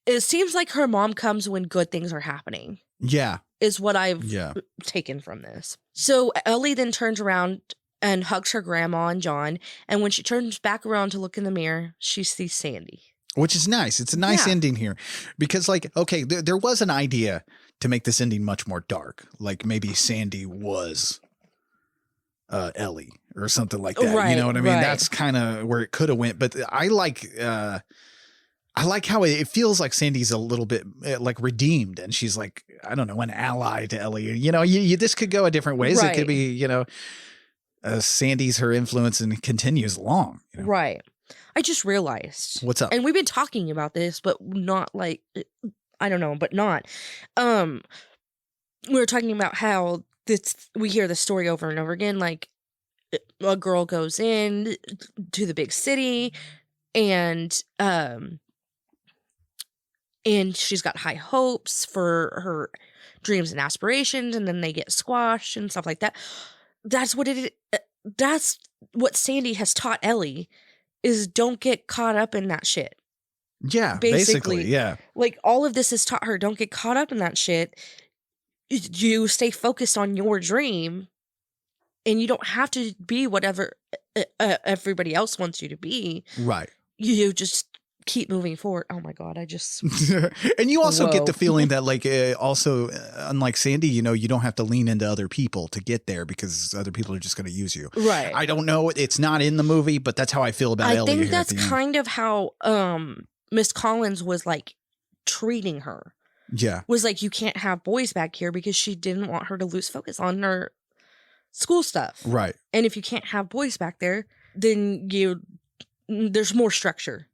it seems like her mom comes when good things are happening, Yeah. is what I've Yeah. taken from this. So Ellie then turns around and hugs her grandma and John. And when she turns back around to look in the mirror, she sees Sandy. Which is nice. It's a nice Yeah. ending here, because like, okay, there was an idea to make this ending much more dark. Like maybe Sandy was Ellie or something like that. You Right, know what I mean? right. That's kind of where it could have went. But I like how it feels like Sandy's a little bit like redeemed, and she's like, I don't know, an ally to Ellie. You know, this could go a different ways. It Right. could be, you know, Sandy's her influence and continues long. You know? Right. I just realized. What's up? And we've been talking about this, but not like, I don't know, but not. We were talking about how we hear the story over and over again. Like a girl goes in to the big city and she's got high hopes for her dreams and aspirations, and then they get squashed and stuff like that. That's what that's what Sandy has taught Ellie, is don't get caught up in that shit. Yeah, basically. basically, yeah. Like all of this has taught her, don't get caught up in that shit. You stay focused on your dream, and you don't have to be whatever everybody else wants you to be. Right. You just keep moving forward. Oh my God, I just... And you also get the Whoa. feeling that like also unlike Sandy, you know, you don't have to lean into other people to get there, because other people are just going to use you. Right. I don't know. It's not in the movie, but that's how I feel about I Ellie think here at that's the end. kind of how Miss Collins was like treating her. Yeah. Was like, you can't have boys back here, because she didn't want her to lose focus on her school stuff. Right. And if you can't have boys back there, then there's more structure.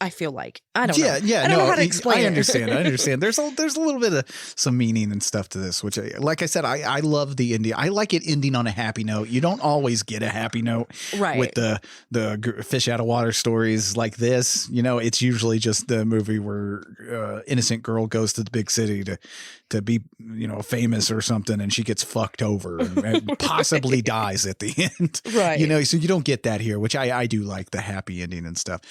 I feel like. I don't know. Yeah, I don't know how to explain I it. understand. I understand. There's a little bit of some meaning and stuff to this, which, like I said, I love the ending. I like it ending on a happy note. You don't always get a happy note Right. with the fish out of water stories like this. You know, it's usually just the movie where innocent girl goes to the big city to be, you know, famous or something, and she gets fucked over and possibly dies at the end. Right. You know, so you don't get that here, which I do like the happy ending and stuff.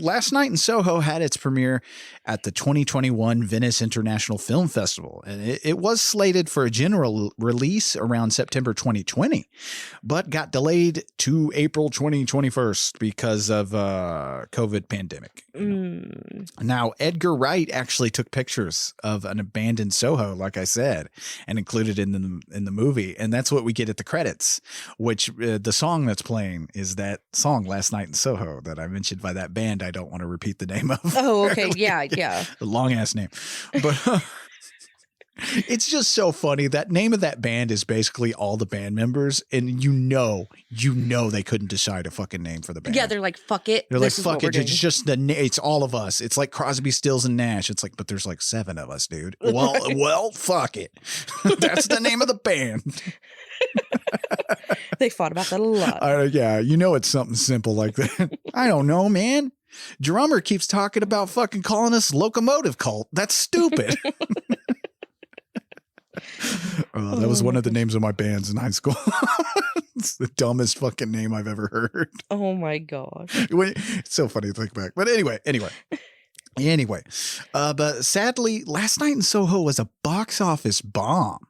Last Night in Soho had its premiere at the 2021 Venice International Film Festival, and it was slated for a general release around September 2020, but got delayed to April 2021 because of COVID pandemic. Now, Edgar Wright actually took pictures of an abandoned Soho, like I said, and included it in the movie, and that's what we get at the credits, which the song that's playing is that song Last Night in Soho that I mentioned by that band I don't want to repeat the name of. Oh, okay. Yeah. A long ass name. But it's just so funny. That name of that band is basically all the band members, and you know they couldn't decide a fucking name for the band. Yeah, they're like, fuck it. They're like, fuck it. It's just it's all of us. It's like Crosby, Stills, and Nash. It's like, but there's like 7 of us, dude. Well, fuck it. That's the name of the band. They thought about that a lot. Yeah, it's something simple like that. I don't know, man. Drummer keeps talking about fucking calling us Locomotive Cult. That's stupid. That was one of the names of my bands in high school. It's the dumbest fucking name I've ever heard. Oh my gosh. It's so funny to think back. But anyway. But sadly, Last Night in Soho was a box office bomb.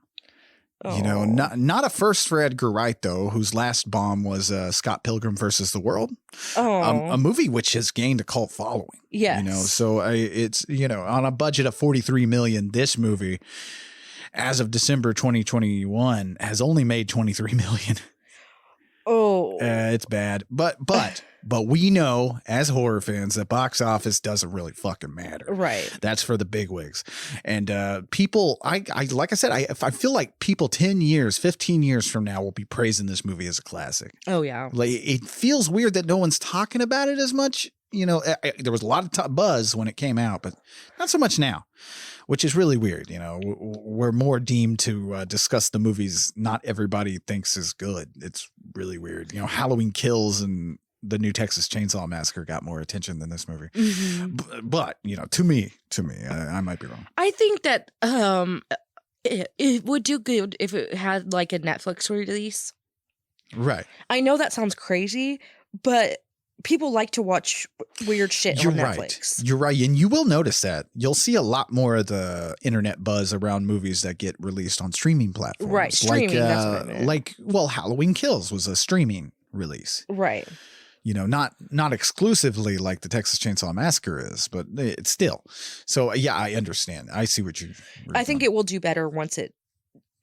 Oh. Not a first for Edgar Wright, though, whose last bomb was Scott Pilgrim versus the World. A movie which has gained a cult following. Yes. So it's, on a budget of $43 million, this movie, as of December 2021, has only made $23 million. Oh. It's bad. But we know as horror fans that box office doesn't really fucking matter. Right. That's for the bigwigs. And people, I like I said, I feel like people 10 years, 15 years from now will be praising this movie as a classic. Oh, yeah. Like, it feels weird that no one's talking about it as much. There was a lot of buzz when it came out, but not so much now, which is really weird. We're more deemed to discuss the movies not everybody thinks is good. It's really weird. Halloween Kills and the new Texas Chainsaw Massacre got more attention than this movie. Mm-hmm. But to me, I might be wrong. I think that it would do good if it had like a Netflix release. Right. I know that sounds crazy, but people like to watch weird shit on Netflix. You're right. And you will notice that. You'll see a lot more of the internet buzz around movies that get released on streaming platforms. Right. Streaming, that's what I meant. Halloween Kills was a streaming release. Right. Not exclusively like the Texas Chainsaw Massacre is, but it's still. So, yeah, I understand. I see what you. I think it will do better once it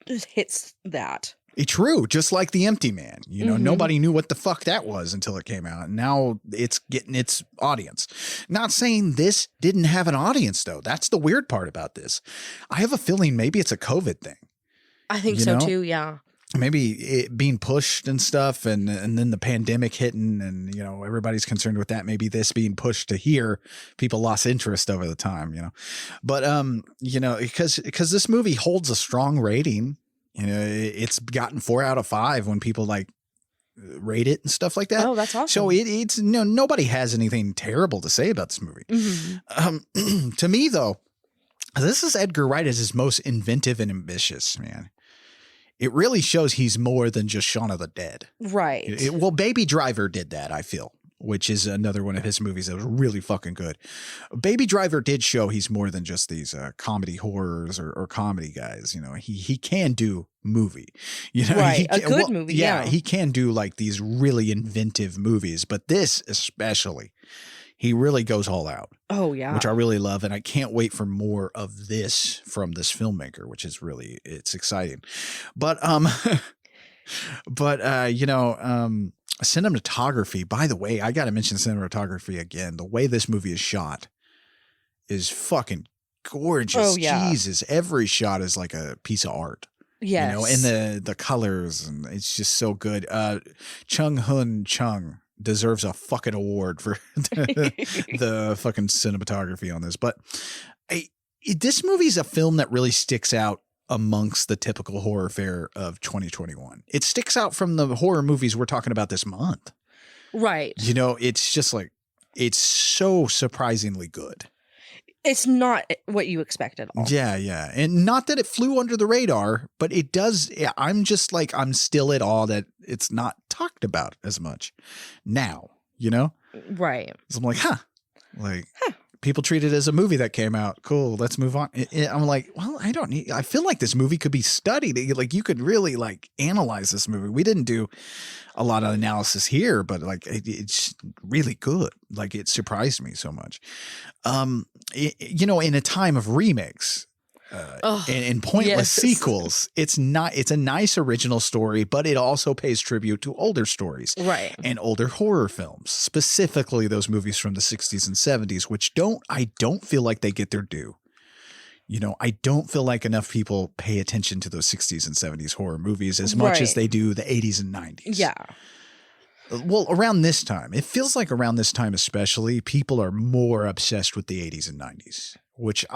hits that. It's true. Just like The Empty Man. Nobody knew what the fuck that was until it came out. And now it's getting its audience. Not saying this didn't have an audience, though. That's the weird part about this. I have a feeling maybe it's a COVID thing. I think so, too. Yeah. Maybe it being pushed and stuff, and then the pandemic hitting, and everybody's concerned with that. Maybe this being pushed to here, people lost interest over the time. But because this movie holds a strong rating. It's gotten 4 out of 5 when people rate it and stuff like that. Oh, that's awesome. So it's nobody has anything terrible to say about this movie. Mm-hmm. To me, though, this is Edgar Wright as his most inventive and ambitious, man. It really shows he's more than just Shaun of the Dead. Right. Baby Driver did that, I feel, which is another one of his movies that was really fucking good. Baby Driver did show he's more than just these comedy horrors or comedy guys. He can do movie. Right, a good movie. Yeah, he can do these really inventive movies, but this especially, he really goes all out. Oh, yeah. Which I really love. And I can't wait for more of this from this filmmaker, which is really, it's exciting. But, cinematography, by the way, I got to mention cinematography again. The way this movie is shot is fucking gorgeous. Oh, yeah. Jesus. Every shot is like a piece of art. Yes. And the colors, and it's just so good. Chung Hun Chung deserves a fucking award for the fucking cinematography on this. But this movie is a film that really sticks out amongst the typical horror fare of 2021. It sticks out from the horror movies we're talking about this month. Right. It's just it's so surprisingly good. It's not what you expect at all. Yeah. And not that it flew under the radar, but it does. Yeah, I'm just I'm still at awe that it's not talked about as much now, Right. So I'm like, Like, people treat it as a movie that came out. Cool, let's move on. I'm like, well, I feel like this movie could be studied. Like, you could really like analyze this movie. We didn't do a lot of analysis here, but like it's really good. Like, it surprised me so much. In a time of remakes, and pointless sequels, it's a nice original story, but it also pays tribute to older stories, right, and older horror films, specifically those movies from the 60s and 70s, which I don't feel like they get their due. I don't feel like enough people pay attention to those 60s and 70s horror movies as much as they do the 80s and 90s. Yeah. Well, around this time, it feels like around this time especially, people are more obsessed with the 80s and 90s, which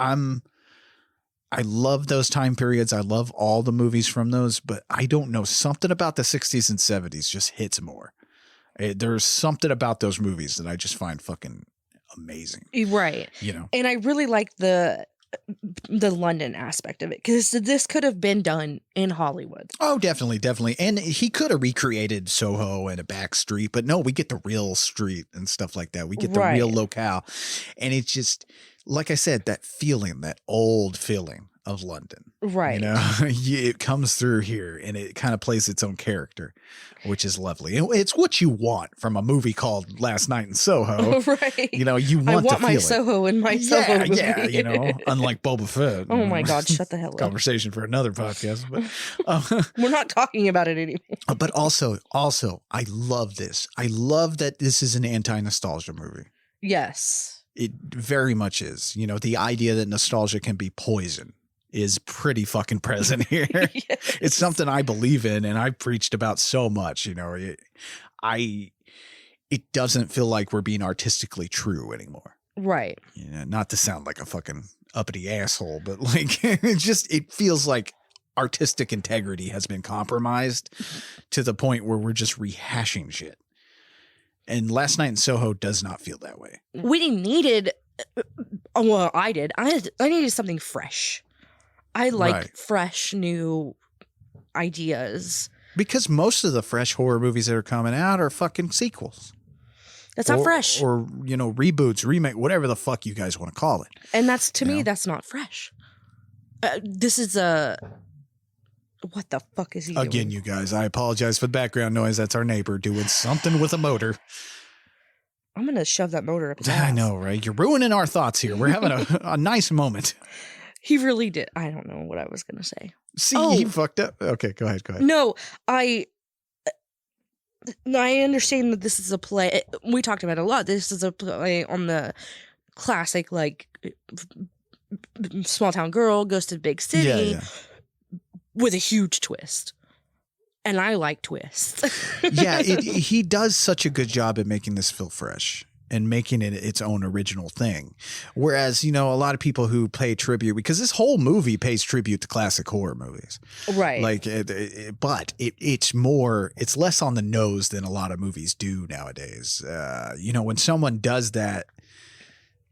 I love those time periods. I love all the movies from those, but I don't know. Something about the 60s and 70s just hits more. There's something about those movies that I just find fucking amazing. Right. And I really like the London aspect of it, because this could have been done in Hollywood. Oh, definitely. And he could have recreated Soho and a back street, but no, we get the real street and stuff like that. We get the real locale. And it's just, like I said, that feeling, that old feeling of London. Right. It comes through here and it kind of plays its own character, which is lovely. And it's what you want from a movie called Last Night in Soho. Right. You want I want to feel my it. Soho in my Soho movie. Yeah, unlike Boba Fett. Oh my God, shut the hell up. Conversation for another podcast. But we're not talking about it anymore. But also, I love this. I love that this is an anti-nostalgia movie. Yes. It very much is. The idea that nostalgia can be poison is pretty fucking present here. Yes. It's something I believe in and I've preached about so much. It doesn't feel like we're being artistically true anymore. Right. Not to sound like a fucking uppity asshole, but like it feels like artistic integrity has been compromised to the point where we're just rehashing shit. And Last Night in Soho does not feel that way. We needed, well, I did. I needed something fresh. I like fresh, new ideas. Because most of the fresh horror movies that are coming out are fucking sequels. That's not fresh. Or, reboots, remake, whatever the fuck you guys want to call it. And that's, to me, that's not fresh. This is what the fuck is he doing? Again, you guys, I apologize for the background noise. That's our neighbor doing something with a motor. I'm going to shove that motor up his I ass. know, right? You're ruining our thoughts here. We're having a nice moment. He really did. I don't know what I was going to say. See, he fucked up. Okay, go ahead. No, I understand that this is a play. We talked about it a lot. This is a play on the classic, like, small town girl goes to the big city with a huge twist. And I like twists. He does such a good job at making this feel fresh and making it its own original thing. Whereas, a lot of people who pay tribute, because this whole movie pays tribute to classic horror movies. Right. Like, but it's less on the nose than a lot of movies do nowadays. When someone does that,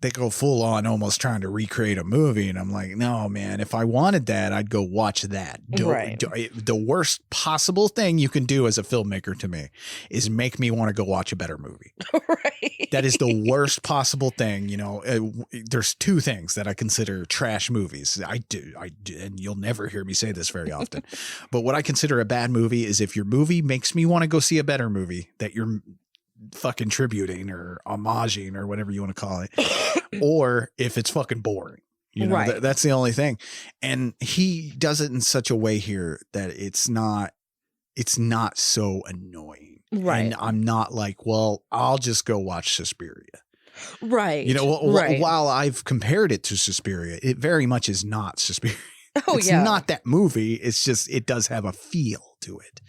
they go full on almost trying to recreate a movie. And I'm like, no, man, if I wanted that, I'd go watch that. The worst possible thing you can do as a filmmaker to me is make me want to go watch a better movie. Right. That is the worst possible thing. There's two things that I consider trash movies. I do, and you'll never hear me say this very often. But what I consider a bad movie is if your movie makes me want to go see a better movie that you're fucking tributing or homaging or whatever you want to call it, or if it's fucking boring. That's the only thing. And he does it in such a way here that it's not so annoying. Right. And I'm not like, well, I'll just go watch Suspiria. Right. While I've compared it to Suspiria, it very much is not Suspiria. It's not that movie. It's just, it does have a feel to it.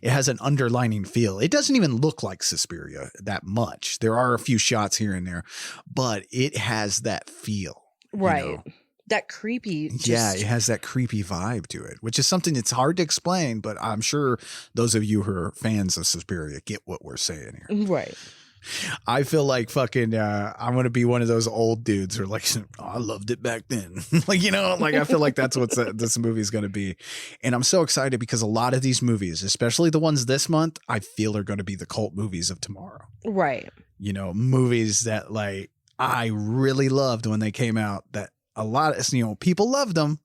It has an underlining feel. It doesn't even look like Suspiria that much. There are a few shots here and there, but it has that feel. Right. That creepy. It has that creepy vibe to it, which is something that's hard to explain, but I'm sure those of you who are fans of Suspiria get what we're saying here. Right. I feel like fucking I'm going to be one of those old dudes who are like, I loved it back then. I feel like that's what this movie is going to be. And I'm so excited because a lot of these movies, especially the ones this month, I feel are going to be the cult movies of tomorrow. Right. Movies that like I really loved when they came out that a lot of, people loved them,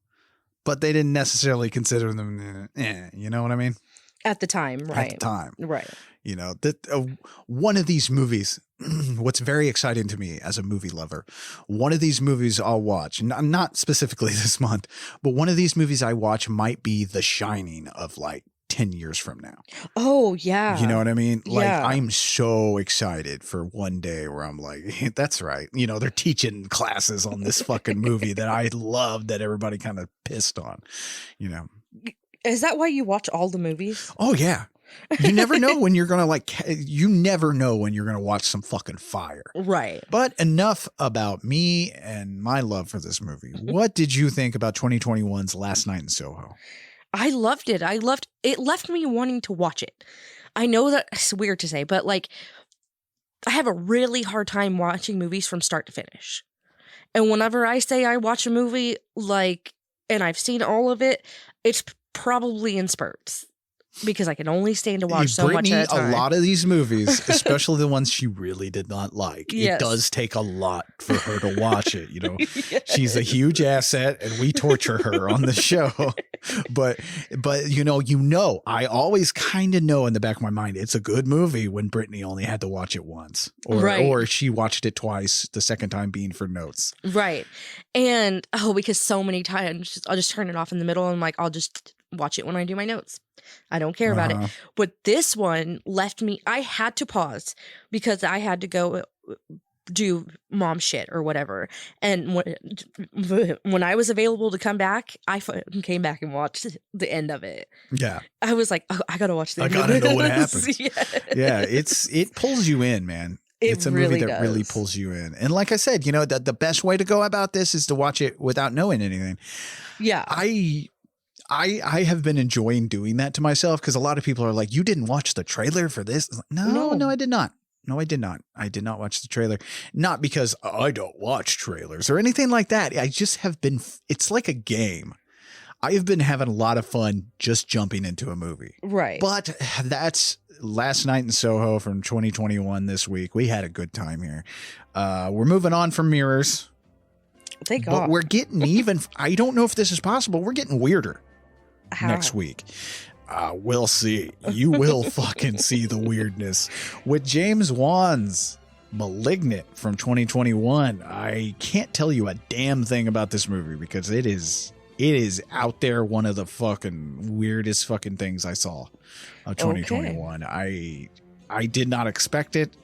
but they didn't necessarily consider them, you know what I mean? At the time, right. At the time. Right. That one of these movies, what's very exciting to me as a movie lover, one of these movies I'll watch, not specifically this month, but one of these movies I watch might be The Shining of like 10 years from now. Oh, yeah. You know what I mean? Like, Yeah. I'm so excited for one day where I'm like, that's right. They're teaching classes on this fucking movie that I love that everybody kind of pissed on, Is that why you watch all the movies? Oh, yeah. You never know when you're going to watch some fucking fire. Right. But enough about me and my love for this movie. What did you think about 2021's Last Night in Soho? I loved it. It left me wanting to watch it. I know that's weird to say, but like, I have a really hard time watching movies from start to finish. And whenever I say I watch a movie, and I've seen all of it, it's probably in spurts. Because I can only stand to watch so much at a time. A lot of these movies, especially the ones she really did not like, Yes. It does take a lot for her to watch it. Yes. She's a huge asset, and we torture her on the show. But I always kind of know in the back of my mind it's a good movie when Brittany only had to watch it once, or she watched it twice. The second time being for notes, right? And because so many times I'll just turn it off in the middle and I'll just watch it when I do my notes. I don't care about it. But this one left me, I had to pause because I had to go do mom shit or whatever. And when I was available to come back, I came back and watched the end of it. Yeah. I was like, I got to watch the end I got to know what happens. Yeah. It pulls you in, man. It's a movie that really pulls you in. And like I said, the best way to go about this is to watch it without knowing anything. Yeah. I have been enjoying doing that to myself because a lot of people are like, you didn't watch the trailer for this? No, I did not. No, I did not. I did not watch the trailer. Not because I don't watch trailers or anything like that. I just have been, it's like a game. I have been having a lot of fun just jumping into a movie. Right. But that's Last Night in Soho from 2021 this week. We had a good time here. We're moving on from Mirrors. Thank God. But we're getting even, I don't know if this is possible. We're getting weirder. Next week. We'll see. You will fucking see the weirdness with James Wan's Malignant from 2021. I can't tell you a damn thing about this movie because it is out there, one of the fucking weirdest fucking things I saw of 2021. Okay. I did not expect it.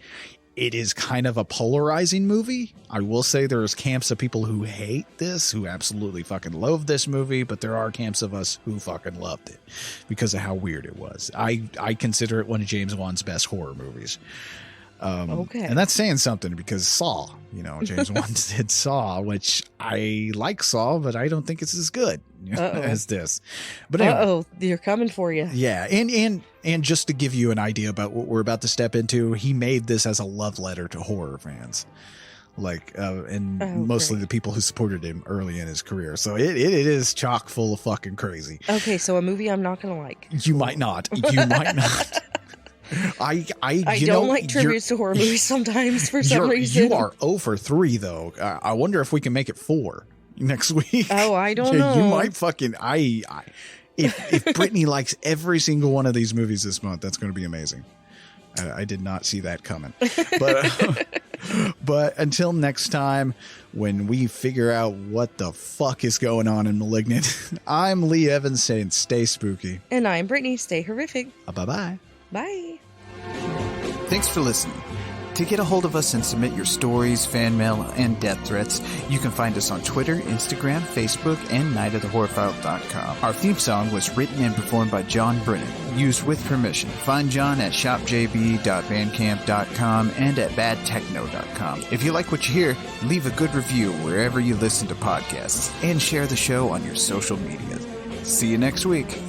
It is kind of a polarizing movie. I will say there's camps of people who hate this, who absolutely fucking love this movie, but there are camps of us who fucking loved it because of how weird it was. I consider it one of James Wan's best horror movies. And that's saying something because Saw, James Wan did Saw, which I like Saw, but I don't think it's as good as this. But anyway, they're coming for you. Yeah, and just to give you an idea about what we're about to step into, he made this as a love letter to horror fans, mostly the people who supported him early in his career. So it is chock full of fucking crazy. Okay, so a movie I'm not gonna like. You might not. You might not. I don't like tributes to horror movies sometimes for some reason. You are 0 for 3 though. I wonder if we can make it 4 next week. Oh, I don't know. You might fucking if Brittany likes every single one of these movies this month, that's going to be amazing. I did not see that coming. But until next time, when we figure out what the fuck is going on in Malignant, I'm Lee Evans saying stay spooky. And I'm Brittany. Stay horrific. Bye-bye. Bye. Thanks for listening. To get a hold of us and submit your stories, fan mail, and death threats, you can find us on Twitter, Instagram, Facebook, and nightofthehorrorfile.com. Our theme song was written and performed by John Brennan, used with permission. Find John at shopjb.bandcamp.com and at badtechno.com. If you like what you hear, leave a good review wherever you listen to podcasts, and share the show on your social media. See you next week.